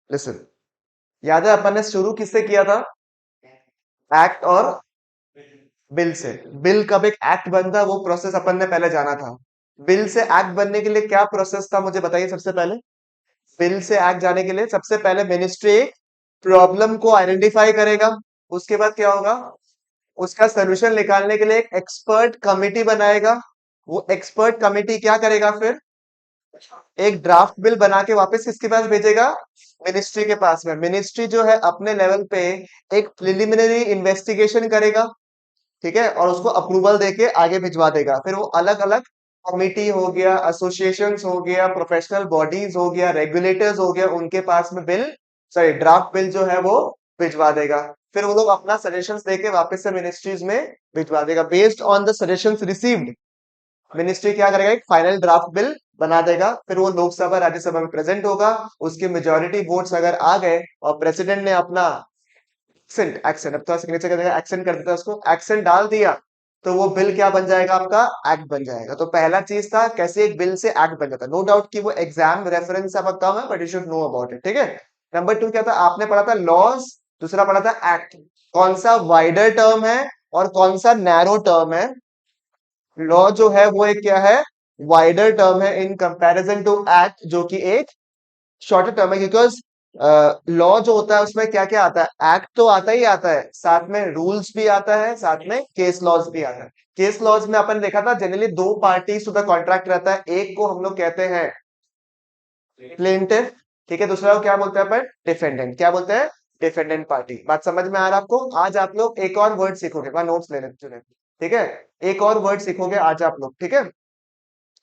Listen, याद है अपन ने शुरू किससे किया था? एक्ट और बिल से। बिल कब एक एक्ट बनता है वो प्रोसेस अपन ने पहले जाना था। बिल से एक्ट बनने के लिए क्या प्रोसेस था मुझे बताइए सबसे पहले। बिल से एक्ट जाने के लिए सबसे पहले मिनिस्ट्री प्रॉब्लम को आइडेंटिफाई करेगा। उसके बाद क्या होगा? उसका सोल्यूशन निकालने के लिए एक एक्सपर्ट कमिटी बनाएगा। वो एक्सपर्ट कमिटी क्या करेगा फिर? एक ड्राफ्ट बिल बना के वापस किसके पास भेजेगा? मिनिस्ट्री के पास में। मिनिस्ट्री जो है अपने लेवल पे एक प्रिलिमिनरी इन्वेस्टिगेशन करेगा, ठीक है, और उसको अप्रूवल देके आगे भिजवा देगा। फिर वो अलग अलग कमिटी हो गया, एसोसिएशंस हो गया, प्रोफेशनल बॉडीज हो गया, रेगुलेटर्स हो गया, उनके पास में बिल, सॉरी ड्राफ्ट बिल जो है वो भिजवा देगा। फिर वो लोग अपना सजेशंस देके वापस से मिनिस्ट्रीज में भिजवा देगा। Based on the suggestions received, ministry क्या करेगा? एक फाइनल ड्राफ्ट बिल बना देगा। फिर वो लोकसभा राज्यसभा में प्रेजेंट होगा। उसकी मेजोरिटी वोट्स अगर आ गए और प्रेसिडेंट ने अपना एक्सेंट एक्सेंट अब तो सिग्नेचर कर देगा, एक्सेंट कर देता है उसको, एक्सेंट डाल दिया, तो वो बिल क्या बन जाएगा? आपका एक्ट बन जाएगा। तो पहला चीज था कैसे एक बिल से एक्ट बन जाता है। नो डाउट कि वो एग्जाम रेफरेंस आपका कम है, but you should know about it, ठीक है। नंबर टू क्या था? आपने पढ़ा था लॉज, दूसरा पढ़ा था एक्ट। कौन सा वाइडर टर्म है और कौन सा नैरो टर्म है? लॉ जो है वो एक क्या है? वाइडर टर्म है इन कंपैरिजन टू एक्ट, जो कि एक शॉर्टर टर्म है। बिकॉज लॉ जो होता है उसमें क्या क्या आता है? एक्ट तो आता ही आता है, साथ में रूल्स भी आता है, साथ में केस लॉज भी आता है। केस लॉज में अपन देखा था जनरली दो पार्टीज टू द कॉन्ट्रैक्ट रहता है। एक को हम लोग कहते हैं प्लेंटिफ, ठीक है, दूसरा को क्या बोलते हैं अपन? डिफेंडेंट। क्या बोलते हैं? Defendant party. बात समझ में आ रहा है आपको? आज आप लोग एक और वर्ड सीखोगे, मैं नोट्स ले लेते हैं, ठीक है। एक और वर्ड सीखोगे आज आप लोग, ठीक है।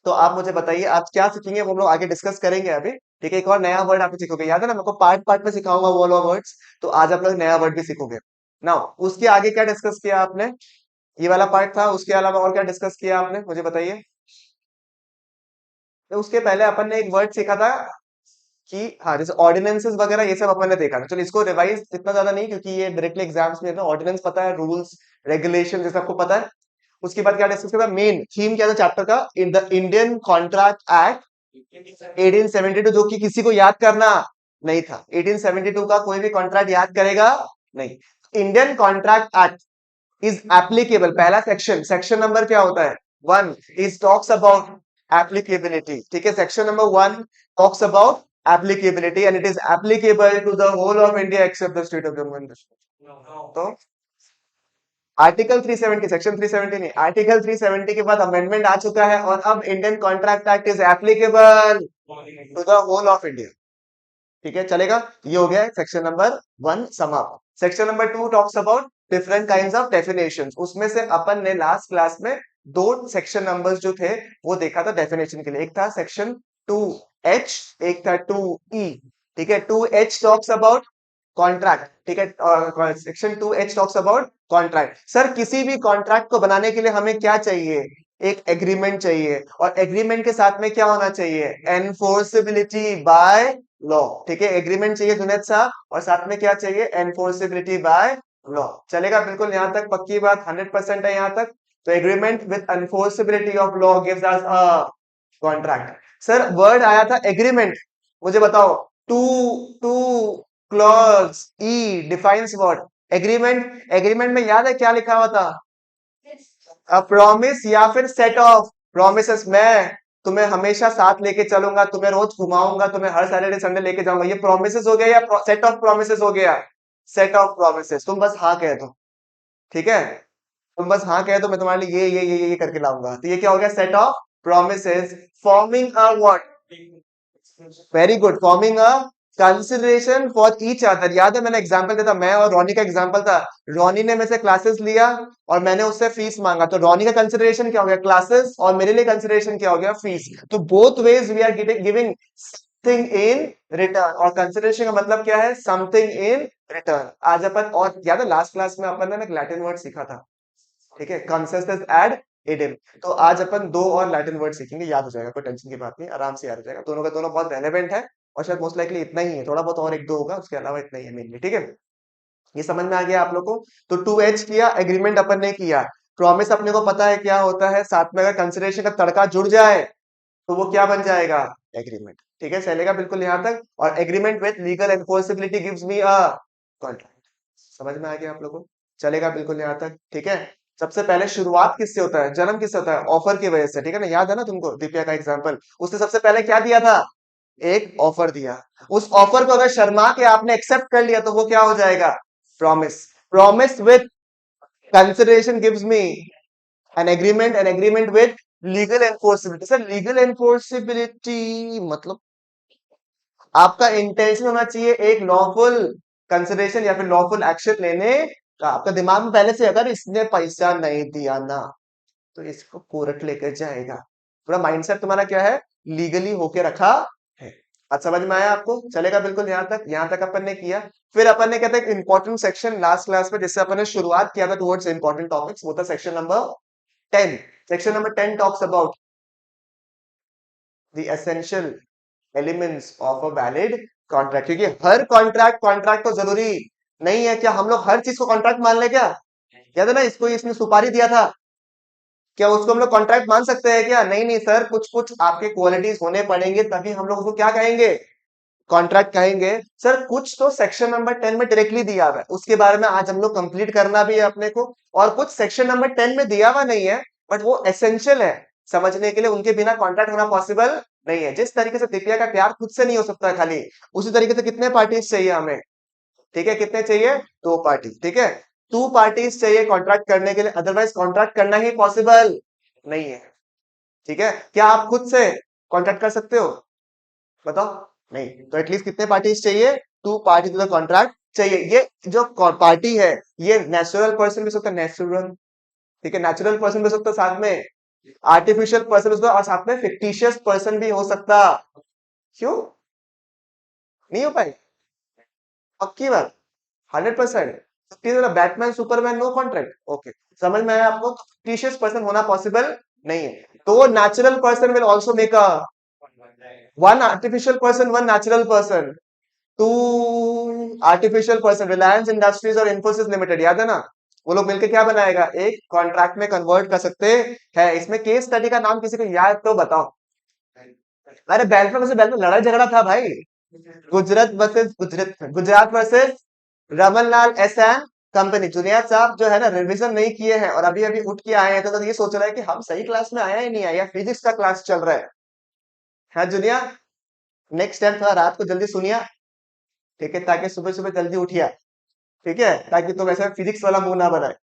तो आप मुझे बताइए आज क्या सीखेंगे, वो हम लोग आगे डिस्कस करेंगे अभी, ठीक है। एक और नया वर्ड आप सीखोगे, याद है ना, मैं को पार्ट पार्ट में सिखाऊंगा वो वाला वर्ड्स। तो आज आप लोग नया वर्ड भी सीखोगे। नाउ उसके आगे क्या डिस्कस किया आपने? ये वाला पार्ट था, उसके अलावा और क्या डिस्कस किया आपने मुझे बताइए। तो उसके पहले अपन ने एक वर्ड सीखा था कि हाँ, जैसे ऑर्डिनेंसेस वगैरह ये सब अपन ने देखा था। चलो इसको रिवाइज इतना ज्यादा नहीं, क्योंकि ये डायरेक्टली एग्जाम्स में है ना। ऑर्डिनेंस पता है, रूल्स रेगुलेशन जैसे आपको पता है। उसके बाद क्या डिस्कस किया था? मेन थीम क्या था चैप्टर का? In the Indian contract act 1872, जो कि किसी को याद करना नहीं था। 1872 का कोई भी कॉन्ट्रैक्ट याद करेगा नहीं। Indian contract act is applicable, पहला सेक्शन, सेक्शन नंबर क्या होता है? One is talks about applicability, ठीक है। Section number one talks about applicability and it is applicable to the whole of India except the state of Jammu and Kashmir. तो article 370, section 370 नहीं, article 370 के बाद amendment आ चुका है और अब Indian contract act is applicable to the whole of India, ठीक है, चलेगा। ये हो गया सेक्शन नंबर वन समाप्त। Section number two talks about different kinds of definitions. उसमें से अपन ने लास्ट क्लास में दो सेक्शन नंबर्स जो थे वो देखा था डेफिनेशन के लिए। एक था सेक्शन 2H, एक था 2E, ठीक है। 2H टॉक्स अबाउट कॉन्ट्रैक्ट, ठीक है, और section 2H talks about contract. Sir किसी भी कॉन्ट्रैक्ट को बनाने के लिए हमें क्या चाहिए? एक एग्रीमेंट चाहिए, और एग्रीमेंट के साथ में क्या होना चाहिए? एनफोर्सेबिलिटी बाय लॉ, ठीक है। एग्रीमेंट चाहिए जुनेद साहब, और साथ में क्या चाहिए? Enforceability by law. चलेगा, बिल्कुल यहां तक पक्की बात, 100% है यहां तक। तो agreement with enforceability of law gives us a contract. Sir word आया था एग्रीमेंट, मुझे बताओ। Two two clause e defines what? Agreement. Agreement में याद है क्या लिखा हुआ था? अ प्रॉमिस या फिर सेट ऑफ प्रॉमिसेस। मैं तुम्हें हमेशा साथ लेके चलूंगा, तुम्हें रोज घुमाऊंगा, तुम्हें हर सैटरडे संडे लेके जाऊंगा। ये प्रोमिसेस हो गया या सेट ऑफ प्रोमिसेस हो गया? Set of promises. तुम बस हाँ कह दो, ठीक है। तुम बस हाँ कह दो, मैं तुम्हारे लिए ये करके लाऊंगा। तो ये क्या हो गया? Set of promises forming a what? Very good, forming a consideration for each other. याद है मैंने एग्जांपल दिया था, मैं और रॉनी का एग्जांपल था। रॉनी ने मेरे से क्लासेस लिया और मैंने उससे फीस मांगा, तो रॉनी का कंसिडरेशन क्या हो गया? क्लासेस, और मेरे लिए कंसिडरेशन क्या हो गया? फीस। तो both ways we are giving something in return, और कंसिडरेशन का मतलब क्या है? Something in return. आज अपन, और याद है लास्ट क्लास में अपन ने एक लैटिन वर्ड सीखा था, ठीक है, कंसिस्टेंस एड इडिम। तो आज अपन दो और लैटिन वर्ड सीखेंगे, याद हो जाएगा, कोई टेंशन की बात नहीं, आराम से याद हो जाएगा। दोनों का दोनों बहुत रेलेवेंट है, और शायद मोस्ट लाइकली इतना ही है, थोड़ा बहुत और एक दो होगा, उसके अलावा इतना ही है मेनली, ठीक है। ये समझ में आ गया आप लोग को? तो 2H किया, एग्रीमेंट अपन ने किया। प्रॉमिस अपने को पता है क्या होता है, साथ में अगर कंसिडरेशन का तड़का जुड़ जाए तो वो क्या बन जाएगा? एग्रीमेंट। ठीक है, चलेगा बिल्कुल यहाँ तक। और agreement with legal enforceability gives me a contract. समझ में आ गया आप लोगों को? चलेगा बिल्कुल यहाँ तक। ठीक है, सबसे पहले शुरुआत किससे होता है, जन्म किससे होता है, ऑफर की वजह से। ठीक है ना, याद है ना तुमको दिव्या का एग्जाम्पल, उसने सबसे पहले क्या दिया था, एक ऑफर दिया। उस ऑफर को अगर शर्मा के आपने एक्सेप्ट कर लिया तो वो क्या हो जाएगा, promise. Promise with consideration gives me an agreement with legal enforceability. Sir legal enforceability मतलब आपका इंटेंशन होना चाहिए एक लॉफुल कंसिडरेशन या फिर लॉफुल एक्शन लेने का। आपका दिमाग में पहले से अगर इसने पैसा नहीं दिया ना तो इसको कोर्ट लेकर जाएगा। पूरा माइंडसेट तुम्हारा क्या है, लीगली होके रखा है। आज समझ में आया आपको? चलेगा बिल्कुल यहाँ तक। यहाँ तक अपन ने किया। फिर अपन ने कहते हैं इंपॉर्टेंट सेक्शन लास्ट क्लास में जिससे अपन ने शुरुआत किया था टुवर्ड्स इंपॉर्टेंट टॉपिक्स, वो था section number 10। Section number 10 talks about the essential elements of a valid contract. क्योंकि हर कॉन्ट्रैक्ट कॉन्ट्रैक्ट तो जरूरी नहीं है। क्या हम लोग हर चीज को कॉन्ट्रैक्ट मान ले क्या? याद है ना, इसको इसने सुपारी दिया था, क्या उसको हम लोग कॉन्ट्रैक्ट मान सकते हैं क्या? नहीं नहीं सर, कुछ कुछ आपके क्वालिटीज होने पड़ेंगे तभी हम लोग उसको क्या कहेंगे, कॉन्ट्रैक्ट कहेंगे। सर कुछ तो सेक्शन नंबर 10 में डायरेक्टली दिया हुआ है, उसके बारे में आज हम लोग कंप्लीट करना भी है अपने को। और कुछ सेक्शन नंबर 10 में दिया हुआ नहीं है बट वो एसेंशियल है समझने के लिए, उनके बिना कॉन्ट्रैक्ट होना पॉसिबल नहीं है। जिस तरीके से दिव्या का प्यार खुद से नहीं हो सकता खाली, उसी तरीके से कितने पार्टीज चाहिए हमें? ठीक है, कितने चाहिए, दो पार्टी। ठीक है, टू पार्टीज चाहिए कॉन्ट्रैक्ट करने के लिए, अदरवाइज कॉन्ट्रैक्ट करना ही पॉसिबल नहीं है। ठीक है, क्या आप खुद से कॉन्ट्रैक्ट कर सकते हो, बताओ? नहीं, तो एटलीस्ट कितने पार्टीज चाहिए, two party to the contract चाहिए। ये जो पार्टी है ये नेचुरल पर्सन भी हो सकता है, नेचुरल। ठीक है, नेचुरल पर्सन भी हो सकता है, साथ में आर्टिफिशियल पर्सन भी हो सकता है, और साथ में फिक्टिशियस पर्सन भी हो सकता। क्यों नहीं हो पाए? पक्की बात, 100%। Batman Superman no contract, okay. समझ में आया आपको? फिक्टिशियस पर्सन होना पॉसिबल नहीं है। तो natural person will also make a one artificial person, one natural person, two artificial person. Reliance Industries और इंफोसिस लिमिटेड, याद है ना, वो लोग मिलकर क्या बनाएगा, एक कॉन्ट्रैक्ट में कन्वर्ट कर सकते हैं। इसमें केस स्टडी का नाम किसी को याद तो बताओ। अरे बैंक में लड़ाई झगड़ा था भाई, Gujarat versus Ramanlal S N company. जुनियाद साहब जो है ना रिवीजन नहीं किए हैं और अभी अभी उठ के आए हैं, तो ये सोच रहा है कि हम सही क्लास में आया ही नहीं आया, फिजिक्स का क्लास चल रहा है। हाँ जुनिया, नेक्स्ट टाइम थोड़ा रात को जल्दी सुनिया, ठीक है, ताकि सुबह सुबह जल्दी उठिया। ठीक है, ताकि तुम ऐसा फिजिक्स वाला मुंह ना बनाए।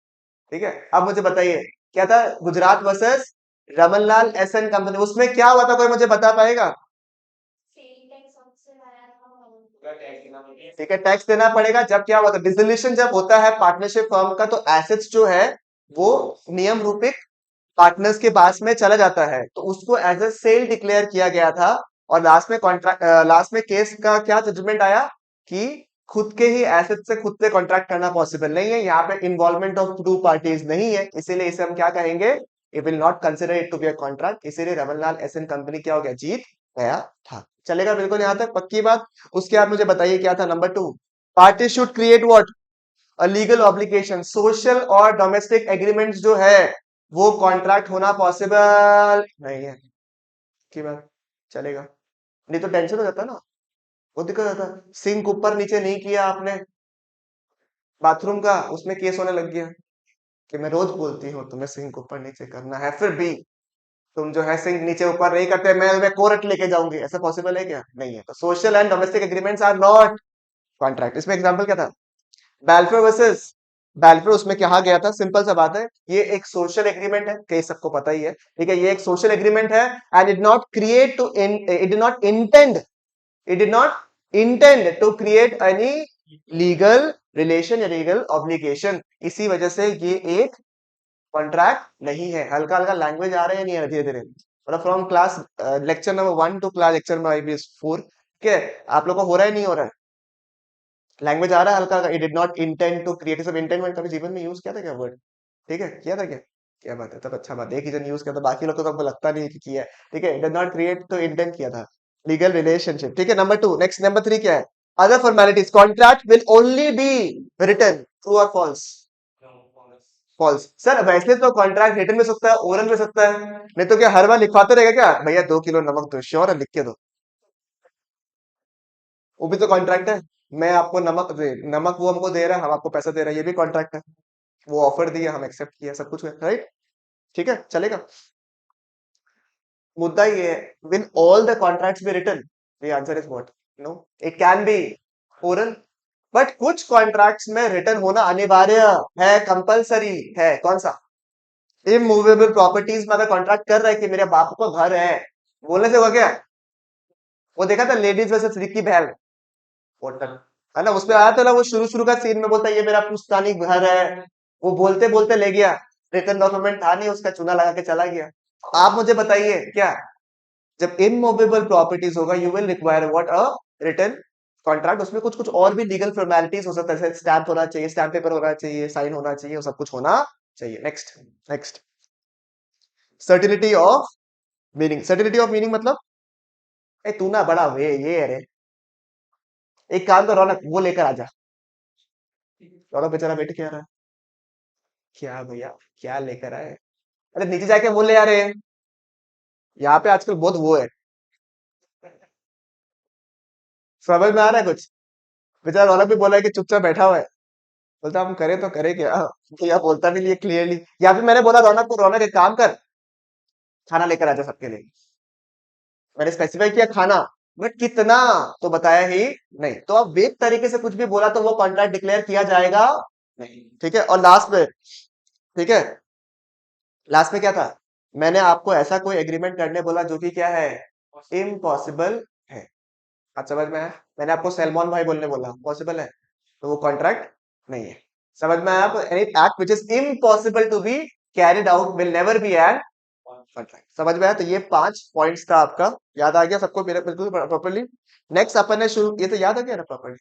ठीक है, अब मुझे बताइए क्या था, Gujarat versus Ramanlal S N company, उसमें क्या हुआ था, कोई मुझे बता पाएगा? ठीक है, टैक्स देना पड़ेगा। जब क्या होता है, डिसोल्यूशन जब होता है पार्टनरशिप फर्म का, तो एसेट्स जो है वो नियम रूपिक पार्टनर्स के पास में चला जाता है, तो उसको एज अ सेल डिक्लेयर किया गया था। और लास्ट में कॉन्ट्रैक्ट, लास्ट में केस का क्या जजमेंट आया कि खुद के ही एसेट से खुद से कॉन्ट्रैक्ट करना पॉसिबल नहीं है, यहाँ पे इन्वॉल्वमेंट ऑफ टू पार्टीज नहीं है, इसीलिए इसे हम क्या कहेंगे, it will not consider it to be a contract. इसीलिए रमनलाल एसएन कंपनी क्या हो गया, जीत गया था। चलेगा बिल्कुल यहाँ तक, पक्की बात। उसके बाद मुझे बताइए क्या था number 2, party should create what, a legal obligation. Social और डोमेस्टिक एग्रीमेंट्स जो है वो कॉन्ट्रैक्ट होना पॉसिबल नहीं है की बात। चलेगा, नहीं तो टेंशन हो जाता ना, वो दिक्कत होता। सिंक ऊपर नीचे नहीं किया आपने बाथरूम का, उसमें केस होने लग गया कि मैं रोज बोलती हूँ तुम्हें सिंक ऊपर नीचे करना है, फिर भी तुम जो है सिंक नीचे ऊपर नहीं करते, मैं कोर्ट लेके जाऊंगी। ऐसा पॉसिबल है क्या? नहीं है। तो social and domestic agreements are not contract. इसमें एग्जांपल क्या था, बेल्फोर वर्सेस बेल्फोर, उसमें कहा गया था, सिंपल सा बात है, ये एक सोशल एग्रीमेंट है, कई सबको पता ही है। ठीक है, ये एक सोशल एग्रीमेंट है and it not create to it did not intend, it did not intend to create any legal relation या लीगल ऑब्लिगेशन। इसी वजह से ये एक कॉन्ट्रैक्ट नहीं है। हल्का हल्का लैंग्वेज आ रहा है नहीं आ रहा, धीरे धीरे मतलब from class lecture number 1 to class lecture number 4। ठीक है, आप लोग को हो रहा है नहीं हो रहा है, लैंग्वेज आ रहा है हल्का हल्का। It did not intend to create, सब इंटेंट मैंने कभी जीवन में यूज किया था क्या वर्ड? ठीक है, किया था क्या? क्या बात है, तब अच्छा बात, एक ही जन यूज किया था, बाकी लोग को तो हमको लगता नहीं है कि किया है। ठीक है, इट डिड नॉट क्रिएट तो इंटेंट किया था लीगल रिलेशनशिप। ठीक है, नंबर 2। नेक्स्ट नंबर 3 क्या है, other formalities. Contract will only be written, true और फॉल्स? फॉल्स। सर वैसे तो कॉन्ट्रैक्ट रिटन में सकता है, ओरल में सकता है, नहीं तो क्या हर बार लिखवाते रहेगा क्या, भैया 2 किलो नमक दो, श्योर है लिख के दो? वो भी तो कॉन्ट्रैक्ट है। मैं आपको नमक दे, नमक वो हमको दे रहा है, हम आपको पैसा दे रहे हैं, ये भी कॉन्ट्रैक्ट है। वो ऑफर दिया, हम एक्सेप्ट किया, सब कुछ है, राइट? ठीक है, चलेगा। मुद्दा ये है, will all the contracts be written? The answer is what? No, it can be oral, but कुछ कॉन्ट्रैक्ट्स में रिटर्न होना अनिवार्य है, कंपलसरी है। कौन सा? इमूवेबल प्रॉपर्टीज में अगर कॉन्ट्रैक्ट कर रहा है कि मेरे बाप को घर है, बोलने से होगा क्या? वो देखा था लेडीज वर्सेस रिकी बहल, वो है ना, उसमें आया था ना, वो शुरू शुरू का सीन में बोलता है ये मेरा पुश्तैनी घर है, वो बोलते बोलते ले गया, रिटर्न डॉक्यूमेंट था नहीं, उसका चूना लगा के चला गया। आप मुझे बताइए क्या, जब इमूवेबल प्रॉपर्टीज होगा you will require what? A return contract. उसमें कुछ कुछ और भी लीगल फॉर्मेलिटीज हो सकता है, स्टैम्प होना चाहिए, स्टैम्प पेपर होना चाहिए, साइन होना चाहिए, वो सब कुछ होना चाहिए। Next, next, certainty of meaning. Certainty of meaning मतलब, ए तू ना बड़ा वे ये अरे, एक काम तो रौनक वो लेकर आ जा। रौनक बेचारा बैठ के आ रहा है, क्या भैया, क्या लेकर आए? अरे नीचे जाके वो ले आ रहे हैं, यहाँ पे आजकल बहुत वो है। समझ में आ रहा है कुछ? बेचारा रौनक भी बोला है कि चुपचाप बैठा हुआ है, बोलता हम करे तो करे क्या, या बोलता भी नहीं क्लियरली। या फिर मैंने बोला रौनक को, रौनक एक काम कर, खाना लेकर आ जा सबके लिए। मैंने स्पेसिफाई किया खाना, बट कितना तो बताया ही नहीं। तो अब वेग तरीके से कुछ भी बोला तो वो कॉन्ट्रैक्ट डिक्लेयर किया जाएगा नहीं। ठीक है, और लास्ट में, ठीक है, लास्ट में क्या था? मैंने आपको ऐसा कोई एग्रीमेंट करने बोला जो कि क्या है? इम्पॉसिबल है। आप समझ में आया? मैंने आपको सैलमोन भाई बोलने बोला, पॉसिबल है, तो वो कॉन्ट्रैक्ट नहीं है। समझ में आया? आप any act which is impossible to be carried out will never be an contract. समझ में आया? तो ये 5 पॉइंट्स था आपका, याद आ गया सबको मेरे बिल्कुल प्रॉपर्ली? नेक्स्ट अपन ने शुरू, ये तो याद आ गया ना properly,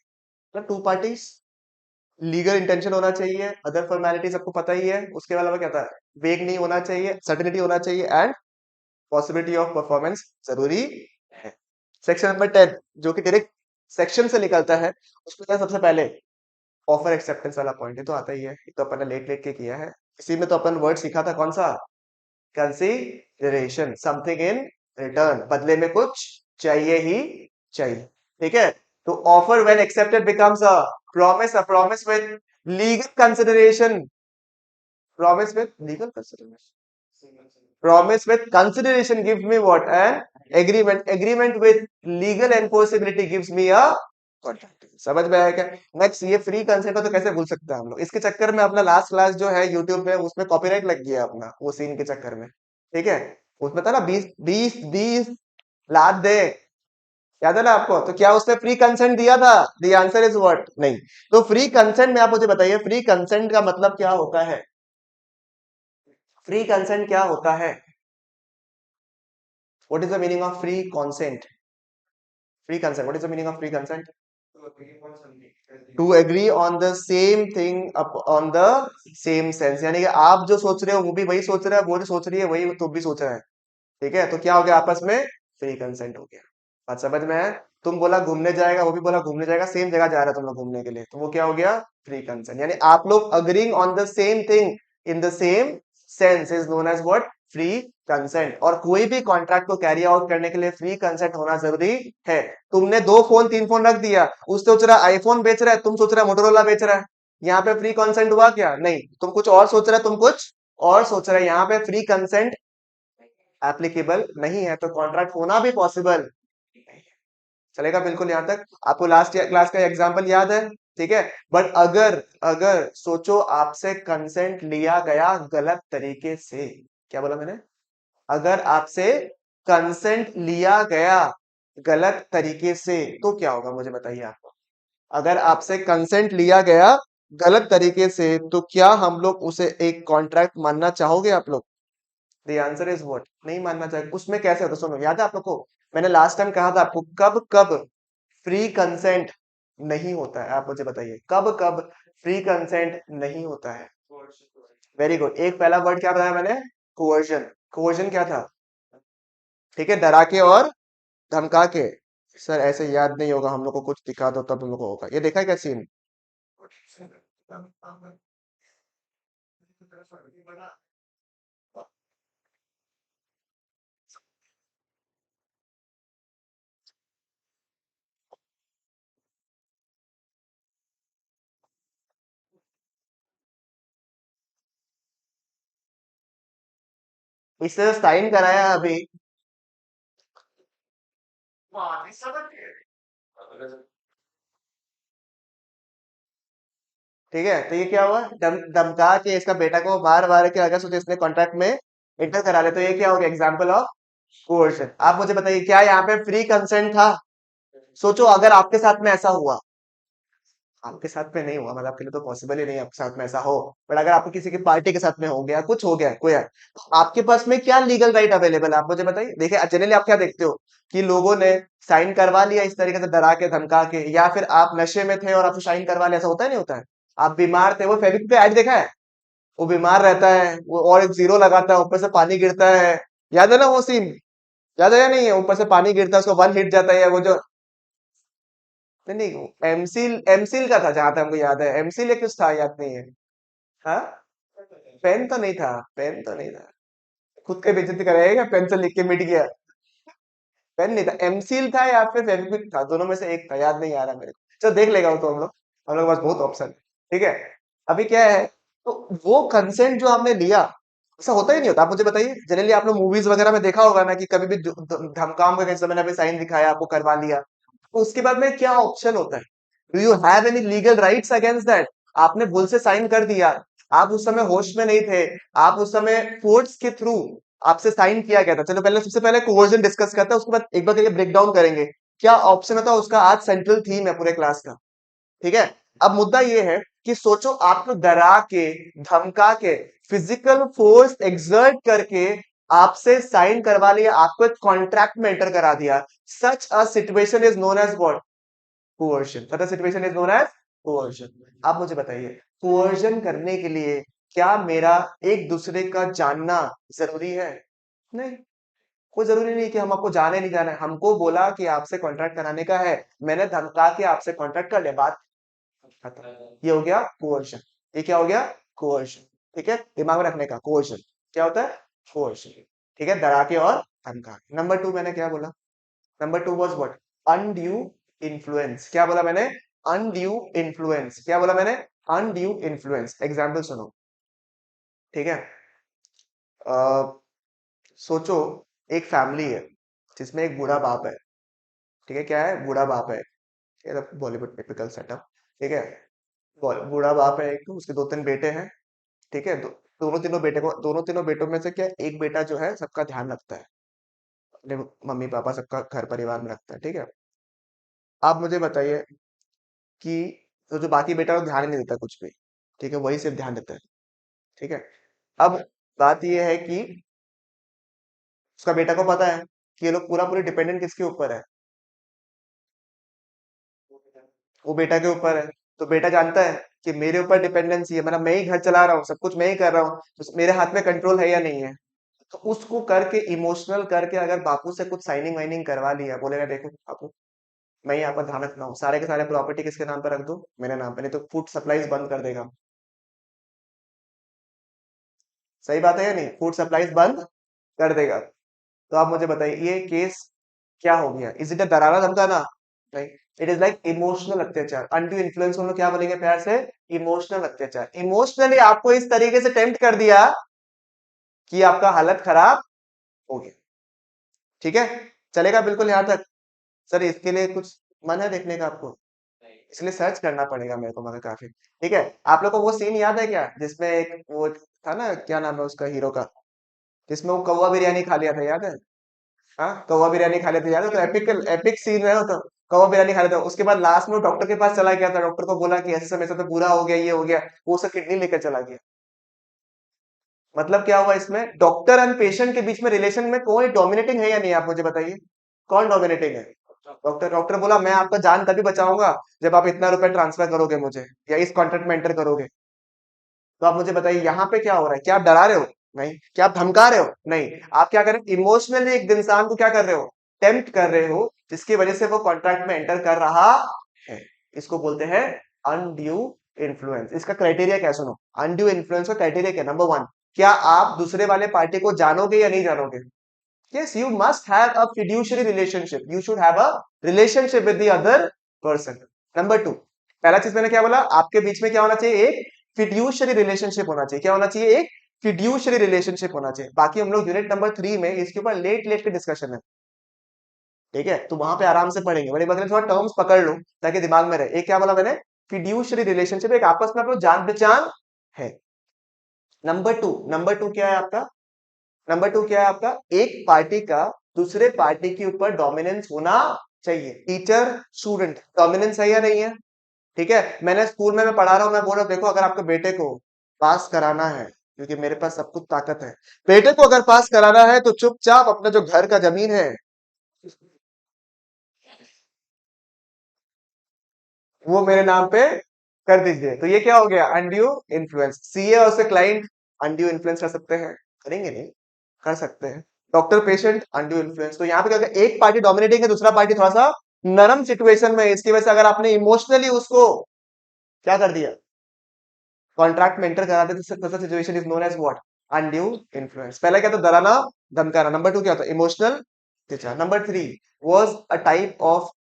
two parties, legal intention होना चाहिए, अदर फॉर्मेलिटी सबको पता ही है, उसके अलावा क्या था? वेग नहीं होना चाहिए, सर्टेनिटी होना चाहिए, एंड पॉसिबिलिटी ऑफ परफॉर्मेंस जरूरी है। सेक्शन नंबर 10 जो कि डायरेक्ट सेक्शन से निकलता है, उसमें क्या सबसे पहले ऑफर एक्सेप्टेंस वाला पॉइंट है, तो आता ही है, ये तो अपन ने लेट लेट के किया है। इसी में तो अपन वर्ड सीखा था, कौन सा? कंसीडरेशन, समथिंग इन रिटर्न, बदले में कुछ चाहिए ही चाहिए। ठीक है, तो offer when accepted becomes a promise with legal consideration, promise with legal consideration, promise with consideration gives me what? An agreement, agreement with legal enforceability gives me a contract। समझ में आया क्या? नेक्स्ट, ये फ्री कंसेंट है तो कैसे भूल सकते हैं हम लोग? इसके चक्कर में अपना लास्ट क्लास जो है यूट्यूब पे, उसमें कॉपीराइट लग गया अपना, वो सीन के चक्कर में। ठीक है, उसमें था ना 20 लात दे, याद है ना आपको? तो क्या उसने फ्री कंसेंट दिया था? The answer is what? नहीं। तो फ्री कंसेंट में आप मुझे बताइए, फ्री कंसेंट का मतलब क्या होता है? फ्री कंसेंट क्या होता है? What is the meaning of free consent? Free consent. What is the meaning of free consent? To agree on the same thing on the same sense, यानी कि आप जो सोच रहे हो वो भी वही सोच रहा है, वो जो सोच रही है वही तुम भी सोच रहा है। ठीक है, तो क्या हो गया आपस में? फ्री कंसेंट हो गया। बात समझ में है? तुम बोला घूमने जाएगा, वो भी बोला घूमने जाएगा, सेम जगह जा रहा है तुम लोग घूमने के लिए, तो वो क्या हो गया? Free consent. यानी आप लोग agreeing on the same thing in the same sense is known as what? Free consent. और कोई भी कॉन्ट्रैक्ट को कैरी आउट करने के लिए फ्री कंसेंट होना जरूरी है। तुमने 2 फोन 3 फोन रख दिया, उस सोच रहा है आईफोन बेच रहा है, तुम सोच रहा है मोटोरोला बेच रहा है, यहाँ पे फ्री कंसेंट हुआ क्या? नहीं, तुम कुछ और सोच रहे हो, तुम कुछ और सोच रहे हैं, यहाँ पे फ्री कंसेंट एप्लीकेबल नहीं है, तो कॉन्ट्रैक्ट होना भी पॉसिबल नहीं है। चलेगा बिल्कुल यहाँ तक? आपको लास्ट क्लास का एग्जांपल याद है? ठीक है, बट अगर अगर सोचो आपसे कंसेंट लिया गया गलत तरीके से, क्या बोला मैंने? अगर आपसे कंसेंट लिया गया गलत तरीके से तो क्या होगा, मुझे बताइए आप। अगर आपसे कंसेंट लिया गया गलत तरीके से तो क्या हम लोग उसे एक कॉन्ट्रैक्ट मानना चाहोगे आप लोग? The answer is what? नहीं मानना चाहिए। उसमें कैसे होता है? सुनो, याद है आप लोग को? मैंने लास्ट टाइम कहा था आपको, कब कब फ्री कंसेंट नहीं होता है, आप मुझे बताइए कब कब फ्री कंसेंट नहीं होता है? वेरी गुड, एक पहला वर्ड क्या बताया मैंने? कोवर्जन। कोवर्जन क्या था? ठीक है, डरा के और धमका के। सर ऐसे याद नहीं होगा, हम लोग को कुछ दिखा दो तब हम लोग को होगा, ये देखा है क्या सीन? इससे साइन कराया अभी। ठीक है, तो ये क्या हुआ, धमका के इसका बेटा को मार मार के अगर सोचे इसने कॉन्ट्रैक्ट में इंटर करा ले, तो ये क्या हो गया, एग्जाम्पल ऑफ कोर्शन। आप मुझे बताइए, क्या यहाँ पे फ्री कंसेंट था? सोचो अगर आपके साथ में ऐसा हुआ, आपके साथ में नहीं हुआ, मतलब आपके लिए तो पॉसिबल ही नहीं है आपके साथ में ऐसा हो, बट अगर आपको किसी की पार्टी के साथ में हो गया, कुछ हो गया, कोई है, तो आपके पास में क्या लीगल राइट अवेलेबल है, आप मुझे बताइए। देखिए जनरली आप क्या देखते हो कि लोगों ने साइन करवा लिया इस तरीके से डरा के धमका के, या फिर आप नशे में थे और आपने साइन करवा लिया, ऐसा होता है नहीं होता है? आप बीमार थे, वो फेविक्विक पे ऐड देखा है, वो बीमार रहता है वो और एक जीरो लगाता है, ऊपर से पानी गिरता है, याद है ना वो सीन? याद है या नहीं है? ऊपर से पानी गिरता है, उसको वन हिट जाता है, वो जो, नहीं नहीं, एमसील एमसील का था जहां तक हमको याद है, एमसील या कुछ था, याद नहीं है। हाँ, पेन तो नहीं था, पेन तो नहीं था। खुद के बेइज्जती कराएगा, पेन से लिख के मिट गया। पेन नहीं था, एमसील था या फिर फेविक्विक था, दोनों में से एक था, याद नहीं आ रहा मेरे को, चलो देख लेगा वो तो हम लोग के पास बहुत ऑप्शन है। ठीक है, अभी क्या है, तो वो कंसेंट जो हमने लिया, ऐसा होता ही नहीं होता। आप मुझे बताइए, जनरली आप लोग मूवीज वगैरह में देखा होगा ना कि कभी भी धमकाम का किसी मैंने साइन दिखाया, आपको करवा लिया, तो उसके बाद में क्या ऑप्शन होता है? Do you have any legal rights against that? आपने भूल से साइन कर दिया, आप उस समय होश में नहीं थे, आप उस समय कोर्ट्स के थ्रू आपसे साइन किया गया था। चलो पहले, सबसे पहले कोवर्जन डिस्कस करते हैं, उसके बाद एक बार करके ब्रेक डाउन करेंगे क्या ऑप्शन होता है उसका। आज सेंट्रल थीम है पूरे क्लास का। ठीक है, अब मुद्दा ये है कि सोचो आपको डरा के, धमका के, फिजिकल फोर्स एक्सर्ट करके आपसे साइन करवा लिया, आपको एक कॉन्ट्रैक्ट में एंटर करा दिया। Such a situation is known as what? Coercion. Such a situation is known as coercion. आप मुझे बताइए, कोवर्जन करने के लिए क्या मेरा एक दूसरे का जानना जरूरी है? नहीं, कोई जरूरी नहीं कि हम आपको जाने नहीं जाना है, हमको बोला कि आपसे कॉन्ट्रैक्ट कराने का है, मैंने धमका के आपसे कॉन्ट्रैक्ट कर लिया, बात खत्म। ये हो गया कोवर्जन। ये क्या हो गया? कोवर्जन। ठीक है, दिमाग में रखने का, कोवर्जन क्या होता है? कोवर्जन। ठीक है, डरा के और धमका के। नंबर टू मैंने क्या बोला? Number two was what? Undue influence. क्या बोला मैंने? Undue influence. क्या बोला मैंने? Undue influence. एग्जाम्पल सुनो। ठीक है, अ, सोचो एक फैमिली है जिसमें एक बूढ़ा बाप है। ठीक है, क्या है? बूढ़ा बाप है। ये तो बॉलीवुड टिपिकल सेटअप। ठीक है, बूढ़ा बाप है एक, तो उसके दो तीन बेटे हैं। ठीक है, दोनों तीनों बेटे को, दोनों तीनों बेटों में से क्या एक बेटा जो है सबका ध्यान रखता है, अपने मम्मी पापा सबका घर परिवार में रखता है। ठीक है, आप मुझे बताइए कि तो जो बाकी बेटा है वो ध्यान ही नहीं देता कुछ भी। ठीक है, वही सिर्फ ध्यान देता है। ठीक है, अब बात यह है कि उसका बेटा को पता है कि ये लोग पूरा पूरी डिपेंडेंट किसके ऊपर है? वो बेटा के ऊपर है। तो बेटा जानता है कि मेरे ऊपर डिपेंडेंसी है, मतलब मैं ही घर चला रहा हूँ, सब कुछ मैं ही कर रहा हूँ, तो मेरे हाथ में कंट्रोल है या नहीं है? तो उसको करके, इमोशनल करके अगर बापू से कुछ साइनिंग वाइनिंग करवा लिया, बोलेगा देखो बापू, मैं यहाँ पर ध्यान रखना हूँ, सारे के सारे प्रॉपर्टी किसके नाम पर रख दो? मेरे नाम पे, नहीं तो फूड सप्लाईज बंद कर देगा। सही बात है या नहीं? फूड सप्लाईज बंद कर देगा। तो आप मुझे बताइए, ये केस क्या हो गया? इज इट अ डराना धमकाना? नहीं, इट इज लाइक इमोशनल अत्याचार। अनडू इन्फ्लुएंस हम लोग क्या बोलेंगे प्यार से? इमोशनल अत्याचार। इमोशनली आपको इस तरीके से टेम्प्ट कर दिया कि आपका हालत खराब हो गया। ठीक है, चलेगा बिल्कुल यहाँ तक? सर इसके लिए कुछ मन है देखने का आपको? इसलिए सर्च करना पड़ेगा मेरे को, मगर काफी। ठीक है, आप लोग को वो सीन याद है क्या जिसमें एक वो था ना, क्या नाम है उसका हीरो का, जिसमें वो कौवा बिरयानी खा लिया था, याद है? हाँ, कौवा बिरयानी खा लेते, याद है? तो एपिक एपिक सीन है वो तो। कौवा बिरयानी खा लेता, उसके बाद लास्ट में वो डॉक्टर के पास चला गया था, डॉक्टर को बोला कि ऐसे समय से तो पूरा हो गया, ये हो गया, वो उसका किडनी लेकर चला गया। मतलब क्या हुआ इसमें? डॉक्टर एंड पेशेंट के बीच में रिलेशन में कोई डोमिनेटिंग है या नहीं, आप मुझे बताइए। कौन डोमिनेटिंग है? डॉक्टर। डॉक्टर बोला मैं आपका जान तभी बचाऊंगा जब आप इतना रुपए ट्रांसफर करोगे मुझे, या इस कॉन्ट्रैक्ट में एंटर करोगे। तो आप मुझे बताइए यहाँ पे क्या हो रहा है? क्या आप डरा रहे हो? नहीं। क्या आप धमका रहे हो? नहीं। आप क्या कर रहे हो? इमोशनली एक इंसान को क्या कर रहे हो? टेम्प्ट कर रहे हो, जिसकी वजह से वो कॉन्ट्रैक्ट में एंटर कर रहा है। इसको बोलते हैं अनड्यू इन्फ्लुएंस। इसका क्राइटेरिया क्या है, सुनो। अनड्यू इन्फ्लुएंस का क्राइटेरिया क्या? नंबर वन, क्या आप दूसरे वाले पार्टी को जानोगे या नहीं जानोगे? Yes, you must have a fiduciary relationship. You should have a relationship with the other person. Number two, पहला चीज मैंने क्या बोला? आपके बीच में क्या होना चाहिए? एक fiduciary relationship होना चाहिए। क्या होना चाहिए? एक फिड्यूशरी रिलेशनशिप होना चाहिए। बाकी हम लोग यूनिट नंबर 3 में इसके ऊपर लेट लेट के डिस्कशन है, ठीक है, तो वहां पे आराम से पढ़ेंगे। बड़े बगल थोड़ा टर्म्स पकड़ लो ताकि दिमाग में रहे। एक क्या बोला मैंने, फिड्यूशरी रिलेशनशिप, एक आपस में आप लोग जान पहचान है। नंबर टू क्या है आपका, नंबर टू क्या है आपका, एक पार्टी का दूसरे पार्टी के ऊपर डोमिनेंस होना चाहिए। टीचर स्टूडेंट डोमिनेंस है या नहीं है, ठीक है। मैंने स्कूल में मैं पढ़ा रहा हूँ, मैं बोल रहा हूँ देखो अगर आपके बेटे को पास कराना है, क्योंकि मेरे पास सब कुछ ताकत है, बेटे को अगर पास कराना है तो चुपचाप अपना जो घर का जमीन है वो मेरे नाम पे कर दीजिए। तो ये क्या हो गया, अनड्यू इन्फ्लुएंस। सीए और उससे क्लाइंट अनड्यू इन्फ्लुएंस कर सकते हैं, करेंगे नहीं, कर सकते हैं। Doctor patient undue influence. तो यहाँ पे क्या होगा, एक पार्टी डोमिनेटिंग है, दूसरा पार्टी थोड़ा सा नरम सिचुएशन में है। इसकी वजह से अगर आपने इमोशनली उसको क्या कर दिया, कॉन्ट्रैक्ट में एंटर करा दे, तो situation is known as what, undue influence. पहला क्या था, डराना धमकाना। नंबर टू क्या होता है, emotional teacher. Number three was a type of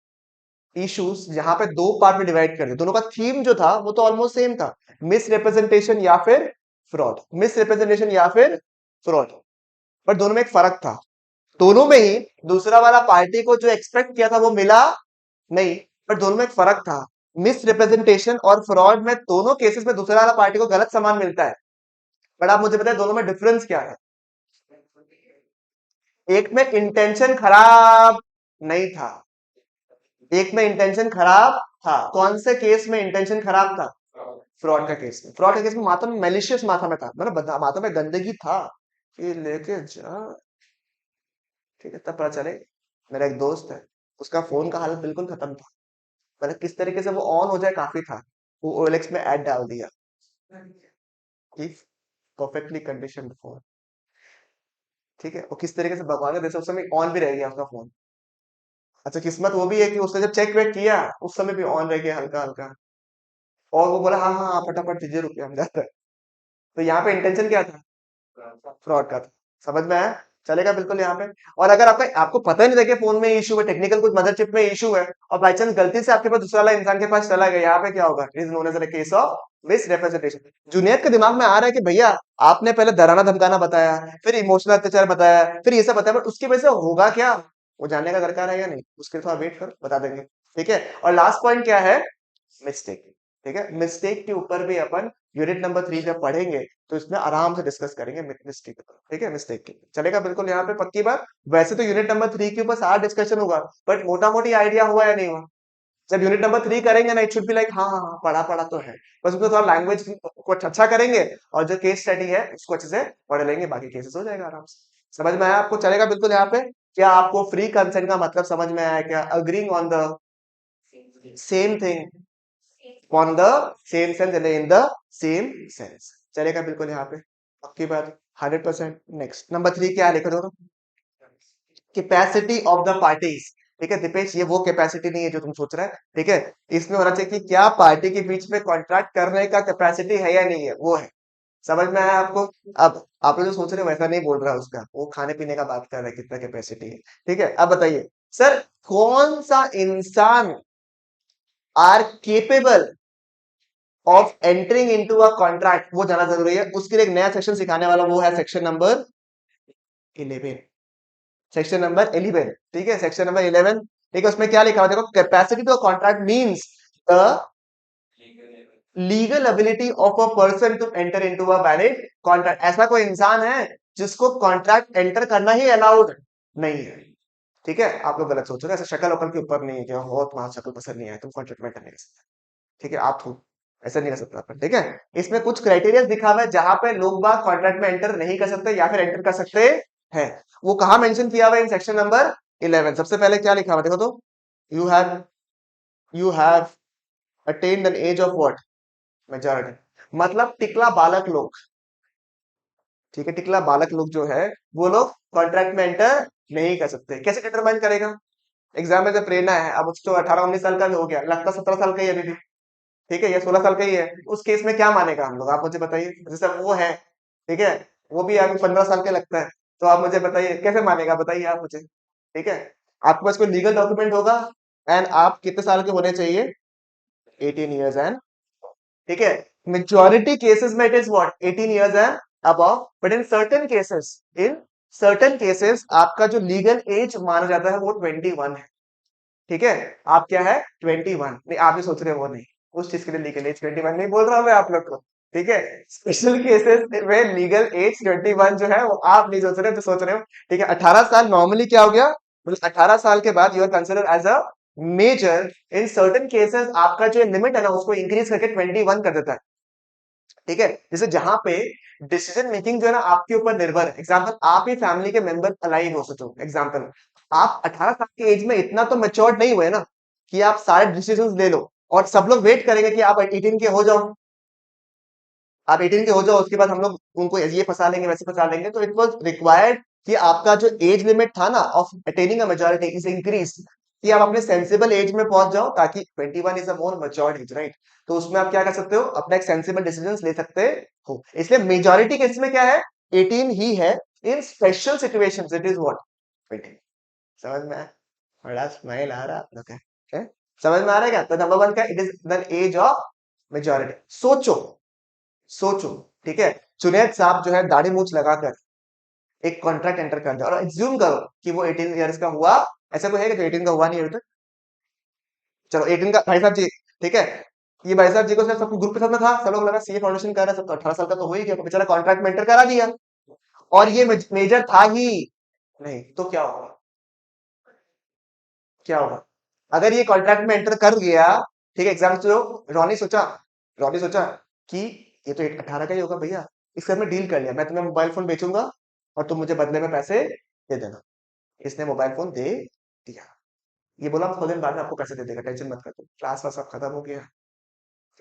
issues जहां पे दो पार्ट में डिवाइड कर दिया। दोनों का थीम जो था वो तो ऑलमोस्ट सेम था, मिस रिप्रेजेंटेशन या फिर फ्रॉड, मिस रिप्रेजेंटेशन या फिर फ्रॉड। पर दोनों में एक फर्क था, दोनों में ही दूसरा वाला पार्टी को जो एक्सपेक्ट किया था वो मिला नहीं। पर दोनों में एक फर्क था, मिस रिप्रेजेंटेशन और फ्रॉड में दोनों केसेस में दूसरा वाला पार्टी को गलत सामान मिलता है। बट आप मुझे बताएं दोनों में डिफरेंस क्या है। एक में इंटेंशन खराब नहीं था, एक में इंटेंशन खराब था। कौन से केस में इंटेंशन खराब था, फ्रॉड का केस में। फ्रॉड का केस में माथा में मैलिशियस माथा में था, मतलब माथा में गंदगी था कि लेके जा, ठीक है। तब पता चले मेरा एक दोस्त है, उसका फोन का हालत बिल्कुल खत्म था, मतलब किस तरीके से वो ऑन हो जाए काफी था। वो ओएलएक्स में ऐड डाल दिया कि परफेक्टली कंडीशन फोन, ठीक है। वो किस तरीके से भगवान जैसे उस समय ऑन भी रह गया उसका फोन। अच्छा किस्मत वो भी है कि उसने जब चेक वेक किया उस समय भी ऑन रह गया हल्का हल्का, और वो बोला हाँ हाँ हाँ, फटाफट दीजिए रुपये हम जाते हैं। तो यहाँ पे इंटेंशन क्या था, फ्रॉड का था। समझ में आया, चलेगा बिल्कुल यहाँ पे। और अगर आपका आपको पता ही नहीं था कि फोन में इशू है, टेक्निकल कुछ मदरशिप में इशू है, और बाई चांस गलती से आपके पास दूसरा वाला इंसान के पास चला गया, यहाँ पे क्या होगा, is known as a case of misrepresentation. Junior के दिमाग में आ रहा है कि भैया आपने पहले डराना धमकाना बताया, फिर इमोशनल अत्याचार बताया, फिर ये सब बताया, बट उसकी वजह से होगा क्या, वो जानने का दरकार है या नहीं, उसके लिए थोड़ा वेट कर बता देंगे, ठीक है। और लास्ट पॉइंट क्या है, मिस्टेक, ठीक है। मिस्टेक के ऊपर भी अपन यूनिट नंबर 3 जब पढ़ेंगे तो इसमें आराम से डिस्कस करेंगे मिस्टेक, ठीक है। मिस्टेक के चलेगा बिल्कुल यहाँ पे पक्की बात। वैसे तो यूनिट नंबर 3 के ऊपर सारा डिस्कशन होगा, बट मोटा मोटी आइडिया हुआ या नहीं हुआ। जब यूनिट नंबर 3 करेंगे ना, इट शुड बी लाइक हाँ हाँ हाँ पढ़ा पढ़ा तो है, बस उसमें थोड़ा लैंग्वेज को अच्छा करेंगे, और जो केस स्टडी है उसको अच्छे से पढ़ लेंगे, बाकी केसेस हो जाएगा आराम से। समझ में आया आपको, चलेगा बिल्कुल यहाँ पे। क्या आपको फ्री कंसेंट का मतलब समझ में आया क्या, agreeing on the same thing, on the same sense and in the same sense, चलेगा बिल्कुल यहाँ पे पक्की बात, 100%। नेक्स्ट नंबर 3 क्या लिखो दोनों, कैपेसिटी ऑफ द पार्टीज, ठीक है दीपेश, ये वो कैपेसिटी नहीं है जो तुम सोच रहे हैं, ठीक है। इसमें होना चाहिए कि क्या पार्टी के बीच में कॉन्ट्रैक्ट करने का कैपेसिटी है या नहीं है, वो है। समझ में आया आपको। अब आप लोग जो सोच रहे हो वैसा नहीं बोल रहा उसका, वो खाने पीने का बात कर रहा है कितना कैपेसिटी है, ठीक है। अब बताइए सर, कौन सा इंसान are capable of entering into a contract, वो जाना जरूरी है। उसके लिए एक नया सेक्शन सिखाने वाला, वो है सेक्शन नंबर 11, सेक्शन नंबर 11, ठीक है, सेक्शन नंबर 11, ठीक है। उसमें क्या लिखा हुआ है, देखो, capacity to contract means the legal ability of a person to enter into a valid contract. ऐसा कोई इंसान है जिसको कॉन्ट्रैक्ट एंटर करना ही अलाउड नहीं है, ठीक है। आप लोग गलत सोच रहे हो, ऐसा शक्ल वकल के ऊपर नहीं है कि हो तुम्हारा शक्ल पसंद नहीं है तुम कॉन्ट्रैक्ट में करने, ठीक है। आप हो ऐसा नहीं कर सकता अपन, ठीक है। इसमें कुछ क्राइटेरिया दिखा हुआ है जहां पे लोग बाग कॉन्ट्रैक्ट में एंटर नहीं कर सकते या फिर एंटर कर सकते हैं। वो कहा मेंशन किया हुआ है, इन सेक्शन नंबर 11। सबसे पहले क्या लिखा हुआ है, देखो तो, you have you have attend an age of what, majority, मतलब टिकला बालक लोग, ठीक है। टिकला बालक लोग जो है वो लोग कॉन्ट्रैक्ट में एंटर नहीं कर सकते। कैसे डिटरमाइन करेगा, एग्जाम में जब प्रेरणा है, अब उसको 18-19 साल का भी हो गया, लगता 17 साल का ही है अभी भी, ठीक है, ये 16 साल का ही है, उस केस में क्या मानेगा हम लोग, आप मुझे बताइए। जैसे वो है, ठीक है, वो भी अभी 15 साल के लगता है, तो आप मुझे बताइए कैसे मानेगा, बताइए आप मुझे, ठीक है। आपके पास कोई लीगल डॉक्यूमेंट होगा, एंड आप कितने साल के होने चाहिए, 18 ईयर्स एंड, ठीक है। मेजोरिटी केसेस में it is what, 18 years and above, but in certain cases आपका जो लीगल एज माना जाता है वो 21 है। ठीक है, आप क्या है 21, नहीं आप जो सोच रहे हो वो नहीं, उस चीज के लिए लीगल एज 21 नहीं बोल रहा हूं मैं आप लोग को। ठीक है, स्पेशल केसेस में लीगल एज 21 जो है वो आप नहीं सोच रहे हो, तो सोच रहे हो। ठीक है, 18 साल नॉर्मली क्या हो गया, मतलब 18 साल के बाद you are consider as a major. In certain cases आपका जो लिमिट है ना उसको इंक्रीज करके 21 कर देता है। ठीक है, जैसे जहां पे डिसीजन मेकिंग जो है ना आपके ऊपर निर्भर है। एग्जाम्पल, आप ही फैमिली के मेंबर अलाइव हो, सोचो एग्जाम्पल, आप 18 साल की एज में इतना तो मेच्योर्ड नहीं हुए ना कि आप सारे डिसीजंस ले लो, और सब लोग वेट करेंगे कि आप 18 के हो जाओ। आप 18 के हो जाओ, उसके बाद हम लोग उनको ये फंसा लेंगे वैसे फंसा लेंगे। तो इट वाज रिक्वायर्ड कि आपका जो एज लिमिट था ना of attaining a majority is increase, कि आप अपने सेंसिबल एज में पहुंच जाओ, ताकि 21 is a more matured age, right. तो उसमें आप क्या कर सकते हो, अपना एक सेंसिबल डिसीजन ले सकते हो। इसलिए मेजॉरिटी केस में क्या है, 18 ही है। In special situations it is what 20। समझ में आया? बड़ा स्माइल आ रहा है आप लोग का, हैं? समझ में आ रहा है क्या? तो नंबर वन का it is the age of majority. सोचो, सोचो, ठीक है, जुनैद साहब जो है दाढ़ी मूछ लगाकर एक कॉन्ट्रैक्ट एंटर कर दिया, और एज्यूम करो कि वो 18 इयर्स का हुआ। ऐसा कोई है कि जो 18 का हुआ नहीं अभी तक? चलो 18 का भाई साहब जी, ठीक है, ये भाई साहब जी को सब ग्रुप के साथ में था, सब लोग लगा सीए फाउंडेशन कर रहा है, सब तो 18 साल का तो हो ही गया, तो बेचारा कॉन्ट्रैक्ट में एंटर करा दिया, और ये मेजर था ही नहीं, तो क्या होगा? क्या होगा अगर ये कॉन्ट्रैक्ट में एंटर कर गया? ठीक है, एग्जाम्पल चलो, रॉनी सोचा कि ये तो 18 का ही होगा भैया, इसके साथ में डील कर लिया, मैं तुम्हें मोबाइल फोन बेचूंगा और तुम मुझे बदले में पैसे दे देना। इसने मोबाइल फोन दे दिया, ये बोला हम थोड़े दिन बाद में आपको पैसे दे देगा, टेंशन मत कर, तुम क्लास वास सब खत्म हो गया।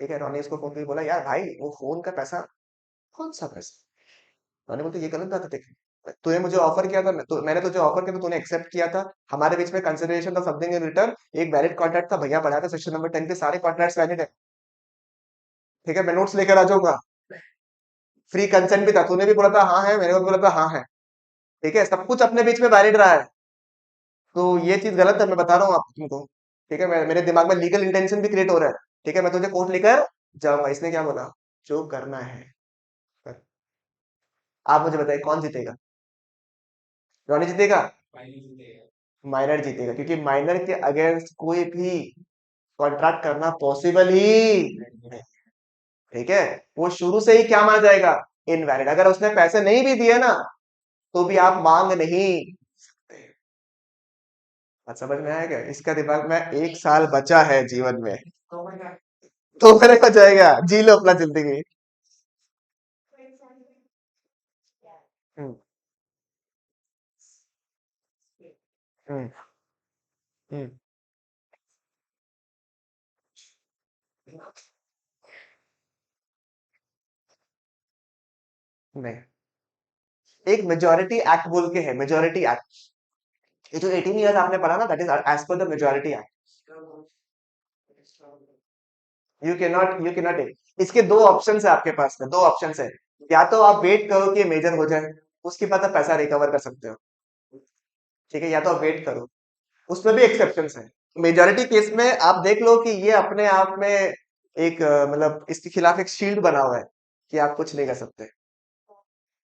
ठीक है, रॉनी इसको फोन करके बोला, यार भाई वो फोन का पैसा, कौन सा पैसा? रॉनी बोलते, ये गलत बात है, देख तूने मुझे ऑफर किया था, तो मैंने तुझे ऑफर किया था, तूने एक्सेप्ट किया था, हमारे बीच में कंसिडरेशन था, समथिंग इन रिटर्न, एक वैलिड कॉन्ट्रैक्ट था, भैया बढ़ाया था, सेक्शन नंबर 10 के सारे कॉन्ट्रैक्ट्स वैलिड है। ठीक है, मैं नोट्स लेकर आ जाऊंगा, फ्री कंसेंट भी था, तूने भी बोला था हाँ है, मेरे को भी बोला था हाँ है। ठीक है, सब कुछ अपने बीच में वैलिड रहा है। तो ये चीज गलत है, मैं बता रहा हूँ आप तुमको। ठीक है, मेरे दिमाग में लीगल इंटेंशन भी क्रिएट हो रहा है। ठीक है, मैं तुझे कोर्ट लेकर जाऊंगा। इसने क्या बोला, जो करना है कर। आप मुझे बताइए कौन जीतेगा? रॉनी जीतेगा? माइनर जीतेगा, क्योंकि माइनर के अगेंस्ट कोई भी कॉन्ट्रैक्ट करना पॉसिबल ही नहीं। ठीक है, वो शुरू से ही क्या माना जाएगा, इनवैलिड। अगर उसने पैसे नहीं भी दिए ना तो भी आप मांग नहीं सकते। बात समझ में आएगा? इसका दिमाग में 1 साल बचा है जीवन में, तो मेरे को जाएगा, जी लो अपना जिंदगी। हम्म, हम्म, हम्म, नहीं, एक मेजोरिटी एक्ट बोल के है, मेजोरिटी एक्ट। ये जो 18 ईयर्स आपने पढ़ा ना, that is as per the majority act. You can not इसके दो ऑप्शन है आपके पास में, दो ऑप्शन है। या तो आप वेट करो कि ये मेजर हो जाए, उसके बाद आप पैसा रिकवर कर सकते हो। ठीक है, या तो आप वेट करो, उसमें भी एक्सेप्शन है। मेजोरिटी केस में आप देख लो कि ये अपने आप में एक मतलब इसके खिलाफ एक शील्ड बना हुआ है कि आप कुछ नहीं कर सकते।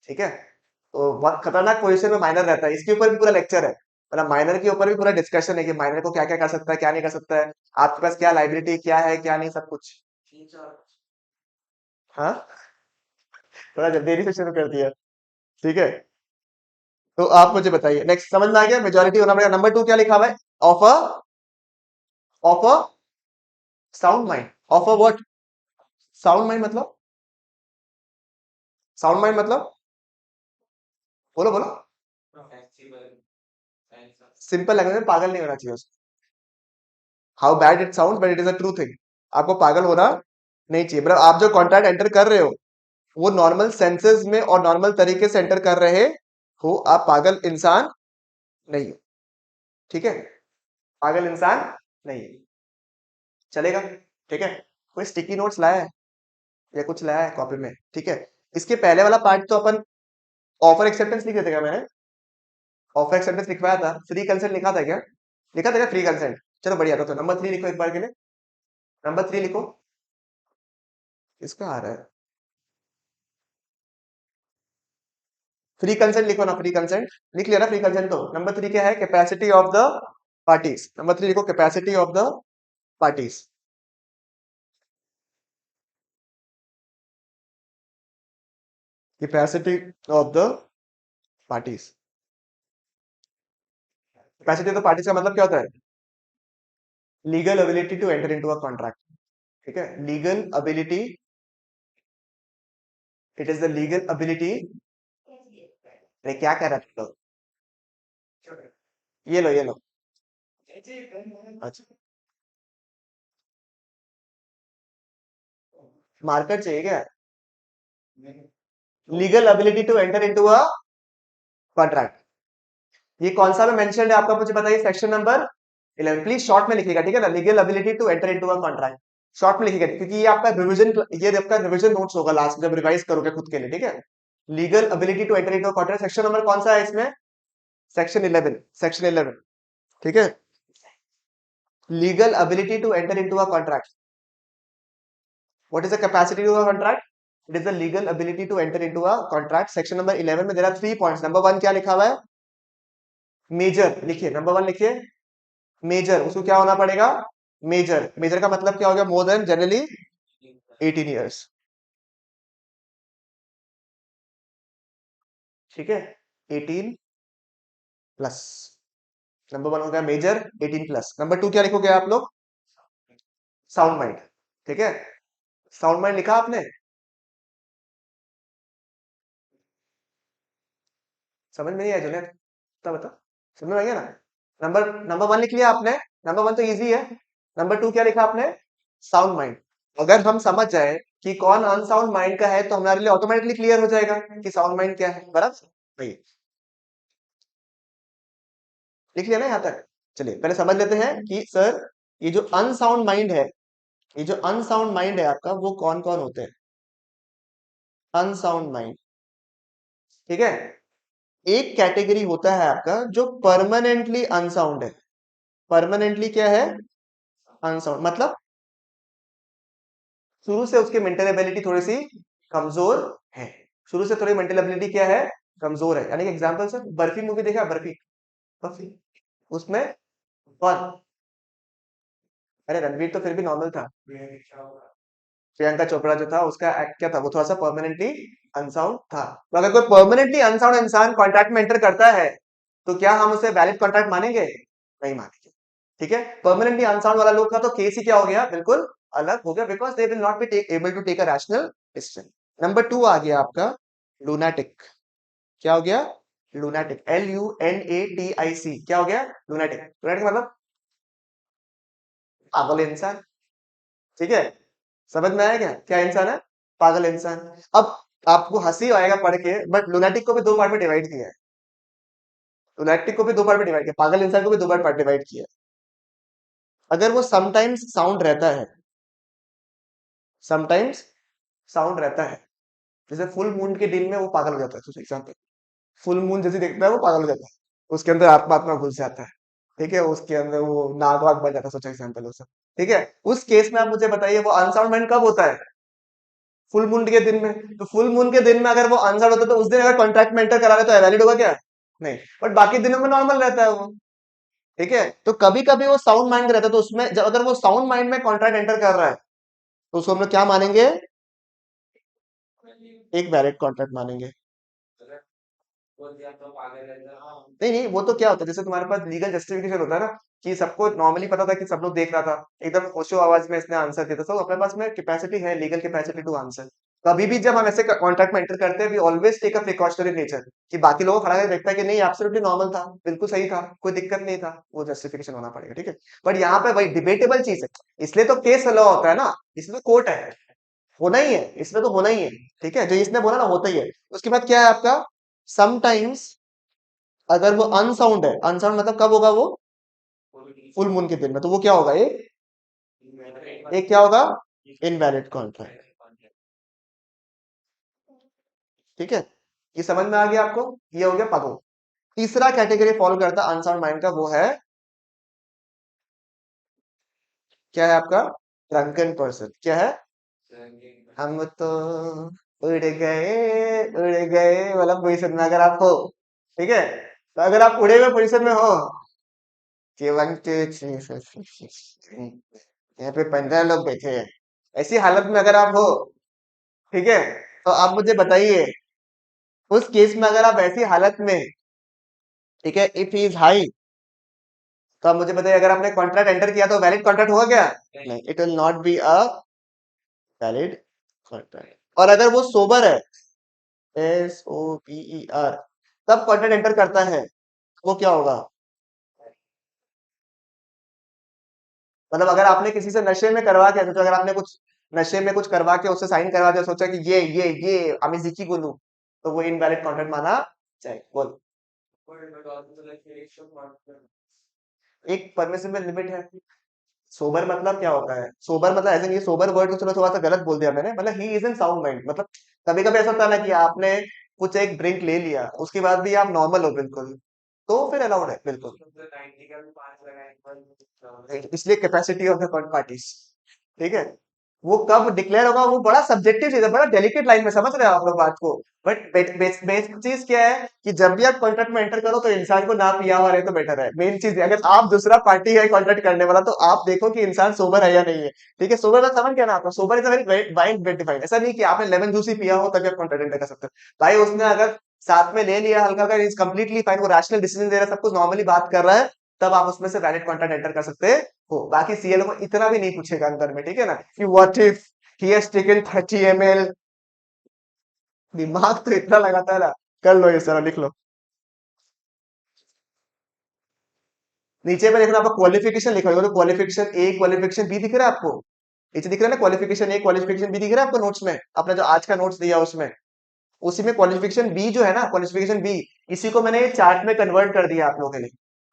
ठीक है, तो बहुत खतरनाक पोजीशन में माइनर रहता है, इसके ऊपर भी पूरा लेक्चर है, मतलब माइनर के ऊपर भी पूरा डिस्कशन है कि माइनर को क्या क्या कर सकता है, क्या नहीं कर सकता है, आपके पास क्या लाइबिलिटी क्या है क्या नहीं, सब कुछ। हाँ, थोड़ा देरी से शुरू कर दिया। ठीक है, तो आप मुझे बताइए, नेक्स्ट समझ में आ गया, मेजोरिटी होना पड़ेगा। नंबर टू क्या लिखा हुआ है, of a of a sound mind. Of a what? Sound mind मतलब? साउंड माइंड मतलब? बोलो बोलो। सिंपल लैंग्वेज में पागल नहीं होना चाहिए उसको। How bad it sound but it is a true thing. आपको पागल होना नहीं चाहिए, मतलब आप जो कॉन्ट्रैक्ट एंटर कर रहे हो वो नॉर्मल सेंसेस में और नॉर्मल तरीके से एंटर कर रहे हो, आप पागल इंसान नहीं हो। ठीक है, पागल इंसान नहीं, चलेगा? ठीक है, कोई स्टिकी नोट्स लाया है या कुछ लाया है कॉपी में? ठीक है, इसके पहले वाला पार्ट तो अपन ऑफर एक्सेप्टेंस लिख देते क्या? मैंने ऑफर एक्सेप्टेंस लिखवाया था, फ्री कंसेंट लिखा था क्या? लिखा था क्या फ्री कंसेंट? चलो बढ़िया, तो नंबर 3 लिखो एक बार के लिए। नंबर 3 लिखो। किसका आ रहा है? फ्री कंसेंट लिखो ना, फ्री कंसेंट लिख लिया ना, फ्री कंसेंट। तो नंबर 3 क्या है? Capacity of the parties. Number 3 लिखो, capacity of the parties. Capacity of the parties. Capacity of the parties का मतलब क्या होता है? Legal ability to enter into a contract. ठीक है, legal ability, it is the legal ability. अरे क्या कर रहा है तुम लोग? ये लो, ये लो। अच्छा, मार्कर चाहिए क्या? Legal ability to enter into a contract. ये कौन सा में मेंशन है आपका, मुझे बताइए। Section number 11। प्लीज शॉर्ट में लिखिएगा, ठीक है ना? Legal ability to enter into a contract. Short में लिखिएगा, क्योंकि ये आपका रिवीजन, ये आपका रिवीजन नोट्स होगा लास्ट में जब रिवाइज करोगे खुद के लिए, ठीक है? Legal ability to enter into a contract, section number कौन सा है इसमें? Section 11, section 11। ठीक है, legal ability to enter into a contract. What is the capacity to a contract? It is the legal ability to enter into a contract. Section number 11 में there are 3 points. Number 1 क्या लिखा हुआ है? Major लिखिए, number 1 लिखिए। Major, उसको क्या होना पड़ेगा? मेजर। मेजर का मतलब क्या हो गया? More than generally 18 years. ठीक है, 18 प्लस। नंबर 1 हो गया मेजर, 18 प्लस। नंबर 2 क्या लिखोगे आप लोग? Sound mind. ठीक है, साउंड माइंड लिखा आपने? समझ में नहीं आया जुनेद? बता बता, समझ में आ गया ना? नंबर नंबर 1 लिख लिया आपने। नंबर 1 तो इजी है। नंबर 2 क्या लिखा आपने? Sound mind. अगर हम समझ जाए कि कौन अनसाउंड माइंड का है, तो हमारे लिए ऑटोमेटिकली क्लियर हो जाएगा कि साउंड माइंड क्या है, बराबर? भाई, लिख लिया ना यहाँ तक? चलिए पहले समझ लेते हैं कि सर, ये जो अनसाउंड माइंड है, ये जो अनसाउंड माइंड है आपका, वो कौन कौन होते हैं? अनसाउंड माइंड, ठीक है? एक कैटेगरी होता है आपका जो परमानेंटली अनसाउंड है। परमानेंटली क्या है? अनसाउंड मतलब शुरू से उसकी मेंटल एबिलिटी थोड़ी सी कमजोर है। शुरू से थोड़ी मेंटल एबिलिटी क्या है? कमजोर है। यानी कि एग्जांपल सर, बर्फी मूवी देखा? बर्फी, बर्फी, उसमें कौन? अरे रणवीर तो फिर भी नॉर्मल था। प्रियंका चोपड़ा जो था, उसका एक्ट क्या था? वो थोड़ा सा परमानेंटली अनसाउंड था। तो अगर कोई परमानेंटली अनसाउंड इंसान कॉन्ट्रैक्ट में एंटर करता है, तो क्या हम उसे वैलिड कॉन्ट्रैक्ट मानेंगे? नहीं मानेंगे। ठीक है, परमानेंटली अनसाउंड वाला लोग का तो केस ही क्या हो गया? बिल्कुल अलग हो गया, because they will not be able to take a rational decision. Number 2 आ गया आपका लूनाटिक। क्या हो गया? Lunatic, LUNATIC। क्या हो गया? लूनाटिक। लूनाटिक मतलब पागल इंसान। ठीक है, समझ में आया क्या क्या इंसान है? पागल इंसान। अब आपको हंसी आएगा पढ़ के, बट लुनाटिक को भी दो पार्ट में डिवाइड किया है। लुनाटिक को भी दो पार्ट में डिवाइड किया, पागल इंसान को भी दो पार्ट डिवाइड किया है। अगर वो समटाइम्स साउंड रहता है, समटाइम्स साउंड रहता है, जैसे फुल मून के दिन में वो पागल हो जाता है, एग्जाम्पल, फुल मून जैसे देखता है वो पागल हो जाता है, उसके अंदर आत्मा आत्मा घुस जाता है। ठीक है, उसके अंदर वो नाग वाग बन जाता है, सोचो एग्जाम्पल वो सब। ठीक है, उस केस में आप मुझे बताइए वो अनसाउंड माइंड कब होता है? फुल मून के दिन में। तो फुल मून के दिन में अगर वो आंसर होता है, तो उस दिन अगर कॉन्ट्रैक्ट में एंटर करा रहे तो वैलिड होगा क्या? नहीं। बट बाकी दिनों में नॉर्मल रहता है वो। ठीक है, तो कभी कभी वो साउंड माइंड रहता है, तो उसमें जब अगर वो साउंड माइंड में कॉन्ट्रैक्ट एंटर कर रहा है, तो उसको हम लोग क्या मानेंगे? एक वैलिड कॉन्ट्रैक्ट मानेंगे। नहीं नहीं, वो तो क्या होता है, जैसे तुम्हारे पास लीगल जस्टिफिकेशन होता है ना, कि सबको नॉर्मली पता था कि सब लोग देख रहा था, एकदम होशो आवाज में इसने आंसर दिया था, तो अपने पास में कैपेसिटी है, लीगल कैपेसिटी टू आंसर। कभी भी जब हम ऐसे कॉन्ट्रैक्ट में एंटर करते हैं, we always take a precautionary nature, कि बाकी लोगों को खड़ा करके देखता है कि नहीं, एब्सोल्युटली नॉर्मल था, बिल्कुल सही था, कोई दिक्कत नहीं था, वो जस्टिफिकेशन होना पड़ेगा। ठीक है, बट यहाँ पे वही डिबेटेबल चीज है, इसलिए तो केस लॉ होता है ना, इसमें कोर्ट है, होना ही है, इसमें तो होना ही है। ठीक है, जो इसने बोला ना, होता ही है। उसके बाद क्या है आपका? समटाइम्स अगर वो अनसाउंड है, अनसाउंड मतलब कब होगा वो? फुल मून के दिन में, तो वो क्या होगा? एक क्या होगा? Invalid contract. ठीक है, ये समझ में आ गया आपको? ये हो गया पगो। तीसरा कैटेगरी फॉलो करता अनसाउंड माइंड का, वो है क्या है आपका? Drunken person. क्या है? हम तो उड़ गए मतलब पोजीशन में अगर आप हो, ठीक है, तो अगर आप उड़े हुए पोजीशन में हो कि 1 2 3 यहाँ पे 15 लोग बैठे हैं, ऐसी हालत में अगर आप हो, ठीक है, तो आप मुझे बताइए, उस केस में अगर आप ऐसी हालत में, ठीक है, इफ ही इज हाई, तो आप मुझे बताइए, अगर आपने कॉन्ट्रैक्ट एंटर किया तो वैलिड कॉन्ट्रैक्ट हुआ क्या? नहीं, it will not be a valid contract. और अगर वो सोबर है, SOBER, तब कॉन्ट्रैक्ट एंटर करता है, वो क्या होगा? मतलब अगर आपने किसी से नशे में करवा के सोचो, अगर आपने कुछ नशे में कुछ करवा के उससे साइन करवा दिया, सोचा कि ये अमिजिकी को लूं, तो वो इनवैलिड कॉन्ट्रैक्ट माना जाए। बोल। एक परमिसिबल लिमिट है। सोबर मतलब क्या होता है? सोबर मतलब ऐसे नहीं, सोबर वर्ड तो चलो थोड़ा सा गलत बोल दिया मैंने, मतलब he is in sound mind, मतलब कभी कभी ऐसा होता है ना कि आपने कुछ एक ड्रिंक ले लिया, उसके बाद भी आप नॉर्मल हो बिल्कुल, तो फिर अलाउड है बिल्कुल। इसलिए कैपेसिटी ऑफ द पार्टीज, ठीक है, वो कब डिक्लेयर होगा वो बड़ा सब्जेक्टिव चीज है, बड़ा डेलिकेट लाइन में, समझ रहे हो आप लोग बात को। बट बेसिक चीज क्या है कि जब भी आप कॉन्ट्रैक्ट में एंटर करो तो इंसान को ना पिया हुआ रहे तो बेटर है, मेन चीज है। अगर आप दूसरा पार्टी है कॉन्ट्रैक्ट करने वाला, तो आप देखो कि इंसान सोबर है या नहीं है, ठीक है। सोबर मतलब समझ गया ना आपका? Sober is very wide defined, ऐसा नहीं कि आपने लेमन जूस ही पिया हो तभी आप कॉन्ट्रैक्ट एंटर कर सकते हो। भाई उसने अगर साथ में ले लिया हल्का का, इज कंप्लीटली फाइन, वो रैशनल डिसीजन दे रहा है, सब कुछ नॉर्मली बात कर रहा है, तब आप उसमें से वैलिड कॉन्ट्रैक्ट एंटर कर सकते हो। बाकी सीएल को इतना भी नहीं पूछेगा अंदर में, ठीक है ना, कि what if he has taken 30 ml। दिमाग तो इतना लगाता है ना। कर लो ये सारा, लिख लो। नीचे में देखना, आपको क्वालिफिकेशन लिखा होगा, तो क्वालिफिकेशन ए क्वालिफिकेशन बी दिख रहा है आपको? नीचे दिख रहा है ना, क्वालिफिकेशन ए क्वालिफिकेशन बी दिख रहा है आपको नोट्स में, आपने जो आज का नोट्स दिया उसमें, उसी में क्वालिफिकेशन बी जो है ना, क्वालिफिकेशन बी, इसी को मैंने चार्ट में कन्वर्ट कर दिया आप लोगों के लिए,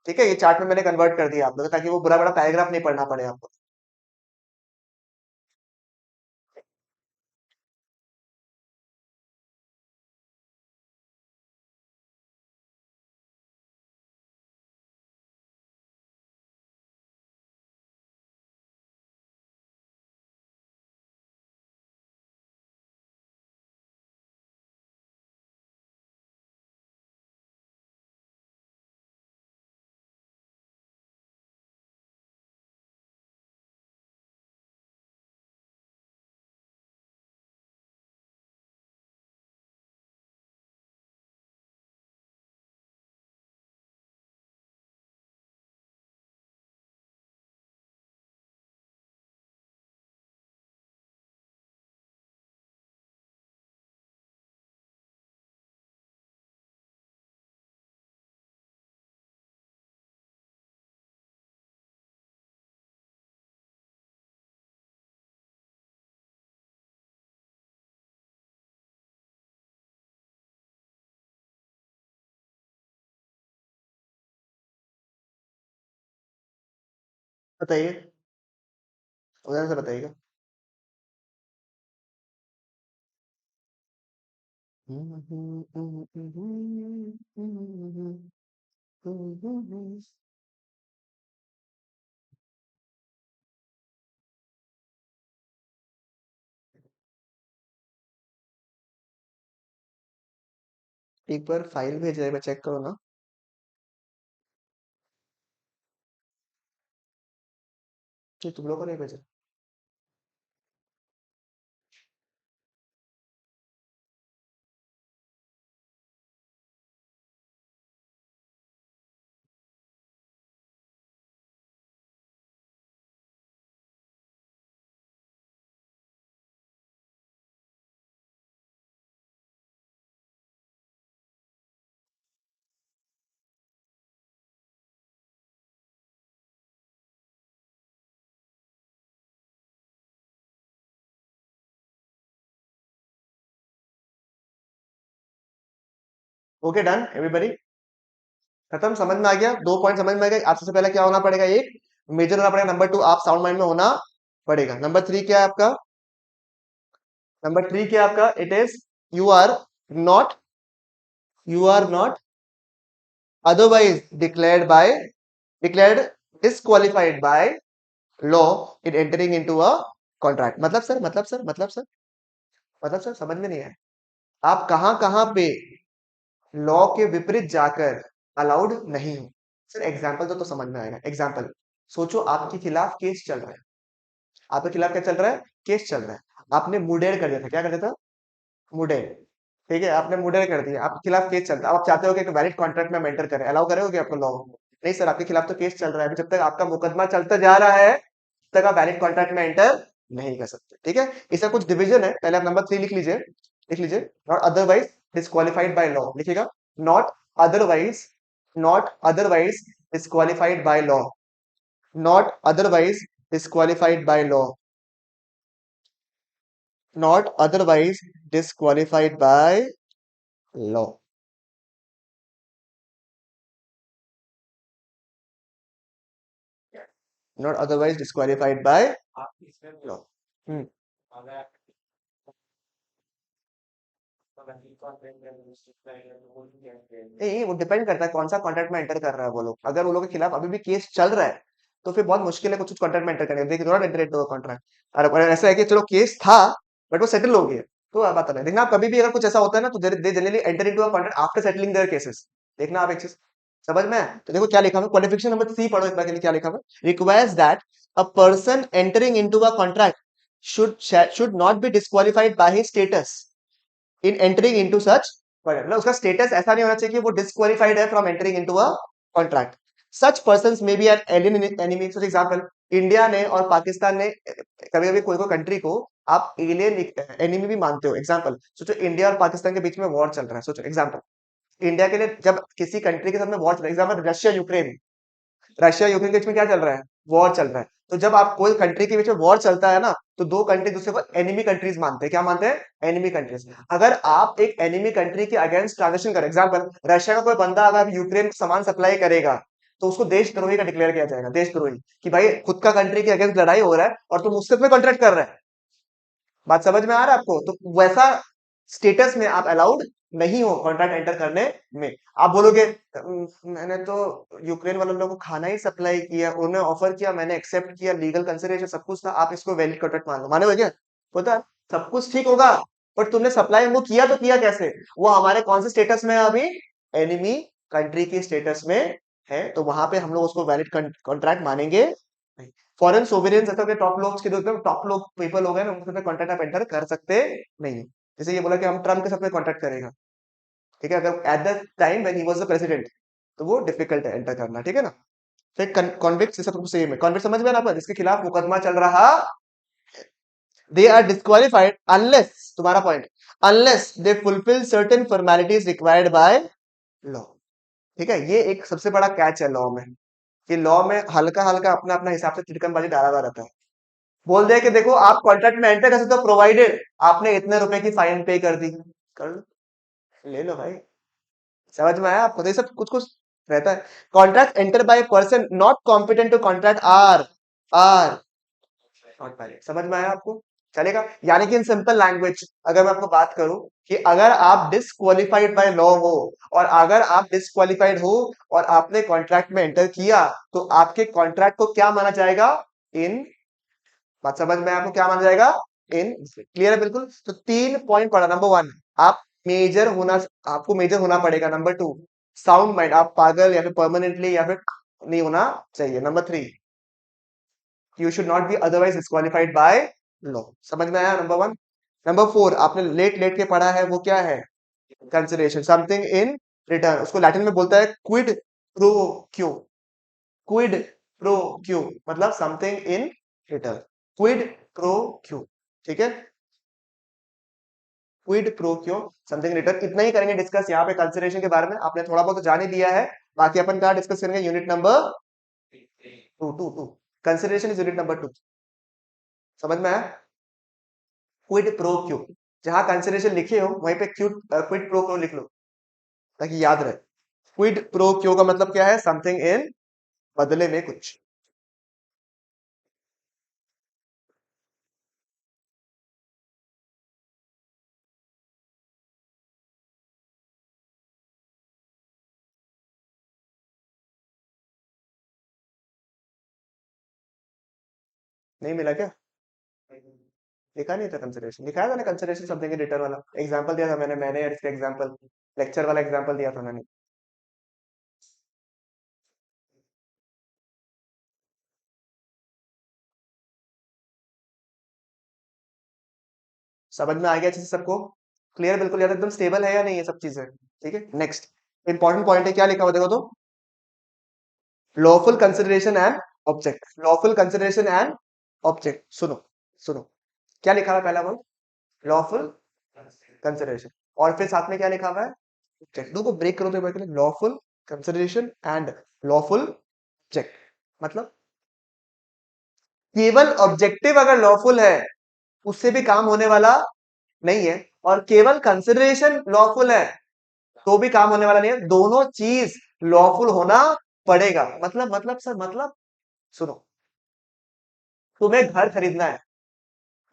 ठीक है, ये चार्ट में मैंने कन्वर्ट कर दिया आप लोगों को, ताकि वो बुरा बड़ा पैराग्राफ नहीं पढ़ना पड़े आपको। बताइए, उधर से बताइएगा। एक बार फाइल भेज रहे, चेक करो ना। कि तुम लोगों ने भेजा? ओके, डन एवरीबॉडी, खत्म, समझ में आ गया? 2 पॉइंट समझ में आ गया। आप सबसे पहले क्या होना पड़ेगा? एक मेजर होना पड़ेगा, नंबर 2 आप साउंड माइंड में होना पड़ेगा। नंबर 3 क्या है आपका? नंबर 3 क्या है आपका? It is you are not, you are not otherwise declared disqualified by law in entering into a contract. मतलब सर, मतलब सर, मतलब सर, मतलब सर समझ में नहीं आया, आप कहाँ कहाँ पे लॉ के विपरीत जाकर अलाउड नहीं हो। सर एग्जाम्पल तो समझ में आएगा। एग्जाम्पल सोचो, आपके खिलाफ केस चल रहा है, आपके खिलाफ क्या चल रहा है, केस चल रहा है, आपने मुडेर कर दिया था, क्या कर दिया था, मुडेर। ठीक है, आपने मुडेर कर दिया, आपके खिलाफ केस चल रहा है, अब आप चाहते हो कि एक वैलिड कॉन्ट्रैक्ट में एंटर करें, अलाउ करोगे आपको लॉ? नहीं सर, आपके खिलाफ तो केस चल रहा है, अभी जब तक आपका मुकदमा चलता जा रहा है तब तक आप वैलिड कॉन्ट्रैक्ट में एंटर नहीं कर सकते। ठीक है, इसका कुछ डिवीजन है, पहले आप नंबर 3 लिख लीजिए, लिख लीजिए। Not otherwise disqualified by law लिखिएगा। Not otherwise, not otherwise disqualified by law, not otherwise disqualified by law, not otherwise disqualified by law, not otherwise disqualified by law। हम्म। नहीं, वो डिपेंड करता है कौन सा कॉन्ट्रैक्ट में एंटर कर रहा है वो लोग। अगर वो लोग के खिलाफ अभी भी केस चल रहा है तो फिर बहुत मुश्किल है कुछ कॉन्ट्रैक्ट में एंटर करने, देखिए थोड़ा एंटर into कॉन्ट्रैक्ट। और अगर ऐसा है कि चलो केस था बट वो सेटल हो गया, तो बात अलग है। देखना आप कभी भी अगर कुछ ऐसा होता है ना तो they generally enter into a contract after settling their cases. देखना आप एक चीज समझ में है? तो देखो क्या लिखा है, क्वालिफिकेशन नंबर 3 पढ़ो एक बार के लिए, क्या लिखा है, requires that a person entering into a contract should not be disqualified by his status in entering into such contract. मतलब उसका स्टेटस ऐसा नहीं होना चाहिए कि वो डिस्क्वालिफाइड है from entering into a contract. Such persons may be an alien enemy. For example, India ने और पाकिस्तान ने कभी कभी कोई कोई कंट्री को आप एलियन एनिमी भी मानते हो। एग्जांपल सोचो, इंडिया और पाकिस्तान के बीच में वॉर चल रहा है, सोचो एग्जांपल, इंडिया के लिए जब किसी कंट्री के साथ में वॉर चल रहा है, example Russia Ukraine, Russia Ukraine के बीच में क्या चल रहा है, वॉर चल रहा है। तो जब आप कोई कंट्री के बीच में वॉर चलता है ना, तो दो कंट्री दूसरे को एनिमी कंट्रीज मानते हैं। क्या मानते हैं, एनिमी कंट्रीज। अगर आप एक एनिमी कंट्री के अगेंस्ट ट्रांजेक्शन करें, एग्जांपल रशिया का कोई बंदा अगर यूक्रेन को सामान सप्लाई करेगा, तो उसको देशद्रोही का डिक्लेयर किया जाएगा, देशद्रोही, कि भाई खुद का कंट्री के अगेंस्ट लड़ाई हो रहा है और तुम उससे में कॉन्ट्रैक्ट कर रहे हैं। बात समझ में आ रहा है आपको? तो वैसा स्टेटस में आप अलाउड नहीं हो कॉन्ट्रैक्ट एंटर करने में। आप बोलोगे मैंने तो यूक्रेन वाले लोगों को खाना ही सप्लाई किया, उन्हें ऑफर किया, मैंने एक्सेप्ट किया, लीगल कंसिडरेशन सब कुछ था, आप इसको वैलिड कॉन्ट्रैक्ट मान लो, माने हो क्या? होता है, सब कुछ ठीक होगा, बट तुमने सप्लाई वो किया तो किया कैसे? वो हमारे कौन से स्टेटस में है अभी, एनिमी कंट्री के स्टेटस में है, तो वहां पे हम लोग उसको वैलिड कॉन्ट्रैक्ट मानेंगे नहीं। फॉरेन सोवरेन ऐसा के टॉप लोग के, जो टॉप लोग पीपल हो गए ना, उनके साथ कॉन्ट्रैक्ट आप एंटर कर सकते नहीं। जैसे ये बोला कि हम ट्रम्प के साथ में कॉन्ट्रैक्ट करेगा, ठीक है, अगर at the time when he was the president, तो वो डिफिकल्ट है एंटर करना, ठीक है ना। फिर कॉन्विक्ट से सब सेम है, कॉन्विक्ट समझ में ना, पर जिसके खिलाफ मुकदमा चल रहा, दे आर डिस्क्वालिफाइड अनलेस, तुम्हारा point, unless they fulfil certain formalities required by law. ठीक है, ये एक सबसे बड़ा कैच है लॉ में, कि लॉ में हल्का हल्का अपना अपना हिसाब से तिरकमबाजी डाला हुआ रहता है। बोल दिया कि देखो आप कॉन्ट्रैक्ट में एंटर कर सकते हो प्रोवाइडेड आपने इतने रुपए की फाइन पे कर दी, कर लो, ले लो भाई। समझ में आया आपको? तो ये सब कुछ कुछ रहता है। Contract enter by person not competent to contract are not valid. समझ में आया आपको? चलेगा, यानी कि इन सिंपल लैंग्वेज अगर मैं आपको बात करूं, कि अगर आप डिसक्वालिफाइड बाय लॉ हो, और अगर आप डिसक्वालिफाइड हो और आपने कॉन्ट्रैक्ट में एंटर किया, तो आपके कॉन्ट्रैक्ट को क्या माना जाएगा, इन, बात समझ में आपको, क्या माना जाएगा, इन। क्लियर है बिल्कुल? तो 3 पॉइंट पढ़ा। नंबर 1, आप मेजर होना, आपको मेजर होना पड़ेगा। नंबर 2, साउंड माइंड, आप पागल या फिर परमानेंटली या फिर नहीं होना चाहिए। Number 3, you should not be otherwise disqualified by law. समझ में आया नंबर 1? नंबर 4, आपने लेट लेट के पढ़ा है, वो क्या है, कंसिडरेशन, समथिंग इन रिटर्न, उसको लैटिन में बोलता है quid pro quo. Quid pro quo मतलब something in return, quid pro quo. ठीक है, quid pro quo, something return. इतना ही करेंगे डिस्कस यहाँ पे कंसिडरेशन के बारे में, आपने थोड़ा बहुत तो जान ही दिया है। बाकी अपन कहाँ डिस्कस करेंगे, unit number two. Consideration is unit number 2। समझ में आया? क्विड प्रो क्यो, जहां कंसिडरेशन लिखे हो वहीं पे क्विड प्रो क्यो लिख लो, ताकि याद रहे। क्विड प्रो क्यो का मतलब क्या है, समथिंग इन, बदले में कुछ। नहीं मिला क्या? लिखा नहीं था कंसिडरेशन, लिखाया था ना कंसिडरेशन समथिंग इन रिटर्न वाला एग्जांपल दिया था मैंने यार इसका एग्जांपल, लेक्चर वाला एग्जांपल दिया था मैंने। समझ में आ गया अच्छे से सबको? क्लियर बिल्कुल यार, एकदम स्टेबल है या नहीं ये सब चीजें? ठीक है, नेक्स्ट इंपॉर्टेंट पॉइंट है, क्या लिखा हुआ देखो तो, lawful consideration and object, lawful consideration and object, सुनो सुनो, क्या लिखा हुआ है पहला वर्ड? लॉफुल कंसिडरेशन, और फिर साथ में क्या लिखा हुआ है? ऑब्जेक्ट। दो को ब्रेक करो तो क्या, lawful consideration and lawful object, मतलब केवल ऑब्जेक्टिव अगर लॉफुल है उससे भी काम होने वाला नहीं है, और केवल कंसिडरेशन लॉफुल है तो भी काम होने वाला नहीं है, दोनों चीज लॉफुल होना पड़ेगा। मतलब सर, मतलब सुनो, तुम्हें घर खरीदना है,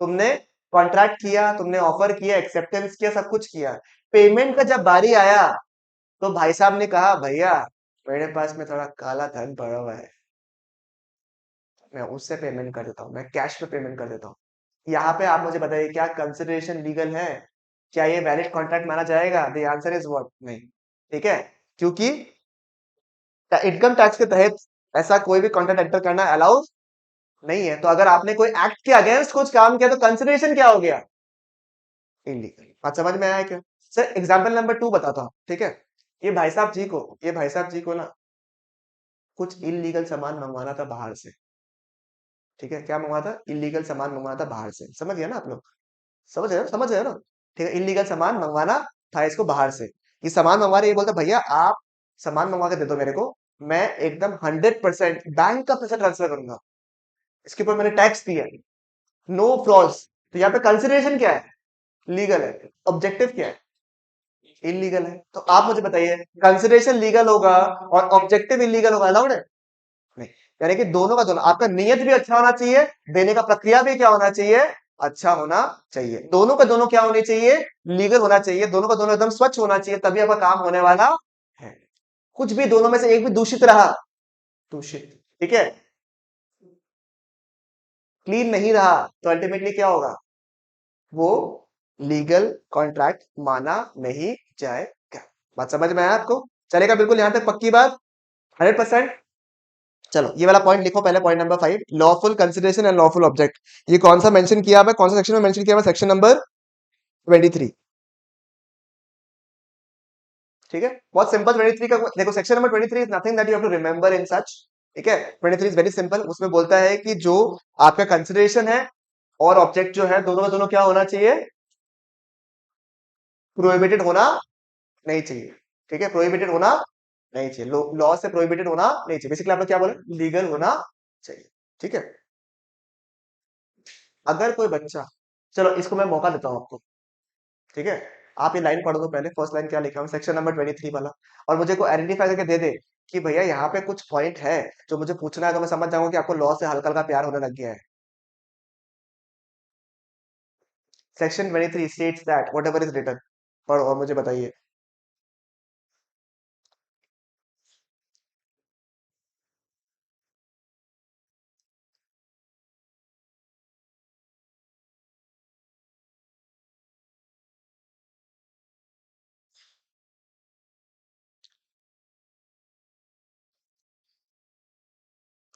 तुमने कॉन्ट्रैक्ट किया, तुमने ऑफर किया, एक्सेप्टेंस किया, सब कुछ किया, पेमेंट का जब बारी आया तो भाई साहब ने कहा भैया मेरे पास में थोड़ा काला धन पड़ा हुआ है, मैं उससे पेमेंट कर देता हूँ, मैं कैश में पेमेंट कर देता हूँ। यहाँ पे आप मुझे बताइए क्या कंसिडरेशन लीगल है? क्या ये वैलिड कॉन्ट्रैक्ट माना जाएगा? The answer is what? नहीं। ठीक है, क्योंकि इनकम टैक्स के तहत ऐसा कोई भी कॉन्ट्रैक्ट एंटर करना अलाउड नहीं है। तो अगर आपने कोई एक्ट के अगेंस्ट कुछ काम किया तो कंसिडरेशन क्या हो गया? इलीगल। बात समझ में आया क्या? सर एग्जाम्पल नंबर 2 बताता हूँ, ठीक है। ये भाई साहब जी को ना कुछ इलीगल सामान मंगवाना था बाहर से। ठीक है, क्या मंगवाना था? इलीगल सामान मंगवाना था बाहर से, समझ गया ना आप लोग? समझ रहे हो ना? ठीक है, इलीगल सामान मंगवाना था इसको बाहर से। ये सामान मंगवा रहे, ये बोलता भैया आप सामान मंगवा के दे दो मेरे को, मैं एकदम 100% बैंक का पैसा ट्रांसफर करूंगा, इसके ऊपर मैंने टैक्स दिया, नो फ्लॉज। तो यहाँ पे कंसिडरेशन क्या है? लीगल है। ऑब्जेक्टिव क्या है? इलीगल है। तो आप मुझे बताइए, कंसिडरेशन लीगल होगा और ऑब्जेक्टिव इलीगल होगा, अलाउड है? नहीं। यानी कि दोनों का दोनों, आपका नियत भी अच्छा होना चाहिए, देने का प्रक्रिया भी क्या होना चाहिए? अच्छा होना चाहिए। दोनों का दोनों क्या होने चाहिए? लीगल होना चाहिए। दोनों का दोनों एकदम स्वच्छ होना चाहिए, तभी आपका काम होने वाला है। कुछ भी दोनों में से एक भी दूषित रहा, दूषित, ठीक है, क्लीन नहीं रहा, तो अल्टीमेटली क्या होगा? वो लीगल कॉन्ट्रैक्ट माना नहीं जाएगा। बात समझ में आया आपको? चलेगा बिल्कुल यहां तक पक्की बात? 100%। चलो ये वाला पॉइंट लिखो पहले, point number 5, lawful consideration and lawful object. ये कौन सा मेंशन किया हुआ है, कौन सा सेक्शन में मेंशन किया हुआ है? Section number 23। ठीक है, बहुत सिंपल। 23 का देखो, section number 23 is nothing that you have to remember in such. ठीक है, 23 इज वेरी सिंपल। उसमें बोलता है कि जो आपका कंसिडरेशन है और ऑब्जेक्ट जो है, दोनों का दोनों क्या होना चाहिए? प्रोहिबिटेड होना नहीं चाहिए। ठीक है, प्रोहिबिटेड होना नहीं चाहिए, लॉ से प्रोहिबिटेड होना नहीं चाहिए। बेसिकली आपने क्या बोला? लीगल होना चाहिए। ठीक है, अगर कोई बच्चा, चलो इसको मैं मौका देता हूँ आपको, ठीक है, आप ये लाइन पढ़ दो पहले, फर्स्ट लाइन क्या लिखा है सेक्शन नंबर 23 वाला, और मुझे को आइडेंटिफाई करके दे दे कि भैया यहाँ पे कुछ पॉइंट है जो मुझे पूछना है, तो मैं समझ जाऊंगा कि आपको लॉ से हल्का हल्का प्यार होने लग गया है। Section 23 states that whatever is written, पढ़ो और मुझे बताइए।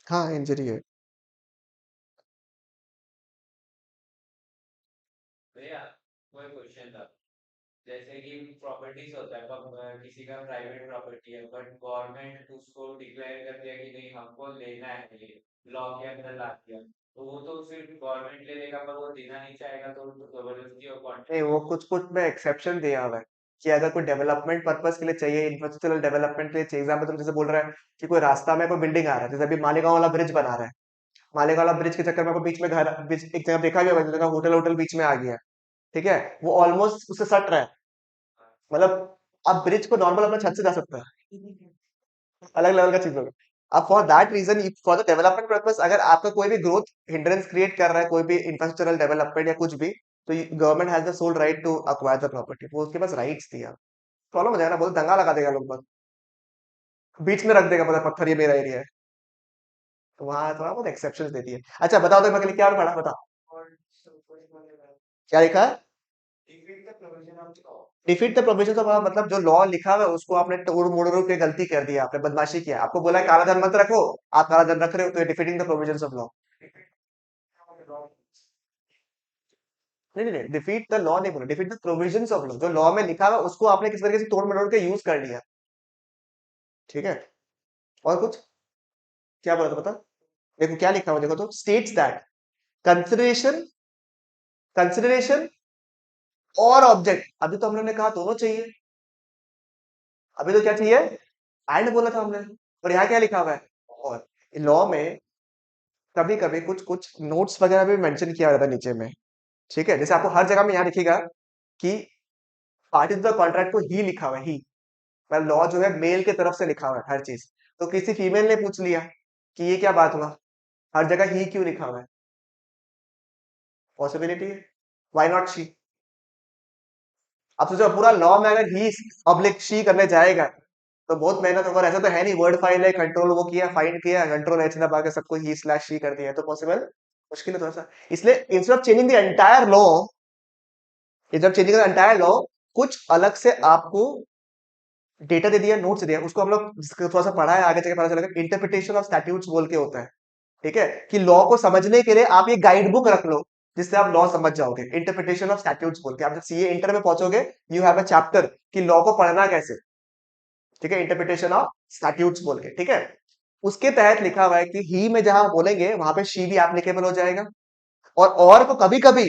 हाँ, इंजरी है। भैया कोई क्वेश्चन था, जैसे कि प्रॉपर्टीज होता है, किसी का प्राइवेट प्रॉपर्टी है बट गवर्नमेंट उसको डिक्लेयर कर दिया कि नहीं हमको लेना है, ये लॉ के अंदर ला दिया, तो वो तो फिर गवर्नमेंट ले लेगा पर वो देना नहीं चाहेगा, तो जबरदस्ती और नहीं, कॉन्ट्रैक्ट। वो कुछ कुछ में एक्सेप्शन दिया हुआ है कि अगर कोई डेवलपमेंट पर्पस के लिए चाहिए, इंफ्रास्ट्रक्चरल डेवलपमेंट के लिए चाहिए, एग्जाम्पल तुम जैसे बोल रहा है कि कोई रास्ता में कोई बिल्डिंग आ रहा है, जैसे अभी मालेगांव वाला ब्रिज बना रहा है, मालेगांव वाला ब्रिज के चक्कर में कोई बीच में घर, एक जगह देखा भी होगा, एक जगह होटल होटल बीच में आ गया, ठीक है, वो ऑलमोस्ट उससे सट रहा है, मतलब आप ब्रिज को नॉर्मल अपना छत से जा सकता है, अलग लेवल का चीज होगा। अब for that reason, for the development purpose, अगर आपका कोई भी ग्रोथ हिंड्रेंस क्रिएट कर रहा है, कोई भी इंफ्रास्ट्रक्चरल डेवलपमेंट या कुछ भी, तो government has the sole right to acquire the property, वो उसके पास राइट्स दिया। प्रॉब्लम हो जाएगा ना, बहुत दंगा लगा देगा लोग, बस बीच में रख देगा, पता पत्थर ये मेरा एरिया है, तो वहां थोड़ा बहुत एक्सेप्शन देती है। अच्छा बताओ तो मैं क्या पढ़ा, बताओ। क्या लिखा है? डिफीट द प्रोविजन ऑफ मतलब जो लॉ लिखा हुआ है उसको आपने तोड़ मोड़ के गलती कर दिया, आपने बदमाशी किया, आपको बोला है काला धन मत रखो, आप काला धन रख रहे हो, तो defeating the provision of law. नहीं नहीं नहीं, डिफीट द लॉ नहीं बोला, defeat the provisions of law, जो लॉ में लिखा हुआ है उसको आपने किस तरीके से तोड़ मरोड़ के यूज कर लिया। ठीक है। और कुछ क्या बोला था पता? देखो क्या लिखा हुआ, देखो तो स्टेट्स दैट कंसिडरेशन कंसिडरेशन और ऑब्जेक्ट, अभी तो हम लोगों ने कहा दोनों चाहिए, अभी तो क्या चाहिए? एंड बोला था हमने। और यहाँ क्या लिखा हुआ है? और लॉ में कभी कभी कुछ कुछ नोट्स वगैरह भी मेंशन किया जाता है नीचे में। ठीक है, जैसे आपको हर जगह में यहाँ लिखेगा कि पार्टी टू द कॉन्ट्रैक्ट को ही लिखा हुआ है, ही मतलब लॉ जो है मेल के तरफ से लिखा हुआ है हर चीज। तो किसी फीमेल ने पूछ लिया कि ये क्या बात हुआ, हर जगह ही क्यों लिखा हुआ है? पॉसिबिलिटी है, व्हाई नॉट शी? अब सोचो पूरा लॉ में अगर ही पब्लिक शी करने जाएगा तो बहुत मेहनत होगा, ऐसा तो है नहीं वर्ड फाइल है, कंट्रोल वो किया, फाइंड किया, कंट्रोल एच दबा के सबको ही स्लैश शी कर दिया, है तो पॉसिबल मुश्किल है थोड़ा सा। इसलिए instead of changing the entire law, ये जब चेंजिंग द एंटायर लॉ, कुछ अलग से आपको डेटा दे दिया, नोट्स दिया, उसको हम लोग थोड़ा सा पढ़ा है, आगे चल के पता चलेगा, इंटरप्रिटेशन ऑफ स्टैट्यूट्स बोल के होता है। ठीक है, कि लॉ को समझने के लिए आप ये गाइड बुक रख लो जिससे आप लॉ समझ जाओगे, इंटरप्रिटेशन ऑफ स्टैट्यूट्स बोल के। आप जब सीए इंटर में पहुंचोगे, यू हैव अ चैप्टर कि लॉ को पढ़ना कैसे। ठीक है, इंटरप्रिटेशन ऑफ स्टैट्यूट्स बोल के। ठीक है, उसके तहत लिखा हुआ है कि ही में जहां बोलेंगे वहां पे शी भी एप्लीकेबल हो जाएगा। और को कभी कभी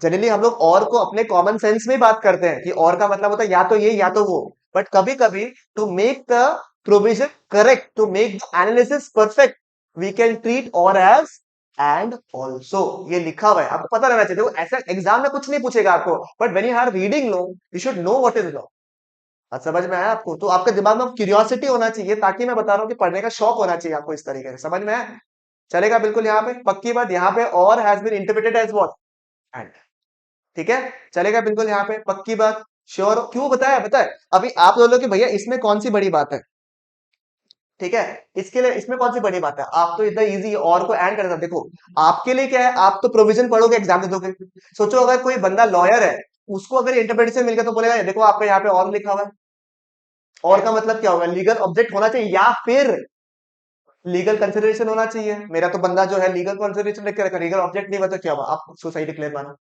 जनरली हम लोग और को अपने कॉमन सेंस में बात करते हैं कि और का मतलब होता है या तो ये या तो वो, बट कभी कभी to make the provision correct, to make the analysis perfect, we can treat or as and also. ये लिखा हुआ है, आपको पता रहना चाहिए। देखो ऐसा एग्जाम में कुछ नहीं पूछेगा आपको, but when you are reading law you should know what is law. आज समझ में आया आपको? तो आपके दिमाग में क्यूरियोसिटी होना चाहिए, ताकि मैं बता रहा हूँ कि पढ़ने का शौक होना चाहिए आपको, इस तरीके से समझ में आया? चलेगा बिल्कुल। यहाँ पे पक्की बात, यहाँ पे or has been interpreted as what? And. ठीक है, चलेगा बिल्कुल यहाँ पे पक्की बात। श्योर हो? क्यों बताया बताए? अभी आप बोलो कि भैया इसमें कौन सी बड़ी बात है। ठीक है, इसके लिए इसमें कौन सी बड़ी बात है, आप तो इतना इजी और को एंड कर देता। देखो आपके लिए क्या है, आप तो प्रोविजन पढ़ोगे, एग्जाम दे दोगे। सोचो अगर कोई बंदा लॉयर है, उसको अगर इंटरप्रिटेशन मिल गया तो बोलेगा देखो आपका यहाँ पे और लिखा हुआ है। और का मतलब क्या होगा, लीगल ऑब्जेक्ट होना चाहिए या फिर लीगल कंसिडरेशन होना चाहिए। मेरा तो बंदा जो है लीगल कंसिडरेशन लिख के रखा, लीगल ऑब्जेक्ट नहीं बता, क्या हुआ, आप सुसाइड डिक्लेयर मानो।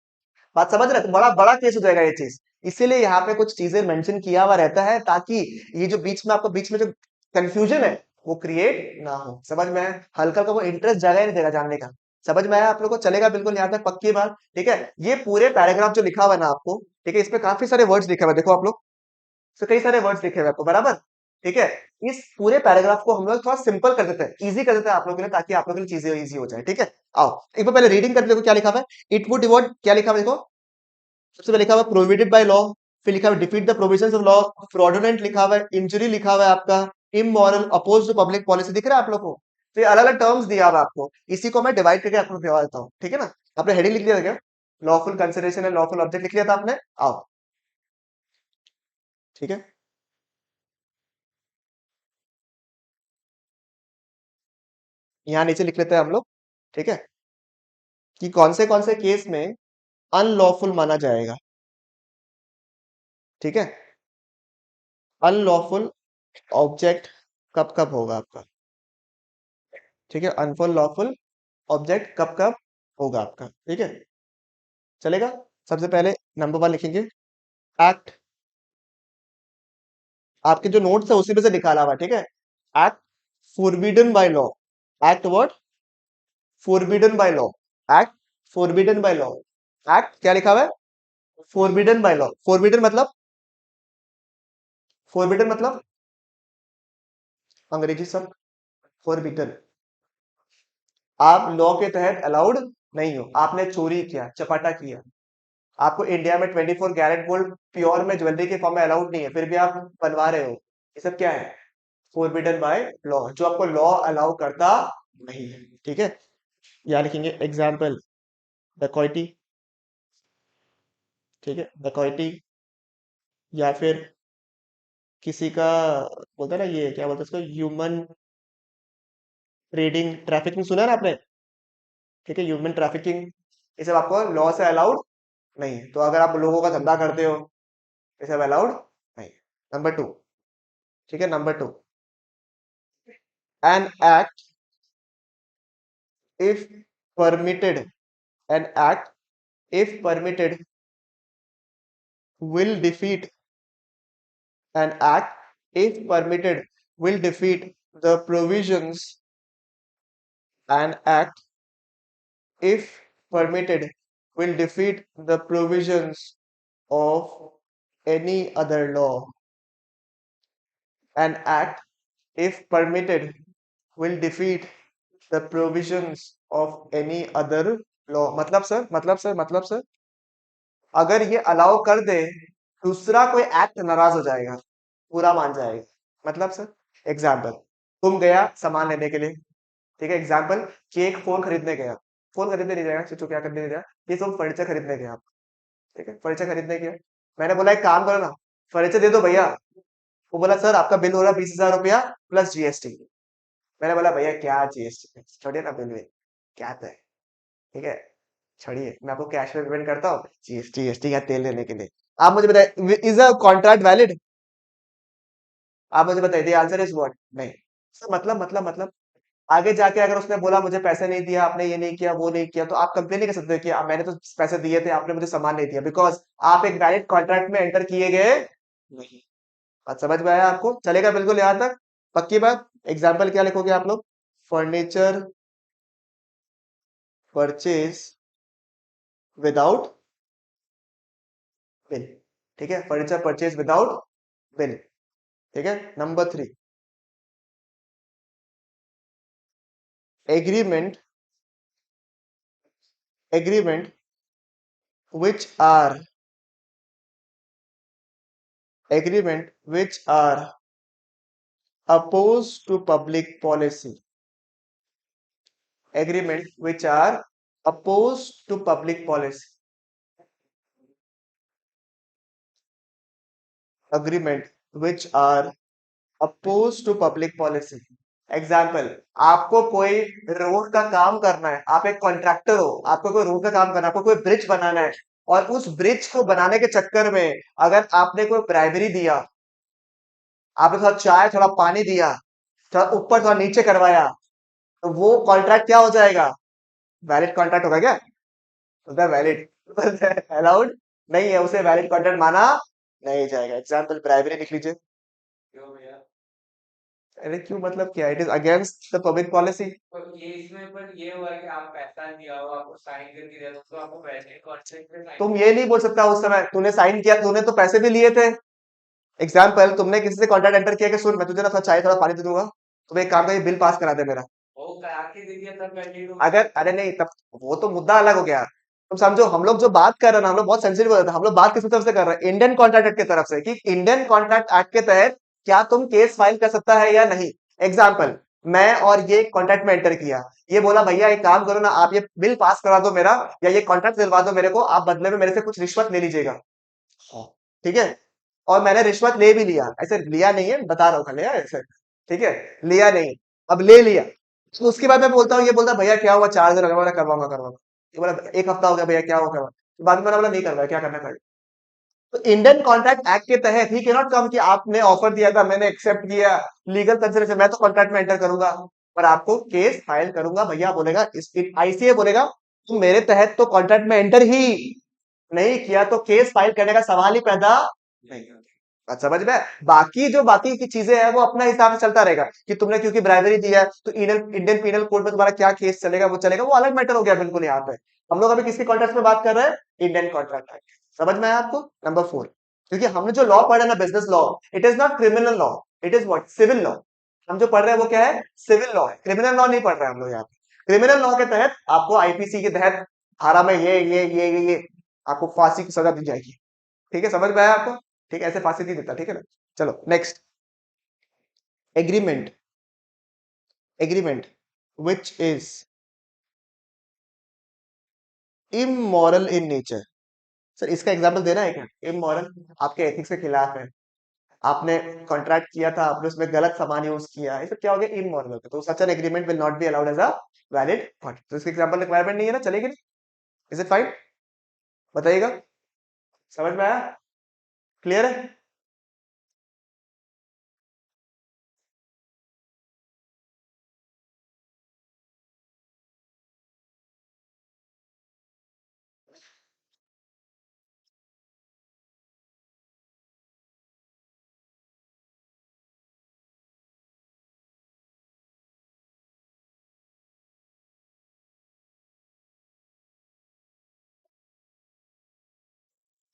बात समझ रहे? तो बड़ा बड़ा केस हो जाएगा ये चीज। इसीलिए यहाँ पे कुछ चीजें मेंशन किया हुआ रहता है, ताकि ये जो बीच में आपको बीच में जो कंफ्यूजन है वो क्रिएट ना हो। समझ में आया? हल्का हल्का वो इंटरेस्ट जगह ही नहीं देगा जानने का। समझ में आया आप लोगों को? चलेगा बिल्कुल यहाँ तक पक्की बात। ठीक है, ये पूरे पैराग्राफ जो लिखा हुआ है ना आपको, ठीक है, इसमें काफी सारे वर्ड्स लिखे हुए हैं, देखो आप लोग, तो कई सारे वर्ड्स लिखे हुए हैं आपको, बराबर? ठीक है, इस पूरे पैराग्राफ को हम लोग थोड़ा सिंपल कर देते हैं, इजी कर देते हैं आप लोगों के लिए, ताकि आप लोगों के लिए चीजें इजी हो जाए। ठीक है, आओ एक बार पहले रीडिंग कर देखो क्या लिखा हुआ है। इट वुड डिवोट, क्या लिखा हुआ है देखो, सबसे पहले लिखा हुआ प्रोहिबिटेड बाय लॉ, फिर लिखा हुआ defeat the provisions of law, fraudulent लिखा हुआ है, इंजरी लिखा हुआ है आपका, immoral, oppose to public policy, दिख रहा है आप लोग को? तो ये अलग अलग टर्म्स दिया हुआ है आपको, इसी को मैं डिवाइड करके आपको दिखा देता हूँ। ठीक है ना, आपने हेडिंग लिख लिया था क्या? लॉफुल कंसिडरेशन है, लॉफुल ऑब्जेक्ट लिख लिया था आपने? आओ, ठीक है, यहाँ नीचे लिख लेते हैं हम लोग। ठीक है, कि कौन से केस में अनलॉफुल माना जाएगा। ठीक है, अनलॉफुल ऑब्जेक्ट कब कब होगा आपका। ठीक है, अनफुल लॉफुल ऑब्जेक्ट कब कब होगा आपका। ठीक है, चलेगा। सबसे पहले नंबर वन लिखेंगे, एक्ट, आपके जो नोट्स है उसी में से निकाला हुआ। ठीक है, act forbidden by law, act what, forbidden by law, act forbidden by law, act क्या लिखा हुआ है, फोरबिडन बाय लॉ। फोरबिडन मतलब, फोरबिडन मतलब अंग्रेजी शब्द, फोरबिडन, आप लॉ के तहत अलाउड नहीं हो, आपने चोरी किया, चपाटा किया, आपको इंडिया में 24 कैरेट गोल्ड प्योर में ज्वेलरी के फॉर्म में अलाउड नहीं है, फिर भी आप बनवा रहे हो, ये सब क्या है, फोरबिडन बाय लॉ, जो आपको लॉ अलाउ करता नहीं है। ठीक है, यहाँ लिखेंगे एग्जाम्पल, डकैती। ठीक है, डकैती, या फिर किसी का बोलते हैं ना, ये क्या बोलते हैं इसको, ह्यूमन ट्रेडिंग, ट्रैफिकिंग, सुना है ना आपने? ठीक है, ह्यूमन ट्रैफिकिंग, ये सब आपको लॉ से अलाउड नहीं है। तो अगर आप लोगों का धंधा करते हो, इसे अलाउड नहीं। नंबर टू, ठीक है, number two, an act if permitted, an act if permitted will defeat, an act if permitted will defeat the provisions, an act if permitted will defeat the provisions of any other law, an act if permitted will defeat the provisions of any other law। मतलब sir अगर ये allow कर दे, दूसरा कोई act नाराज हो जाएगा, पूरा मान जाएगा। मतलब सर एग्जाम्पल, तुम गया सामान लेने के लिए, ठीक है, एग्जाम्पल कि एक फोन खरीदने गया, फोन खरीदने नहीं जाएगा, सोचो क्या करने नहीं गया, ये तुम फर्नीचर खरीदने गया, ठीक है, फर्नीचर खरीदने गया, मैंने बोला एक काम करो ना, फर्नीचर दे दो भैया। वो बोला सर आपका बिल हो रहा 20,000 रुपया प्लस जीएसटी। मैंने बोला भैया क्या जीएसटी, छोड़िए ना बिल में, क्या आता है, ठीक है, छोड़िए, मैं आपको कैश में पेमेंट करता हूँ, जीएसटी जीएसटी का तेल लेने के लिए। आप मुझे बताइए, इज अ कॉन्ट्रैक्ट वैलिड? आप मुझे बताइए, आंसर इज व्हाट? नहीं। सर मतलब आगे जाके अगर उसने बोला मुझे पैसे नहीं दिया, आपने ये नहीं किया, वो नहीं किया, तो आप कंप्लेन नहीं कर सकते कि मैंने तो पैसे दिए थे, आपने मुझे सामान नहीं दिया, बिकॉज आप एक वैलिड कॉन्ट्रैक्ट में एंटर किए गए नहीं। बात समझ में आया आपको? चलेगा बिल्कुल यहाँ तक? पक्की बात। एग्जाम्पल क्या लिखोगे आप लोग? फर्नीचर परचेज विदाउट बिल, ठीक है, फर्नीचर परचेज विदाउट बिल, ठीक है। Number three, agreement, agreement which are, agreement which are opposed to public policy, agreement which are opposed to public policy, agreement which are opposed to public policy। Example, आपको कोई road का काम करना है, आप एक कॉन्ट्रैक्टर हो, आपको कोई रोड का काम करना है, आपको कोई ब्रिज बनाना है, और उस ब्रिज को बनाने के चक्कर में अगर आपने कोई ब्राइबरी दिया, आपने थोड़ा चाय थोड़ा पानी दिया, थोड़ा ऊपर थोड़ा नीचे करवाया, तो वो कॉन्ट्रैक्ट क्या हो जाएगा? वैलिड कॉन्ट्रैक्ट होगा क्या? होता है वैलिड, अलाउड नहीं है, उसे वैलिड कॉन्ट्रैक्ट माना नहीं जाएगा। एग्जाम्पल ब्राइबरी लिख लीजिए। क्यों भैया? अरे क्यों मतलब क्या? It is against the public policy. तो ये इसमें पर ये हुआ कि आप पैसा दिया हो, आपको साइन करके दिया तो आपको वैसे कॉन्ट्रैक्ट पे साइन तुम करना ये नहीं बोल सकता उस समय तूने साइन किया, तूने तो पैसे भी लिए थे। एग्जाम्पल, तुमने किसी से कॉन्ट्रैक्ट एंटर किया कि सुन मैं तुझे ना थोड़ा चाय थोड़ा पानी दे दूंगा, तुम एक काम कर बिल पास करा दे मेरा। वो करा के दे दिया तब वैलिड हो गया। अगर अरे नहीं, तब वो तो मुद्दा अलग हो गया। तुम समझो, हम लोग जो बात कर रहे हैं ना, हम लोग बहुत सेंसिटिव हो जाते हैं, हम लोग बात किस तरफ से कर रहे हैं? इंडियन कॉन्ट्रैक्ट एक्ट की तरफ से, कि इंडियन कॉन्ट्रैक्ट एक्ट के तहत क्या तुम केस फाइल कर सकता है या नहीं। एग्जाम्पल, मैं और ये कॉन्ट्रैक्ट में एंटर किया, ये बोला भैया एक काम करो ना, आप ये बिल पास करा दो मेरा, या ये कॉन्ट्रैक्ट दिलवा दो मेरे को, आप बदले में मेरे से कुछ रिश्वत ले लीजिएगा, ठीक है। और मैंने रिश्वत ले भी लिया, ऐसे लिया नहीं है, बता रहा हूँ खाली, ऐसे, ठीक है, लिया नहीं, अब ले लिया। तो उसके बाद मैं बोलता हूँ, ये बोलता भैया क्या हुआ, 4 दिन हो गया, बोला करवाऊंगा करवाऊंगा, ये बोला एक हफ्ता हो गया भैया क्या हुआ करवा, तो बाद में मैंने बोला नहीं करवाया, क्या करना कर। तो इंडियन कॉन्ट्रैक्ट एक्ट के तहत ही कैनॉट कम कि आपने ऑफर दिया था, मैंने एक्सेप्ट किया, लीगल कंसिडरेशन, मैं तो कॉन्ट्रैक्ट में एंटर करूंगा, पर आपको केस फाइल करूंगा। भैया बोलेगा, इस आईसीए बोलेगा तुम मेरे तहत तो कॉन्ट्रैक्ट में एंटर ही नहीं किया, तो केस फाइल करने का सवाल ही पैदा नहीं होता। बात समझ में? बाकी जो बाकी की चीजें हैं वो अपना हिसाब से चलता रहेगा, कि तुमने क्योंकि ब्राइबरी दिया है तो इंडियन पीनल कोड में तुम्हारा क्या केस चलेगा, वो चलेगा, वो अलग मैटर हो गया बिल्कुल। यहाँ पे हम लोग अभी किसके कॉन्ट्रैक्ट में बात कर रहे हैं? Indian contract act. समझ में आया आपको? नंबर 4, क्योंकि हमने जो लॉ पढ़ा ना, business law, it is not criminal law, it is what? Civil law. हम जो पढ़ रहे हैं वो क्या है? सिविल लॉ है, क्रिमिनल लॉ नहीं पढ़ रहे हैं हम लोग यहाँ पे। क्रिमिनल लॉ के तहत आपको आईपीसी के तहत धारा में ये आपको फांसी की सजा दी जाएगी। ठीक है, समझ में आया आपको? ठीक है, ऐसे फांसी नहीं देता, ठीक है ना। चलो next, agreement, agreement which is immoral in nature. Sir इसका एग्जांपल देना है क्या? इमोरल, आपके एथिक्स के खिलाफ है, आपने कॉन्ट्रैक्ट किया था, आपने उसमें गलत सामान यूज किया, ये सब क्या हो गया? इमोरल हो गया। तो such an agreement will not be allowed as a valid contract. तो इसका एग्जांपल रिक्वायरमेंट नहीं है ना, चलेगी नहीं? Is it fine? बताइएगा। समझ में आया? क्लियर है?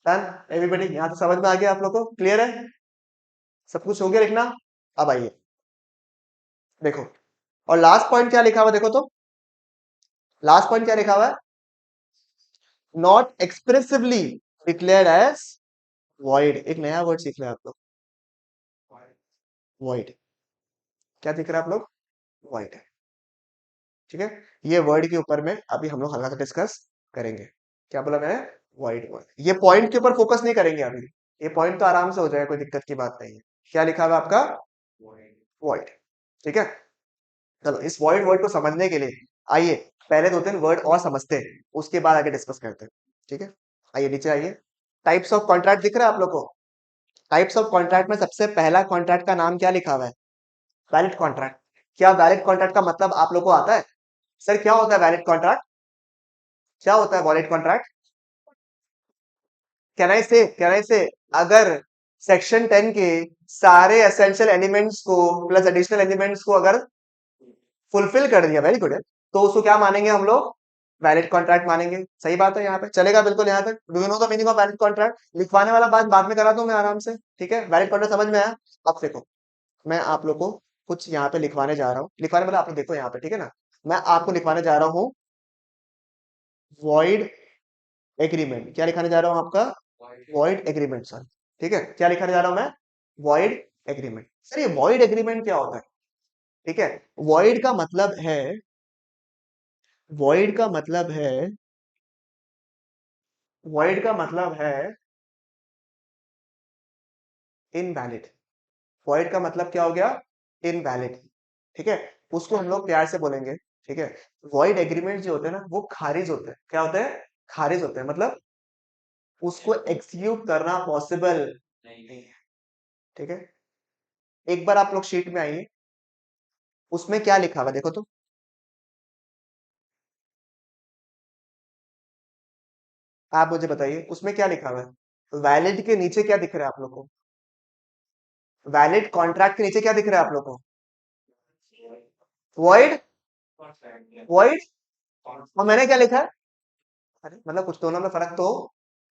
डन एवरीबॉडी, यहां तो समझ में आ गया आप लोग को? क्लियर है? सब कुछ हो गया लिखना? अब आइए देखो, और लास्ट पॉइंट क्या लिखा हुआ देखो तो, लास्ट पॉइंट क्या लिखा हुआ है? Not expressively declared as void. एक नया वर्ड सीख रहे हैं आप लोग, वॉइड। क्या दिख रहा है आप लोग? वॉइड। ठीक है, ये वर्ड के ऊपर में अभी हम लोग हल्का सा डिस्कस करेंगे। क्या बोला मैंने? Void word. ये पॉइंट के ऊपर फोकस नहीं करेंगे अभी, ये पॉइंट तो आराम से हो जाएगा, कोई दिक्कत की बात नहीं है। क्या लिखा हुआ है आपका? वॉइड। ठीक है, चलो इस वॉइड वर्ड को समझने के लिए आइए पहले दो तीन वर्ड और समझते हैं, उसके बाद आगे डिस्कस करते हैं। ठीक है, आइए नीचे आइए। टाइप्स ऑफ कॉन्ट्रैक्ट दिख रहा है आप लोग को? टाइप्स ऑफ कॉन्ट्रैक्ट में सबसे पहला कॉन्ट्रैक्ट का नाम क्या लिखा हुआ है? Valid contract. क्या वैलिड कॉन्ट्रैक्ट का मतलब आप लोग को आता है? सर क्या होता है वैलिड कॉन्ट्रैक्ट? क्या होता है वैलिड कॉन्ट्रैक्ट? कैन आई से अगर सेक्शन 10 के सारे एसेंशियल एलिमेंट्स को प्लस एडिशनल एलिमेंट्स को अगर फुलफिल कर दिया, वेरी गुड है, तो उसको क्या मानेंगे हम लोग? वैलिड कॉन्ट्रैक्ट मानेंगे। सही बात है, यहाँ पे चलेगा बिल्कुल। यहाँ तक do you know the meaning of valid contract? लिखवाने वाला बात बाद में करा दूं मैं आराम से। ठीक है, वैलिड कॉन्ट्रैक्ट समझ में आया? अब देखो, मैं आप लोग को कुछ यहाँ पे लिखवाने जा रहा हूँ, लिखवाने वाला आप लोग देखो यहाँ पे, ठीक है ना? मैं आपको लिखवाने जा रहा हूँ वॉइड एग्रीमेंट। क्या लिखाने जा रहा हूँ आपका? Void agreement sir. ठीक है, क्या लिखाने जा रहा हूँ मैं? Void agreement. सर ये वॉइड एग्रीमेंट क्या होता है? ठीक है, वॉइड का मतलब है, वॉइड का मतलब है, वॉइड का मतलब है इनवैलिड। वॉइड का मतलब क्या हो गया? इनवैलिड। ठीक है, उसको हम लोग प्यार से बोलेंगे। ठीक है, वॉइड एग्रीमेंट जो होते हैं ना वो खारिज होते हैं। क्या होते हैं? खारिज होते हैं, मतलब उसको एग्जीक्यूट करना पॉसिबल नहीं है। ठीक है, एक बार आप लोग शीट में आइए, उसमें क्या लिखा हुआ है देखो तो। आप मुझे बताइए उसमें क्या लिखा हुआ है? वैलिड के नीचे क्या दिख रहा है आप लोग को? वैलिड कॉन्ट्रैक्ट के नीचे क्या दिख रहा है आप लोग को? वॉइड। वॉइड। और मैंने क्या लिखा है? अरे मतलब कुछ दोनों में फर्क तो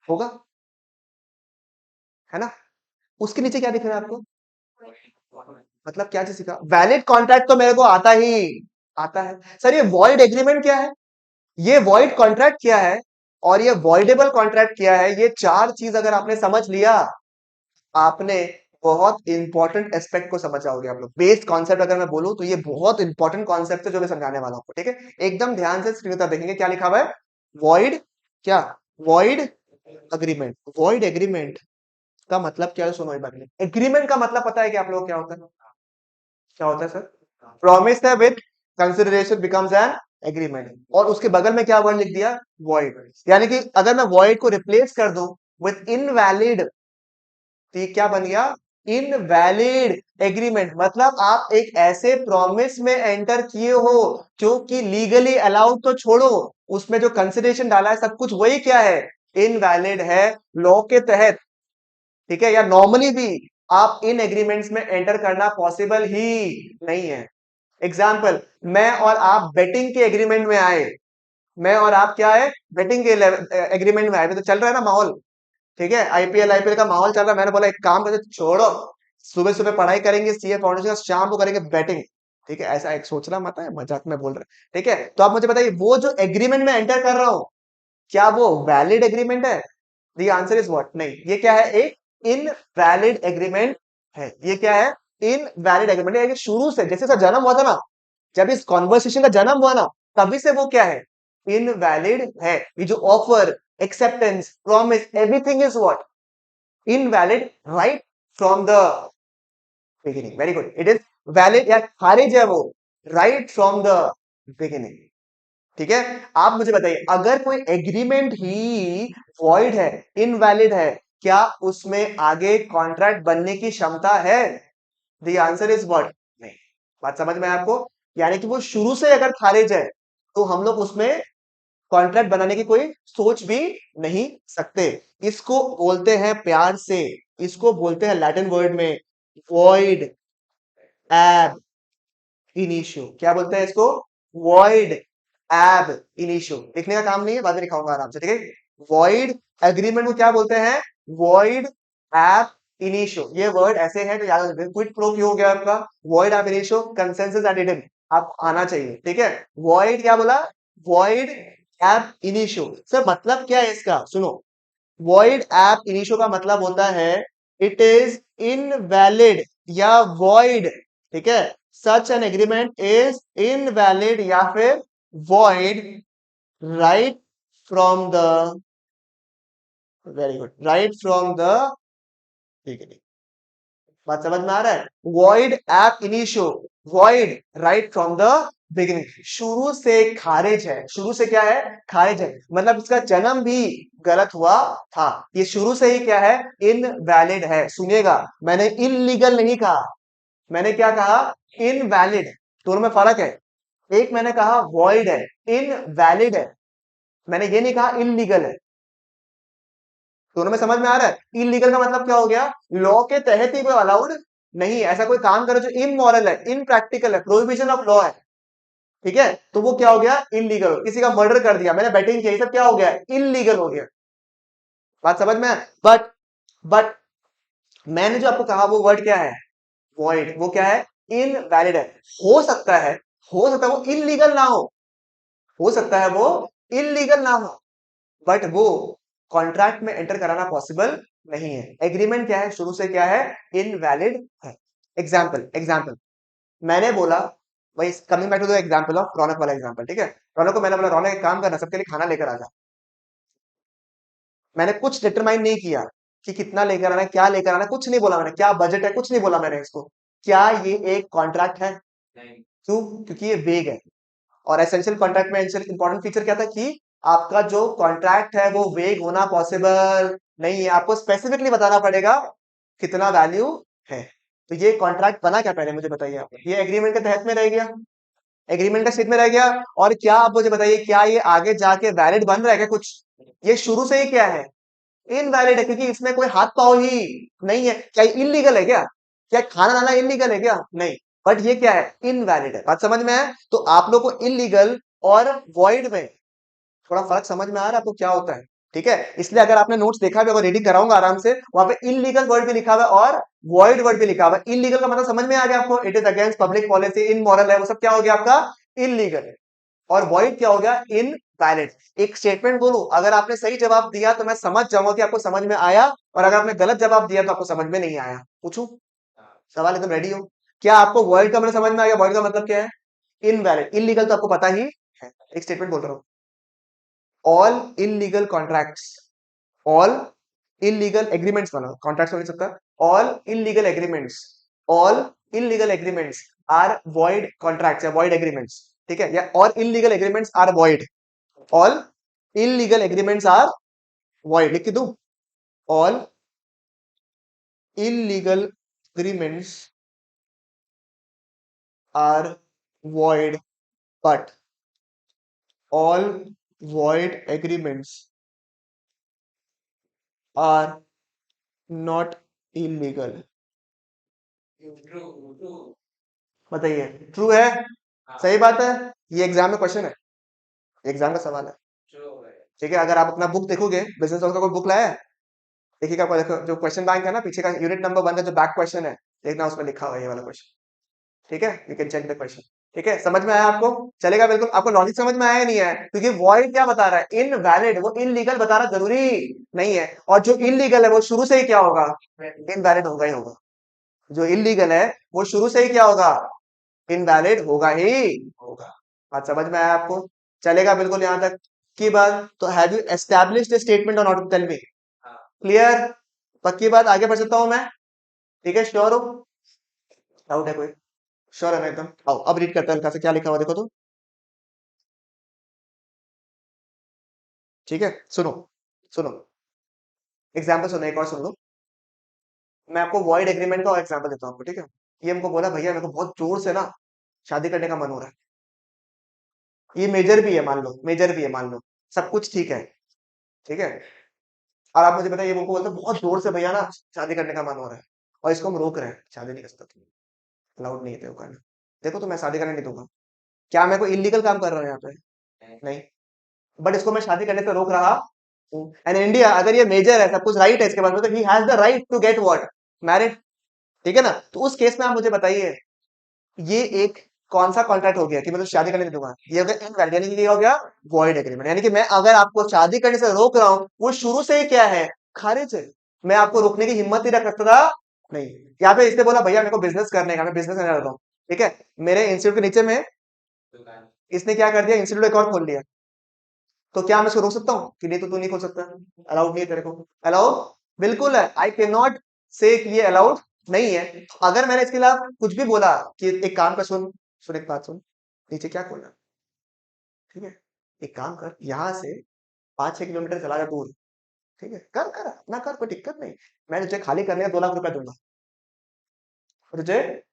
होगा, है ना? उसके नीचे क्या दिख रहा है आपको? मतलब क्या चीज सीखा? वैलिड कॉन्ट्रैक्ट तो मेरे को आता ही आता है। सर ये वॉइड एग्रीमेंट क्या है, ये वॉइड कॉन्ट्रैक्ट क्या है, और ये वॉइडेबल कॉन्ट्रैक्ट क्या है? ये चार चीज अगर आपने समझ लिया, आपने बहुत इंपॉर्टेंट एस्पेक्ट को समझ जाओगे आप लोग। बेस्ड कॉन्सेप्ट अगर मैं बोलूं तो ये बहुत इंपॉर्टेंट कॉन्सेप्ट है जो मैं समझाने वाला हूं। ठीक है, एकदम ध्यान से स्क्रीन पर देखेंगे क्या लिखा हुआ है। वॉइड क्या? Void agreement. वॉइड एग्रीमेंट का मतलब क्या है सुनो एक बार। एग्रीमेंट का मतलब पता है कि आप लोग क्या होता है? क्या होता है सर? प्रॉमिस है with consideration becomes an agreement, और उसके बगल में क्या वर्ड लिख दिया? वॉइड। यानी कि अगर मैं वॉइड को रिप्लेस कर दूं विद इनवैलिड, तो ये क्या बन गया? Invalid agreement. मतलब आप एक ऐसे प्रॉमिस में एंटर किए हो जो कि लीगली अलाउड तो छोड़ो, उसमें जो कंसिडरेशन डाला है सब कुछ वही क्या है? इनवैलिड है लॉ के तहत। ठीक है, या नॉर्मली भी आप इन एग्रीमेंट्स में एंटर करना पॉसिबल ही नहीं है। एग्जाम्पल, मैं और आप बेटिंग के एग्रीमेंट में आए, मैं और आप क्या है? बेटिंग के एग्रीमेंट में आए, अभी तो चल रहा है ना माहौल। ठीक है, आईपीएल आईपीएल का माहौल चल रहा है, मैंने बोला एक काम करते छोड़ो, सुबह सुबह पढ़ाई करेंगे सीए फाउंडेशन, शाम को करेंगे बैटिंग। ठीक है, ऐसा एक सोचना मत है, मजाक में बोल रहे हैं। ठीक है, तो आप मुझे बताइए वो जो एग्रीमेंट में एंटर कर रहा हूं, क्या वो वैलिड एग्रीमेंट है? The answer is what? नहीं, ये क्या है? एक इनवैलिड एग्रीमेंट है। ये क्या है? इनवैलिड एग्रीमेंट है। शुरू से जैसे इसका जन्म हुआ था ना, जब इस कॉन्वर्सेशन का जन्म हुआ ना, तभी से वो क्या है? इनवैलिड है। ये जो offer, acceptance, promise, everything is what? Invalid right from the beginning. Very good, it is valid या खारिज है वो राइट फ्रॉम द बिगिनिंग। ठीक है, आप मुझे बताइए अगर कोई एग्रीमेंट ही वॉइड है, इनवैलिड है, क्या उसमें आगे कॉन्ट्रैक्ट बनने की क्षमता है? The answer is what? नहीं। बात समझ में आया आपको? यानी कि वो शुरू से अगर खारिज है तो हम लोग उसमें कॉन्ट्रैक्ट बनाने की कोई सोच भी नहीं सकते। इसको बोलते हैं प्यार से, इसको बोलते हैं लैटिन वर्ड में वॉइड एब इनिशियो। क्या बोलते हैं इसको? Void ab initio. लिखने का काम नहीं है, बाद में लिखाऊंगा आराम से, ठीक है। वॉइड एग्रीमेंट को क्या बोलते हैं? Void ab initio. ये वर्ड ऐसे है तो याद रखिए। क्विड प्रो क्यों हो गया आपका? Void ab initio, consensus additive आप आना चाहिए, ठीक है। वॉइड क्या बोला? Void ab initio. सर मतलब क्या है इसका? सुनो, वॉइड एब इनिशियो का मतलब होता है इट इज इनवैलिड या वॉइड, ठीक है। सच एन एग्रीमेंट इज इनवैलिड या फिर void right from the, very good, right from the, ठीक है, बात समझ में आ रहा है? Void ab initio, void right from the beginning, शुरू से खारिज है। शुरू से क्या है? खारिज है, मतलब इसका जन्म भी गलत हुआ था। ये शुरू से ही क्या है? इनवैलिड है। सुनिएगा, मैंने इलीगल नहीं कहा, मैंने क्या कहा? इनवैलिड। दोनों में फर्क है। एक मैंने कहा वॉइड है, इनवैलिड है, मैंने ये नहीं कहा इलीगल है। दोनों में समझ में आ रहा है? इलीगल का मतलब क्या हो गया? लॉ के तहत ही कोई अलाउड नहीं है, ऐसा कोई काम करो जो इमोरल है, इनप्रैक्टिकल है, प्रोहिबिशन ऑफ लॉ है, ठीक है, तो वो क्या हो गया? इलीगल। किसी का मर्डर कर दिया, मैंने बैटिंग किया, ये सब क्या हो गया? इलीगल हो गया। बात समझ में? बट मैंने जो आपको कहा वो वर्ड क्या है? वॉइड। वो क्या है? इनवैलिड है। हो सकता है, हो सकता है वो इलीगल ना हो सकता है वो इलीगल ना हो, बट वो कॉन्ट्रैक्ट में एंटर कराना पॉसिबल नहीं है। एग्रीमेंट क्या है? शुरू से क्या है? इनवैलिड है। एग्जाम्पल, एग्जाम्पल मैंने बोला, वही coming back to the example of Raunak वाला एग्जाम्पल, ठीक है। रौनक को मैंने बोला रौनक एक काम करना, सबके लिए खाना लेकर आ जा। मैंने कुछ डिटरमाइन नहीं किया कि कितना लेकर आना है, क्या लेकर आना है, कुछ नहीं बोला मैंने, क्या बजट है, कुछ नहीं बोला मैंने इसको। क्या ये एक कॉन्ट्रैक्ट है? नहीं। क्यों? क्योंकि ये वेग है। और एसेंशियल कॉन्ट्रैक्ट में इंपॉर्टेंट फीचर क्या था कि आपका जो कॉन्ट्रैक्ट है वो वेग होना पॉसिबल नहीं है, आपको स्पेसिफिकली बताना पड़ेगा कितना वैल्यू है। तो ये कॉन्ट्रैक्ट बना क्या? पहले मुझे बताइए आप, ये एग्रीमेंट के तहत में रह गया, एग्रीमेंट का स्टेट में रह गया। और क्या आप मुझे बताइए, क्या ये आगे जाके वैलिड बन रहा है क्या कुछ? ये शुरू से ही क्या है? इनवैलिड है, क्योंकि इसमें कोई हाथ पांव ही नहीं है। क्या इलीगल है क्या? क्या खाना लाना इलीगल है क्या? नहीं। बट ये क्या है? इनवैलिड है। बात समझ में है? तो आप लोग को इलीगल और वॉइड में थोड़ा फर्क समझ में आ रहा है आपको क्या होता है? ठीक है, इसलिए अगर आपने नोट्स देखा भी, अगर रीडिंग कराऊंगा आराम से, वहां पे इलीगल वर्ड भी लिखा हुआ है और वॉइड वर्ड भी लिखा हुआ है। इलीगल का मतलब समझ में आ गया आपको? It is against public policy, immoral है, वो सब क्या हो गया आपका? इलीगल है। और वॉइड क्या हो गया? इनवैलिड। एक स्टेटमेंट बोलूं, अगर आपने सही जवाब दिया तो मैं समझ जाऊंगा कि आपको समझ में आया, और अगर आपने गलत जवाब दिया तो आपको समझ में नहीं आया। पूछूं सवाल? एकदम रेडी हो? क्या आपको वॉइड का मतलब समझ में आ गया? वॉइड का मतलब क्या है? इनवैलिड। इलीगल तो आपको पता ही है। एक स्टेटमेंट बोल रहा हूं, all illegal contracts, all illegal agreements, वाला कॉन्ट्रैक्ट्स हो नहीं सकता, all illegal agreements, all illegal agreements are void contracts या वॉइड एग्रीमेंट्स, ठीक है, या all illegal agreements are void, all illegal agreements are void. लिख के दूं? All illegal agreements are void, but all void agreements are not illegal. True. True. बताइए, true है? हाँ। सही बात है। ये एग्जाम में क्वेश्चन है, एग्जाम का सवाल है, ट्रू है। ठीक है। अगर आप अपना बुक देखोगे, बिजनेस का कोई बुक लाया है, देखिएगा, देखो जो क्वेश्चन बैंक है ना, पीछे का यूनिट नंबर 1 का जो बैक क्वेश्चन है, देखना उसमें लिखा हुआ है ये वाला क्वेश्चन, ठीक है। You can check the question, ठीक है। समझ में आया आपको? चलेगा बिल्कुल। आपको लॉजिक समझ में आया या नहीं है? क्योंकि वॉइड क्या बता रहा है? इनवैलिड। वो इनलीगल बता रहा जरूरी नहीं है, और जो इलीगल है वो शुरू से ही क्या होगा? इनवैलिड होगा ही होगा। जो इलीगल है वो शुरू से ही क्या होगा? इनवैलिड होगा ही होगा। बात समझ में आया आपको? चलेगा बिल्कुल यहां तक की बात? तो हैव यू एस्टैब्लिश्ड टेटमेंट और नॉट? Tell me. हाँ। क्लियर? पक्की बात? आगे बढ़ सकता हूं मैं? ठीक है, श्योर हो? डाउट है कोई? श्योर है ना एकदम? आओ अब रीड करते हैं हल्का से, क्या लिखा हुआ देखो तो। ठीक है, सुनो सुनो, एग्जाम्पल सुनो, एक और सुन लो। मैं आपको वॉइड एग्रीमेंट का एग्जाम्पल देता हूँ आपको, ठीक है। ये हमको बोला भैया मेरे को बहुत जोर से ना शादी करने का मन हो रहा है, ये मेजर भी है मान लो, मेजर भी है मान लो, सब कुछ ठीक है, ठीक है। और आप मुझे बताइए, ये हमको बोलते हैं बहुत जोर से भैया ना शादी करने का मन हो रहा है, और इसको हम रोक रहे हैं, शादी नहीं कर सकता तुम, अलाउड नहीं है तेरे को करना। देखो तो मैं शादी करने नहीं दूंगा, क्या मैं कोई इलीगल काम कर रहा हूँ यहाँ पे? नहीं। बट इसको मैं शादी करने से रोक रहा हूँ। एंड इंडिया, अगर ये मेजर है, सब कुछ राइट है इसके पास, मतलब ही has the right to get what, married, ठीक है ना। तो उस केस में आप मुझे बताइए, ये एक कौन सा कॉन्ट्रैक्ट हो गया कि मतलब शादी करने नहीं दूंगा, ये हो गया इनवैलिड, यानी कि ये हो गया वॉइड एग्रीमेंट, यानी कि मैं अगर आपको शादी करने से रोक रहा हूं, वो शुरू से ही क्या है, खारिज है। मैं आपको रोकने की हिम्मत ही रख सकता था नहीं। यहाँ पे इसने बोला भैया मेरे को बिजनेस करने का, मैं बिजनेस करने लगा हूँ, ठीक है। मेरे इंस्टीट्यूट के नीचे में दुकान। इसने क्या कर दिया, इंस्टीट्यूट एक और खोल लिया, तो क्या मैं इसको रोक सकता हूँ कि नहीं, तो तू नहीं खोल सकता, अलाउड नहीं है तेरे को, अलाउड बिल्कुल है, आई कैन नॉट से कि ये अलाउड नहीं है। तो अगर मैंने इसके खिलाफ कुछ भी बोला कि एक काम का सुन, सुन एक बात सुन, नीचे क्या खोलना, ठीक है, एक काम कर यहाँ से 5-6 किलोमीटर चला जा दूर, ठीक है, कर कर अपना कर, कोई दिक्कत नहीं, मैं तुझे खाली करने का 2 लाख रुपया दूंगा तुझे,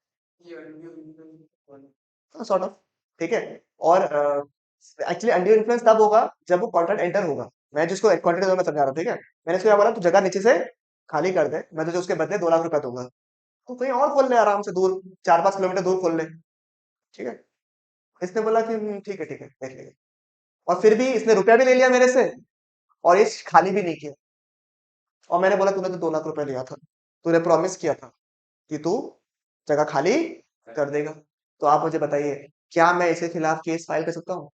सॉर्ट ऑफ, ठीक है। और एक्चुअली अनड्यू इन्फ्लुएंस तब होगा जब वो कॉन्ट्रैक्ट एंटर होगा। मैं जिसको कॉन्ट्रैक्ट मैं समझा रहा हूँ, ठीक है। मैंने इसको क्या बोला, तू जगह नीचे से खाली कर दे, मैं तुझे उसके बदले 2 लाख रुपया दूंगा, तो कहीं और खोल ले आराम से दूर, 4-5 किलोमीटर दूर खोल ले, ठीक है। इसने बोला कि ठीक है ठीक है देख लेंगे, और फिर भी इसने रुपया भी ले लिया मेरे से, और ये खाली भी नहीं किया। और मैंने बोला तूने तो 2 लाख रुपया लिया था, तूने प्रॉमिस किया था कि तू जगह खाली कर देगा, तो आप मुझे बताइए, क्या मैं इसके खिलाफ केस फाइल कर सकता हूँ?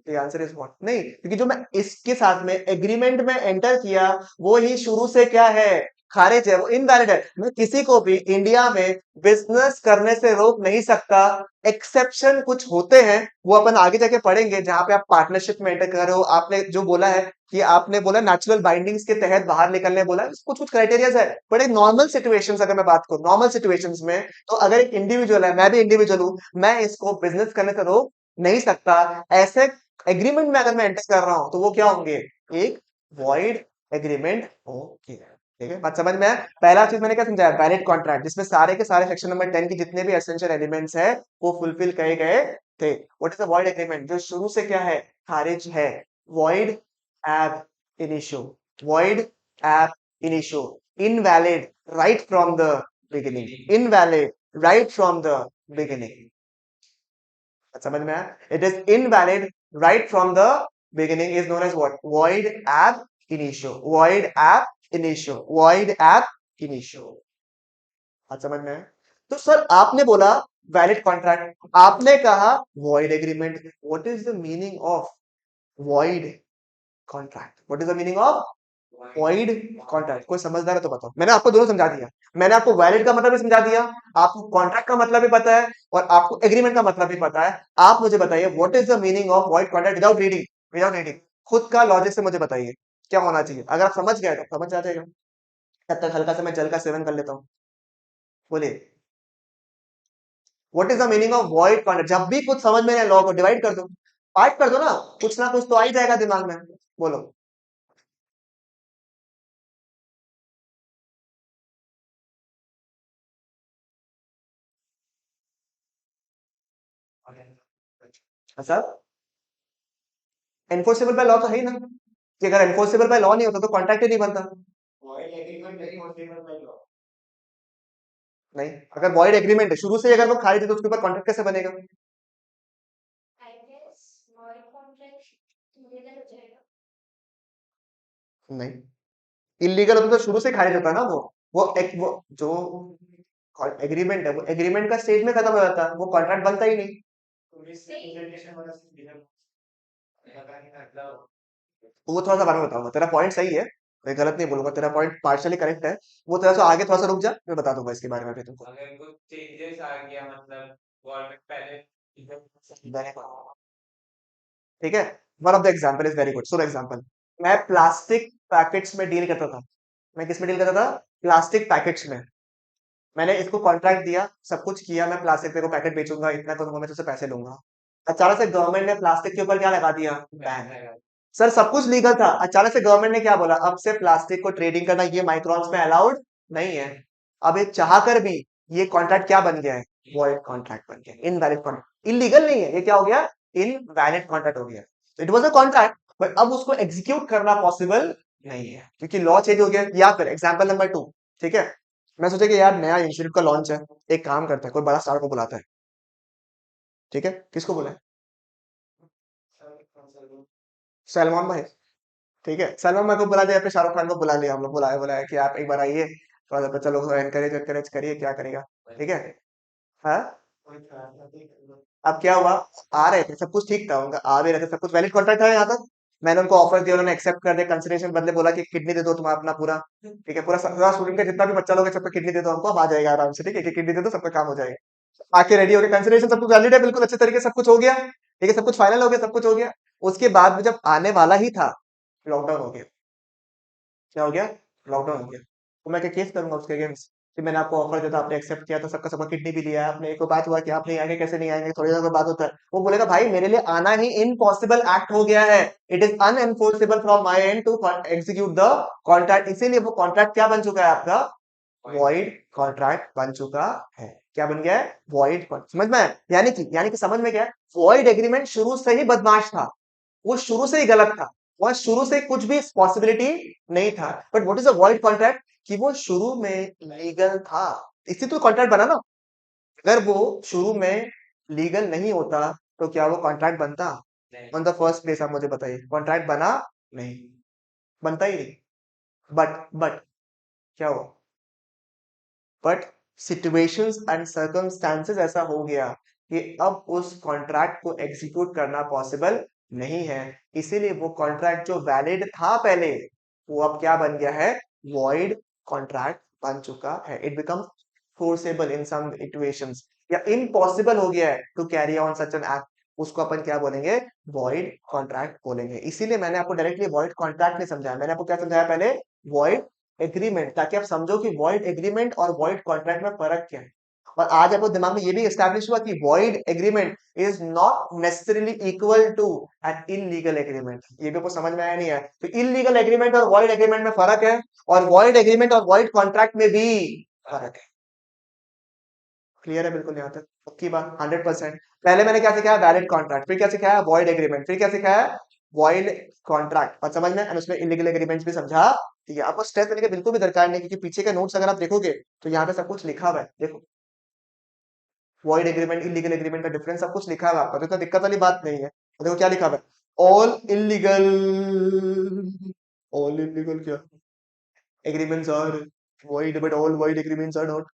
The आंसर इज व्हाट, नहीं, क्योंकि जो मैं इसके साथ में एग्रीमेंट में एंटर किया, वो ही शुरू से क्या है, खारिज है, वो इनवैलिड है। मैं किसी को भी इंडिया में बिजनेस करने से रोक नहीं सकता। एक्सेप्शन कुछ होते हैं, वो अपन आगे जाके पढ़ेंगे, जहां पे आप पार्टनरशिप में एंटर कर रहे हो। आपने जो बोला है कि आपने बोला नेचुरल बाइंडिंग्स के तहत बाहर निकलने बोला है, कुछ कुछ क्राइटेरियाज है, बट एक नॉर्मल सिचुएशंस अगर मैं बात करूं, नॉर्मल सिचुएशंस में, तो अगर एक इंडिविजुअल है, मैं भी इंडिविजुअल हूं, मैं इसको बिजनेस करने से रोक नहीं सकता। ऐसे एग्रीमेंट में अगर मैं एंटर कर रहा हूं, तो वो क्या होंगे, एक वॉइड एग्रीमेंट होंगे, ठीक है, बात समझ में आया? पहला चीज मैंने क्या समझाया, वैलिड कॉन्ट्रैक्ट, जिसमें सारे के सारे सेक्शन नंबर 10 के जितने भी एसेंशियल एलिमेंट्स है वो फुलफिल किए गए थे। What is the void agreement, जो शुरू से क्या है, खारिज है। Void ab initio, void ab initio, invalid right from the beginning, invalid right from the beginning, समझ में आया? It is invalid right from the beginning, is known as what, void ab initio, void ab initio, void ab initio, बात समझ में आया? तो sir आपने बोला वैलिड कॉन्ट्रैक्ट, आपने कहा void agreement, what is the meaning of void contract, what is the meaning of void contract? कोई समझदार है तो बताओ, मैंने आपको दोनों समझा दिया, मैंने आपको वैलिड का मतलब भी समझा दिया, आपको कॉन्ट्रैक्ट का मतलब भी पता है, और आपको एग्रीमेंट का मतलब भी पता है। आप मुझे बताइए what is the meaning of void contract, without reading, without reading, खुद का लॉजिक से मुझे बताइए क्या होना चाहिए। अगर आप समझ गए तो समझ आ जाएगा, तब तक हल्का सा मैं जल का सेवन कर लेता हूँ। बोलिए, what is the meaning of void contract? जब भी कुछ समझ में नहीं, लॉ को डिवाइड कर दो, पार्ट कर दो ना कुछ तो आ ही जाएगा दिमाग में। बोलो। अच्छा, एनफोर्सेबल बाय लॉ तो है ही ना, कि अगर एनफोर्सेबल बाय लॉ नहीं होता तो कॉन्ट्रैक्ट ही नहीं बनता। नहीं, अगर वॉइड एग्रीमेंट है शुरू से ही, अगर वो खारिज है, तो उसके ऊपर कॉन्ट्रैक्ट कैसे बनेगा? नहीं, इलीगल होता तो शुरू से खारिज होता ना वो जो एग्रीमेंट है, वो एग्रीमेंट का स्टेज में खत्म हो जाता, वो कॉन्ट्रैक्ट बनता ही नहीं। वो थोड़ा सा बाद में बताऊंगा, तेरा पॉइंट सही है, मैं गलत नहीं बोलूंगा, तेरा पॉइंट पार्शियली करेक्ट है। वो थोड़ा सा आगे, थोड़ा सा रुक जा, मैं बता दूंगा इसके बारे में भी तुमको। अगर कुछ चेंजेस आ गया, मतलब गवर्नमेंट पहले Very good. ठीक है, one of the example is very good, सुनो एग्जाम्पल। मैं प्लास्टिक पैकेट्स में डील करता था, मैं किस में डील करता था, प्लास्टिक पैकेट्स में। मैंने इसको कॉन्ट्रैक्ट दिया, सब कुछ किया, मैं प्लास्टिक पे को पैकेट बेचूंगा, इतना करूंगा, मैं तुझसे पैसे लूंगा। अचानक से गवर्नमेंट ने प्लास्टिक के ऊपर क्या लगा दिया, बैन। सर सब कुछ लीगल था, अचानक से गवर्नमेंट ने क्या बोला, अब से प्लास्टिक को ट्रेडिंग करना ये माइक्रॉन्स में अलाउड नहीं है। अब ये चाह कर भी ये कॉन्ट्रैक्ट क्या बन गया है, वॉइड कॉन्ट्रैक्ट बन गया, इनवैलिड कॉन्ट्रैक्ट, इलीगल नहीं है, ये क्या हो गया, इनवैलिड कॉन्ट्रैक्ट हो गया। It was a contract but अब उसको एग्जीक्यूट करना पॉसिबल नहीं है क्योंकि लॉ चेंज हो गया। या फिर एग्जाम्पल नंबर 2, ठीक है, मैं सोचा कि यार नया इंस्टीट्यूट का लॉन्च है, एक काम करता है कोई बड़ा स्टार को बुलाता है, ठीक है, किसको बुलाए, सलमान भाई, ठीक है, सलमान भाई को बुला दिया, फिर शाहरुख खान को बुला लिया, हम लोग बुलाया बुलाया कि आप एक बार आइए, थोड़ा सा बच्चा लोग एनकरेज एनकरेज करिए, क्या करेगा, ठीक है। हाँ, अब क्या हुआ, आ रहे थे, सब कुछ ठीक था, उनका आ भी रहे थे, सब कुछ वैलिड कॉन्ट्रैक्ट था यहाँ तक। मैंने उनको ऑफर दिया, उन्होंने एक्सेप्ट कर दिया, कंसिडरेशन बदले बोला कि किडनी दे दो तुम अपना पूरा, ठीक है, पूरा पूरा स्टूडेंट का जितना भी बच्चा लोग है सबका किडनी दे दो हमको, अब आ जाएगा आराम से, ठीक है, किडनी दे दो सबका काम हो जाएगा। आके रेडी हो गए, कंसिडरेशन सब कुछ वैलिड है, बिल्कुल अच्छे तरीके से सब कुछ हो गया, ठीक है, सब कुछ फाइनल हो गया, सब कुछ हो गया। उसके बाद में जब आने वाला ही था, लॉकडाउन हो गया। क्या हो गया, लॉकडाउन हो गया। तो मैं क्या केस करूंगा उसके अगेंस्ट कि मैंने आपको ऑफर दिया था, आपने एक्सेप्ट किया था, सबका सबका किडनी भी लिया है आपने, एक बात हुआ कि आप नहीं आएंगे, कैसे नहीं आएंगे, थोड़ी देर बाद होता है, वो बोलेगा भाई मेरे लिए आना ही इम्पॉसिबल एक्ट हो गया है, it is unenforceable from my end to execute the contract, इसीलिए वो कॉन्ट्रैक्ट क्या बन चुका है आपका, वॉइड कॉन्ट्रैक्ट बन चुका है। क्या बन गया है, वॉइड, समझ में आया? यानी कि समझ में क्या है, वॉइड एग्रीमेंट शुरू से ही बदमाश था, वो शुरू से ही गलत था, वहां शुरू से कुछ भी पॉसिबिलिटी नहीं था। But what is a void contract, कि वो शुरू में लीगल था, इससे तो कॉन्ट्रैक्ट बना ना। अगर वो शुरू में लीगल नहीं होता तो क्या वो कॉन्ट्रैक्ट बनता, नहीं। ऑन द फर्स्ट प्लेस आप मुझे बताइए, कॉन्ट्रैक्ट बना नहीं, बनता ही नहीं। बट क्या हुआ, बट सिचुएशंस एंड सर्कमस्टांसेस ऐसा हो गया कि अब उस कॉन्ट्रैक्ट को एग्जीक्यूट करना पॉसिबल नहीं है, इसीलिए वो कॉन्ट्रैक्ट जो वैलिड था पहले, वो अब क्या बन गया है, वॉइड कॉन्ट्रैक्ट बन चुका है, it becomes forcible in some situations, या इम्पॉसिबल हो गया है to carry on such an act, उसको अपन क्या बोलेंगे, वॉइड कॉन्ट्रैक्ट बोलेंगे। इसीलिए मैंने आपको डायरेक्टली वॉइड कॉन्ट्रैक्ट नहीं समझाया, मैंने आपको क्या समझाया पहले, वॉइड एग्रीमेंट, ताकि आप समझो कि वॉइड एग्रीमेंट और वॉइड कॉन्ट्रैक्ट में फर्क क्या है। और आज आपको दिमाग में ये भी एस्टैब्लिश हुआ कि void agreement is not necessarily equal to an illegal agreement, ये भी आपको समझ में आया नहीं है, तो इलीगल एग्रीमेंट और वॉइड एग्रीमेंट में फर्क है, और वॉइड एग्रीमेंट और वॉइड कॉन्ट्रैक्ट में भी फर्क है। क्लियर है बिल्कुल यहाँ तक, पक्की बात 100%। पहले मैंने क्या सिखाया, वैलिड कॉन्ट्रैक्ट, फिर क्या सिखाया, वॉइड एग्रीमेंट, फिर क्या सिखाया, वॉइड कॉन्ट्रैक्ट, और समझ में, और उसमें इलीगल एग्रीमेंट्स भी समझा। ठीक है, आपको स्ट्रेस देने की बिल्कुल भी दरकार नहीं, क्योंकि पीछे के नोट्स अगर आप देखोगे तो यहाँ पे सब कुछ लिखा हुआ है, देखो वॉइड एग्रीमेंट इलीगल एग्रीमेंट का डिफरेंस सब कुछ लिखा हुआ है आपका, तो इतना दिक्कत वाली बात नहीं है। और देखो क्या लिखा हुआ है, ऑल इलीगल क्या, agreements are void but all void agreements are not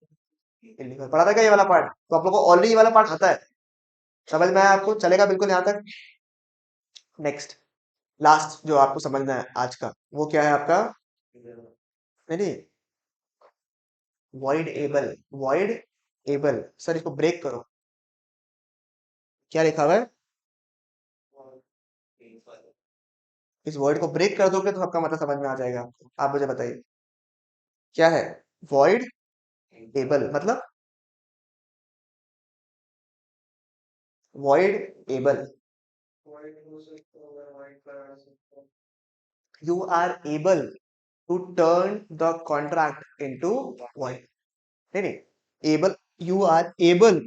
illegal. पढ़ा था क्या ये वाला पार्ट, तो आप लोग को ऑलरेडी ये वाला पार्ट आता है, समझ में आया आपको, चलेगा बिल्कुल यहाँ तक। नेक्स्ट, लास्ट जो आपको समझना है आज का, वो क्या है आपका, नहीं नहीं, void able, void able, sir इसको ब्रेक करो, क्या लिखा हुआ है, इस वर्ड को ब्रेक कर दोगे तो आपका मतलब समझ में आ जाएगा आपको, आप मुझे बताइए क्या है, वॉइड एबल मतलब, voidable, you are able to turn the contract into void, नहीं नहीं, able, you are able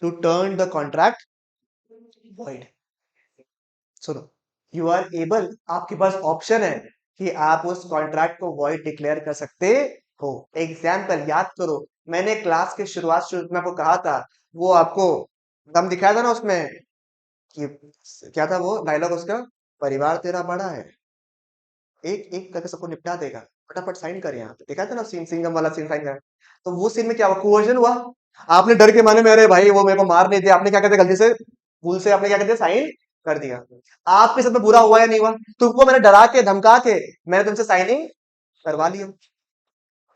to turn the contract void, सुनो, यू आर एबल, आपके पास ऑप्शन है कि आप उस कॉन्ट्रैक्ट को वॉइड डिक्लेयर कर सकते हो। एग्जाम्पल याद करो, मैंने क्लास के शुरुआत में आपको कहा था, वो आपको दम दिखाया था ना उसमें, कि क्या था वो डायलॉग उसका, परिवार तेरा बड़ा है, एक एक करके सबको निपटा देगा, फटाफट साइन कर यहाँ पे, देखा था ना सीन, सिंगम वाला सीन साइन कर, तो वो सीन में क्या हुआ, कोवर्जन हुआ, आपने डर के मारे मेरे भाई वो मेरे को मार नहीं दिया, आपने क्या कहते गलती से, भूल से आपने क्या कहते साइन कर दिया, आपके साथ में बुरा हुआ या नहीं हुआ, तुमको मैंने डरा के धमका के मैंने तुमसे साइनिंग करवा लिया,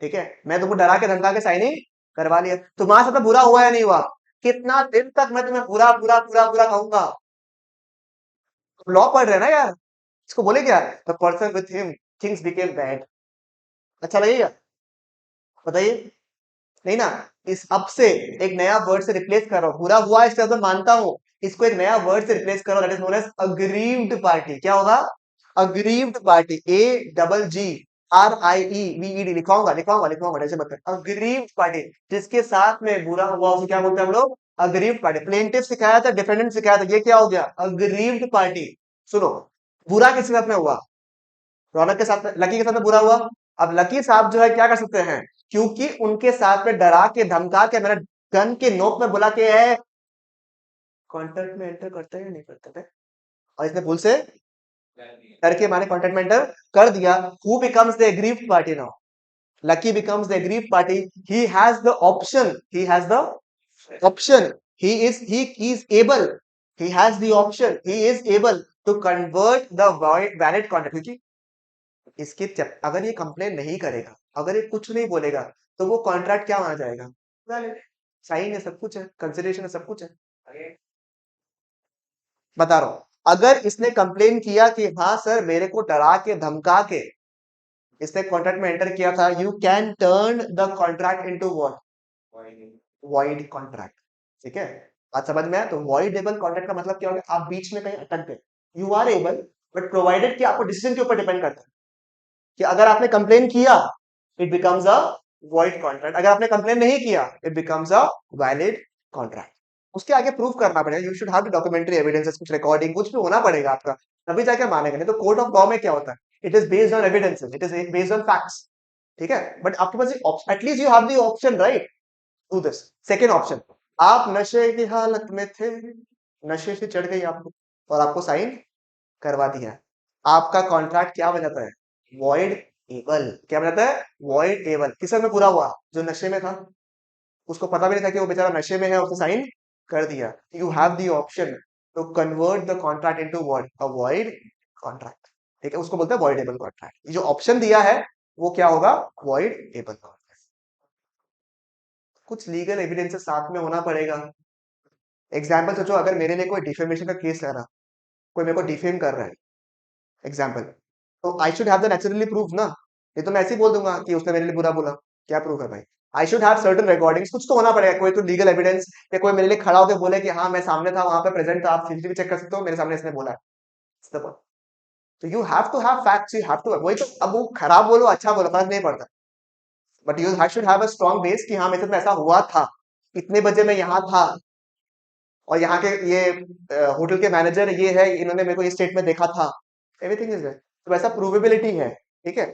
ठीक है, मैं तुमको डरा के धमका के साइनिंग करवा लिया, तुम्हारे साथ में बुरा हुआ या नहीं हुआ, कितना दिन तक मैं तुम्हें पूरा पूरा पूरा पूरा कहूंगा, लॉ पढ़ रहे हैं ना यार, इसको बोले क्या, the person with him things became bad, अच्छा लगेगा, बताइए, नहीं ना, इस अब से एक नया वर्ड से रिप्लेस कर रहा हूं, बुरा हुआ इस तरह से मानता हूं, इसको एक नया वर्ड से रिप्लेस करो, that is known as aggrieved party. क्या होगा? अग्रीव्ड पार्टी, AGGRIEVED, लिखवाऊंगा ऐसे मत। अग्रीव्ड पार्टी, जिसके साथ में बुरा हुआ उसे क्या बोलते हैं हम लोग? Aggrieved party. प्लेंटिफ सिखाया था, डिफेंडेंट सिखाया था, ये क्या हो गया? Aggrieved party. सुनो, बुरा किसके साथ में हुआ? रौनक के साथ में, लकी के साथ में बुरा हुआ। अब लकी साहब जो है क्या कर सकते हैं, क्योंकि उनके साथ में डरा के धमका के मैंने गन के नोक में बुला के है, कॉन्ट्रैक्ट में एंटर करते हैं नहीं करते थे, और इसने भूल से करके माने कॉन्ट्रैक्ट में एंटर कर दिया। Who becomes the aggrieved party now? Lucky becomes the aggrieved party. He has the option. He has the option. He is able. He has the option. He is able to convert the valid contract. क्योंकि इसके अगर ये complain नहीं करेगा, अगर ये कुछ नहीं बोलेगा, तो वो कॉन्ट्रैक्ट क्या माना जाएगा? वैलिड। साइन है, सब कुछ है, कंसिडरेशन है, सब कुछ है। बता रहा हूं, अगर इसने कंप्लेन किया कि हाँ सर मेरे को डरा के धमका के इसने कॉन्ट्रैक्ट में एंटर किया था, you can turn the contract into what? Void contract. ठीक है, आज समझ में आया? तो वॉइडेबल कॉन्ट्रैक्ट का मतलब क्या हो गया? आप बीच में कहीं अटक गए, you are able, but provided कि आपको डिसीजन के ऊपर डिपेंड करता है कि अगर आपने कंप्लेन किया it becomes a void contract, अगर आपने कंप्लेन नहीं किया it becomes a valid contract. उसके आगे प्रूफ करना पड़ेगा, you should have the documentary evidences, कुछ रिकॉर्डिंग कुछ भी होना पड़ेगा आपका, तभी जाके मानेगा। नहीं तो कोर्ट ऑफ लॉ में क्या होता है? It is based on evidences, it is based on facts. ठीक है, बट आपके पास at least you have the option, right, to this. Second option, आप नशे की हालत में थे, नशे से चढ़ गई आपको, और आपको साइन करवा दिया, आपका कॉन्ट्रैक्ट क्या बन जाता है? Void able. क्या बन जाता है? Void able. किस में पूरा हुआ? जो नशे में था, उसको पता भी नहीं था कि वो बेचारा नशे में है, उसने साइन कर दिया। You have the option to convert the contract into what? A void contract. ठीक है, उसको बोलते हैं वॉइडेबल कॉन्ट्रैक्ट। ये जो ऑप्शन दिया है वो क्या होगा? Void able contract. कुछ लीगल एविडेंसेस साथ में होना पड़ेगा। एग्जाम्पल सोचो, अगर मेरे लिए कोई डिफेमेशन का केस है ना, कोई मेरे को डिफेम कर रहा है, एग्जाम्पल, तो I should have the naturally proof ना। ये तो मैं ऐसे ही बोल दूंगा कि उसने मेरे लिए बुरा बोला, क्या प्रूफ है भाई? I should have certain recordings, कुछ तो होना पड़ेगा, कोई तो लीगल एविडेंस, या कोई मेरे लिए खड़ा होकर बोले कि हाँ मैं सामने था, वहां पे प्रेजेंट था, आप सीसीटीवी चेक कर सकते हो, मेरे सामने इसने बोला है। तो you have to have facts, you have to, वही तो, अब वो खराब बोलो अच्छा बोलो फर्क नहीं पड़ता, but you should have a strong base कि हाँ मेरे साथ में ऐसा हुआ था, इतने बजे मैं यहाँ था, और यहाँ के ये होटल के मैनेजर ये है, इन्होंने मेरे को इस स्टेट में देखा था, एवरीथिंग इज देयर। तो वैसा प्रूवेबिलिटी है। ठीक है,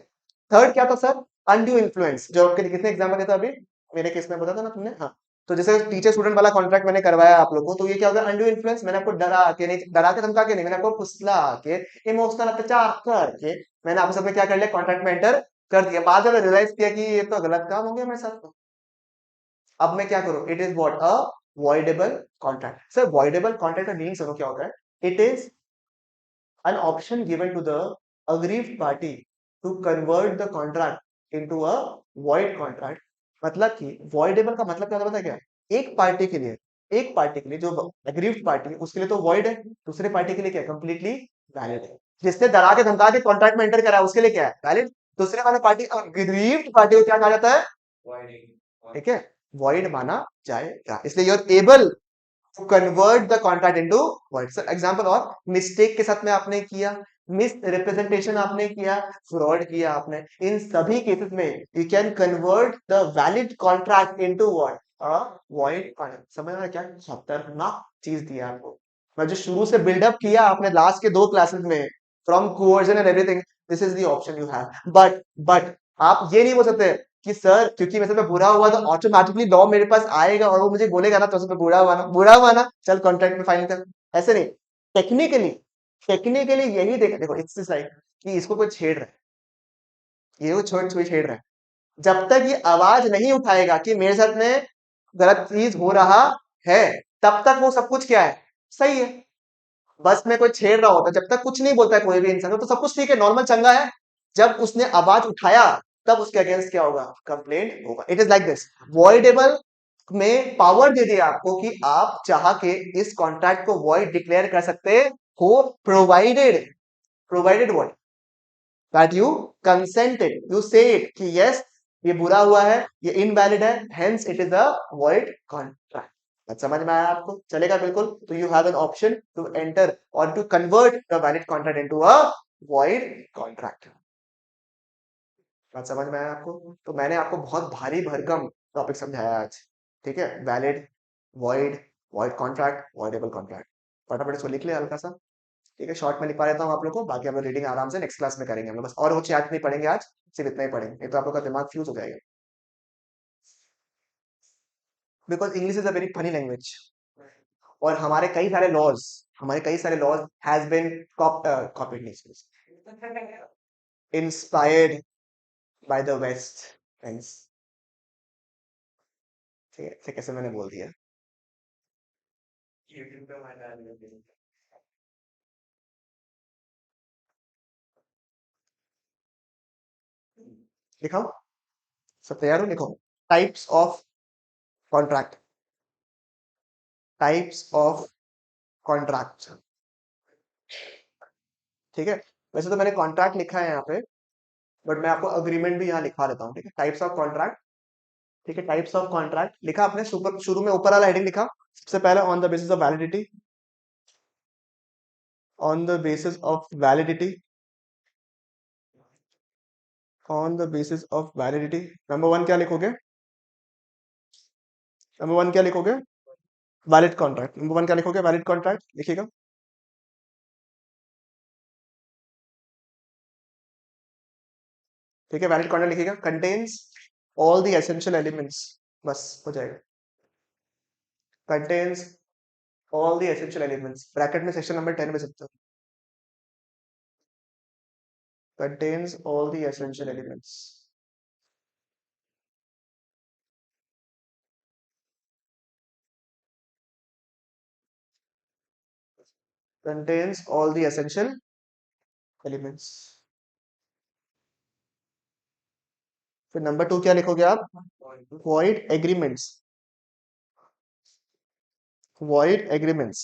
थर्ड क्या था सर? अनड्यू इन्फ्लुएंस, जो आपके कितने एग्जाम्पल देता अभी मेरे केस में बताया था ना तुमने, हाँ। तो जैसे टीचर स्टूडेंट वाला कॉन्ट्रैक्ट मैंने करवाया आप लोगों को, तो ये क्या होगा? Undue influence. मैंने आपको डरा के नहीं, डरा के धमका के नहीं, मैंने आपको फुसला के, इमोशनल अत्याचार करके मैंने आपको सबने क्या कर लिया? कॉन्ट्रैक्ट में एंटर कर दिया। बाद में रियलाइज किया कि ये तो गलत काम हो गया मेरे साथ, तो अब मैं क्या करूं? It is what? A voidable contract। Sir voidable contract का मीनिंग सुनो क्या होता है? It is an option given to the aggrieved party to convert the contract into a void contract। मतलब कि voidable का मतलब क्या होता है? क्या एक पार्टी के लिए, एक पार्टी के लिए जो aggrieved पार्टी है उसके लिए तो void है, दूसरे पार्टी के लिए क्या? कंप्लीटली वैलिड है। जिसने डरा के धमका के कॉन्ट्रैक्ट में एंटर करा है उसके लिए क्या है? वैलिड। दूसरे वाले पार्टी, aggrieved पार्टी को क्या कहा जाता है? ठीक है, void माना जाएगा। इसलिए you're able convert the contract into void. Sir example, और मिस्टेक के साथ में आपने किया, मिस रिप्रेजेंटेशन आपने किया, फ्रॉड किया आपने, इन सभी केसेस में you can convert the valid contract into what? A void contract. समझ में आया क्या खतरनाक चीज दिया आपको? मैं जो शुरू से बिल्डअप किया आपने लास्ट के 2 क्लासेस में, from coercion and everything, this is the option you have. But आप ये नहीं बोल सकते कि सर क्योंकि मेरे साथ बुरा हुआ तो ऑटोमेटिकली लॉ मेरे पास आएगा और वो मुझे बोलेगा ना तो उसमें बुरा हुआ ना, चल कॉन्ट्रैक्ट में फाइनल कर। ऐसे नहीं, टेक्निकली, टेक्निकली यही देखो इट्स लाइक कि इसको कोई छेड़ रहा है, ये वो छोड़ छोड़ छेड़ रहा है, जब तक ये आवाज नहीं उठाएगा कि मेरे साथ में गलत चीज हो रहा है, तब तक वो सब कुछ क्या है? सही है। बस में कोई छेड़ रहा होता, जब तक कुछ नहीं बोलता है कोई भी इंसान, तो सब कुछ ठीक है, नॉर्मल चंगा है। जब उसने आवाज उठाया तब उसके अगेंस्ट क्या होगा? कंप्लेंट होगा। It is like this. Voidable में पावर दे दिया आपको कि आप चाह के इस कॉन्ट्रैक्ट को वॉइड डिक्लेयर कर सकते हो, provided, provided what? That you consented, you say it कि यस ये बुरा हुआ है, ये इनवैलिड है, hence it is a void contract. बात समझ में आया आपको? चलेगा बिल्कुल। तो you have an option to enter और to convert the valid contract into a void contract. बात समझ में आया आपको? तो मैंने आपको बहुत भारी भरकम टॉपिक समझाया आज। ठीक है, valid, void, void contract, voidable contract. फटाफट इसको लिख लिया हल्का सा। ठीक है, शॉर्ट में लिखवा देता हूँ आप लोग को, बाकी हम लोग रीडिंग आराम से नेक्स्ट क्लास में करेंगे हम लोग। बस और वो चैट नहीं पढ़ेंगे आज, सिर्फ इतना ही पढ़ेंगे, नहीं तो आप लोग का दिमाग फ्यूज हो जाएगा। Because English is a very funny language, और हमारे कई सारे लॉज हैज बीन कॉपीड, नहीं, inspired by the west thanks. ठीक है, फिर कैसे मैंने बोल दिया। यूट्यूब पे मजा आ रही है। लिखाओ, सब तैयार हो? लिखो, types of contract, types of contract. ठीक है, वैसे तो मैंने कॉन्ट्रैक्ट लिखा है यहाँ पे, बट मैं आपको अग्रीमेंट भी यहाँ लिखवा देता हूँ। ठीक है, टाइप्स ऑफ कॉन्ट्रैक्ट। ठीक है, टाइप्स ऑफ कॉन्ट्रैक्ट लिखा आपने, सुपर शुरू में ऊपर वाला हेडिंग लिखा। सबसे पहले on the basis of validity, on the basis of validity, on the basis of validity. Number one क्या लिखोगे? नंबर वन क्या लिखोगे? Valid contract. नंबर वन क्या लिखोगे? वैलिड कॉन्ट्रैक्ट लिखिएगा। ठीक है, वैलिड कॉन्ट्रैक्ट लिखिएगा, contains all the essential elements, बस हो जाएगा। Contains all the essential elements, bracket में सेक्शन नंबर 10 में सकते हो। Contains all the essential elements, contains all the essential elements। फिर नंबर टू क्या लिखोगे आप? void agreements, void agreements।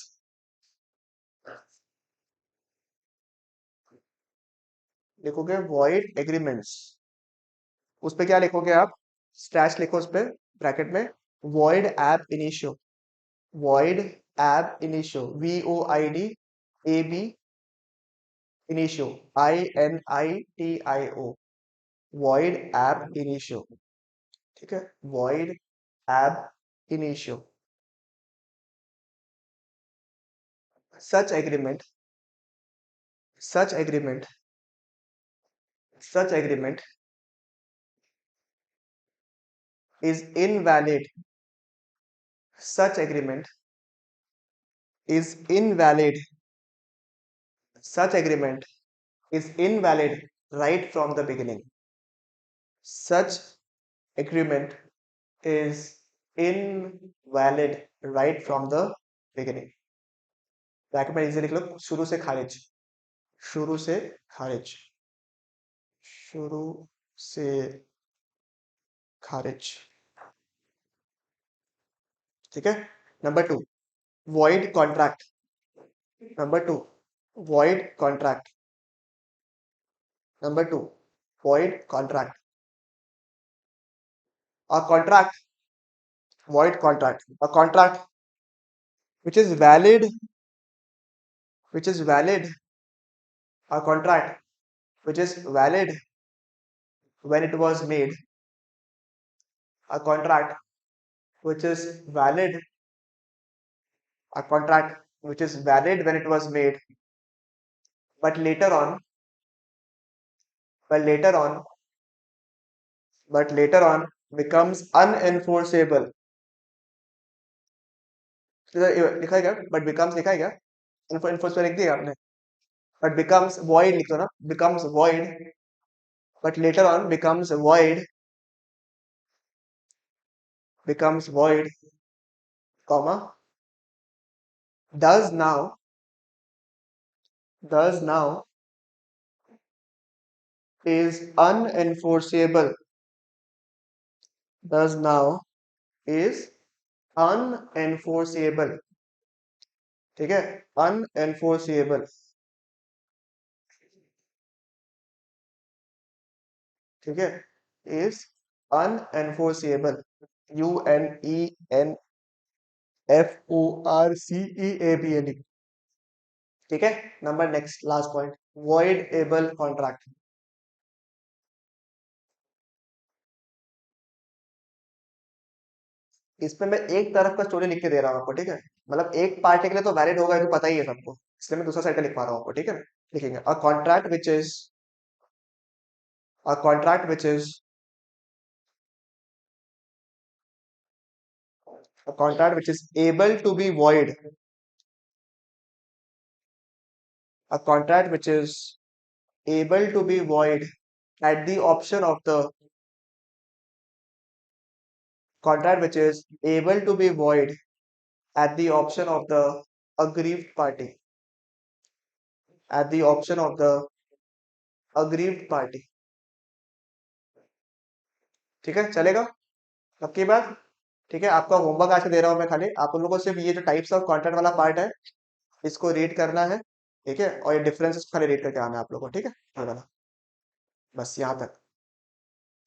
लिखोगे void agreements। उस पे क्या लिखोगे आप? स्लैश लिखो उस पे, ब्रैकेट में, void ab initio, void ab initio, VOID AB initio, INITIO, void ab initio। ठीक है, void ab initio। such agreement, such agreement, such agreement is invalid, such agreement is invalid, such agreement is invalid right from the beginning, such agreement is invalid right from the beginning। Bracket में इसे लिख लो, शुरू से खारिज, शुरू से खारिज, शुरू से खारिज। ठीक है, number two, void contract। Number two, void contract। Number two, void contract। A contract, void contract, a contract which is valid, which is valid, a contract which is valid when it was made, a contract which is valid, a contract which is valid when it was made, but later on, but later on, but later on becomes unenforceable। लिखा है क्या? but becomes लिखा है क्या? enforceable लिख दिया आपने? but becomes void लिख दो ना, becomes void, but later on becomes void, becomes void, comma, does now, does now is unenforceable, does now is unenforceable। ठीक है, unenforceable। ठीक है, is unenforceable, UNENFORCEABLE, FORCEABLE। ठीक है। Number next last point, void able contract. इसमें मैं एक तरफ का स्टोरी लिख के दे रहा हूँ आपको, ठीक है। मतलब एक पार्टी के लिए तो वैलिड होगा, ये तो पता ही है सबको, इसलिए मैं दूसरा साइड का लिखवा रहा हूँ आपको, ठीक है। लिखेंगे a contract which is a contract which is a contract which is able to be void, a contract which is able to be void at the option of the contract which is able to be void at the option of the aggrieved party, at the option of the aggrieved party। ठीक है, चलेगा आपकी बात। ठीक है, आपका homework आज का दे रहा हूँ मैं, खाली आप उन लोगों को सिर्फ ये जो टाइप्स ऑफ कॉन्ट्रैक्ट वाला पार्ट है इसको रीड करना है, ठीक है, और ये डिफरेंसेस खाली रीड करके आना है आप लोगों को, ठीक है। ये वाला बस यहाँ तक,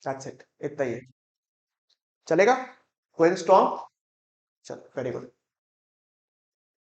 दैट्स इट, इतना ही है। चलेगा, गोइंग स्ट्रॉन्ग। चलो, वेरी गुड।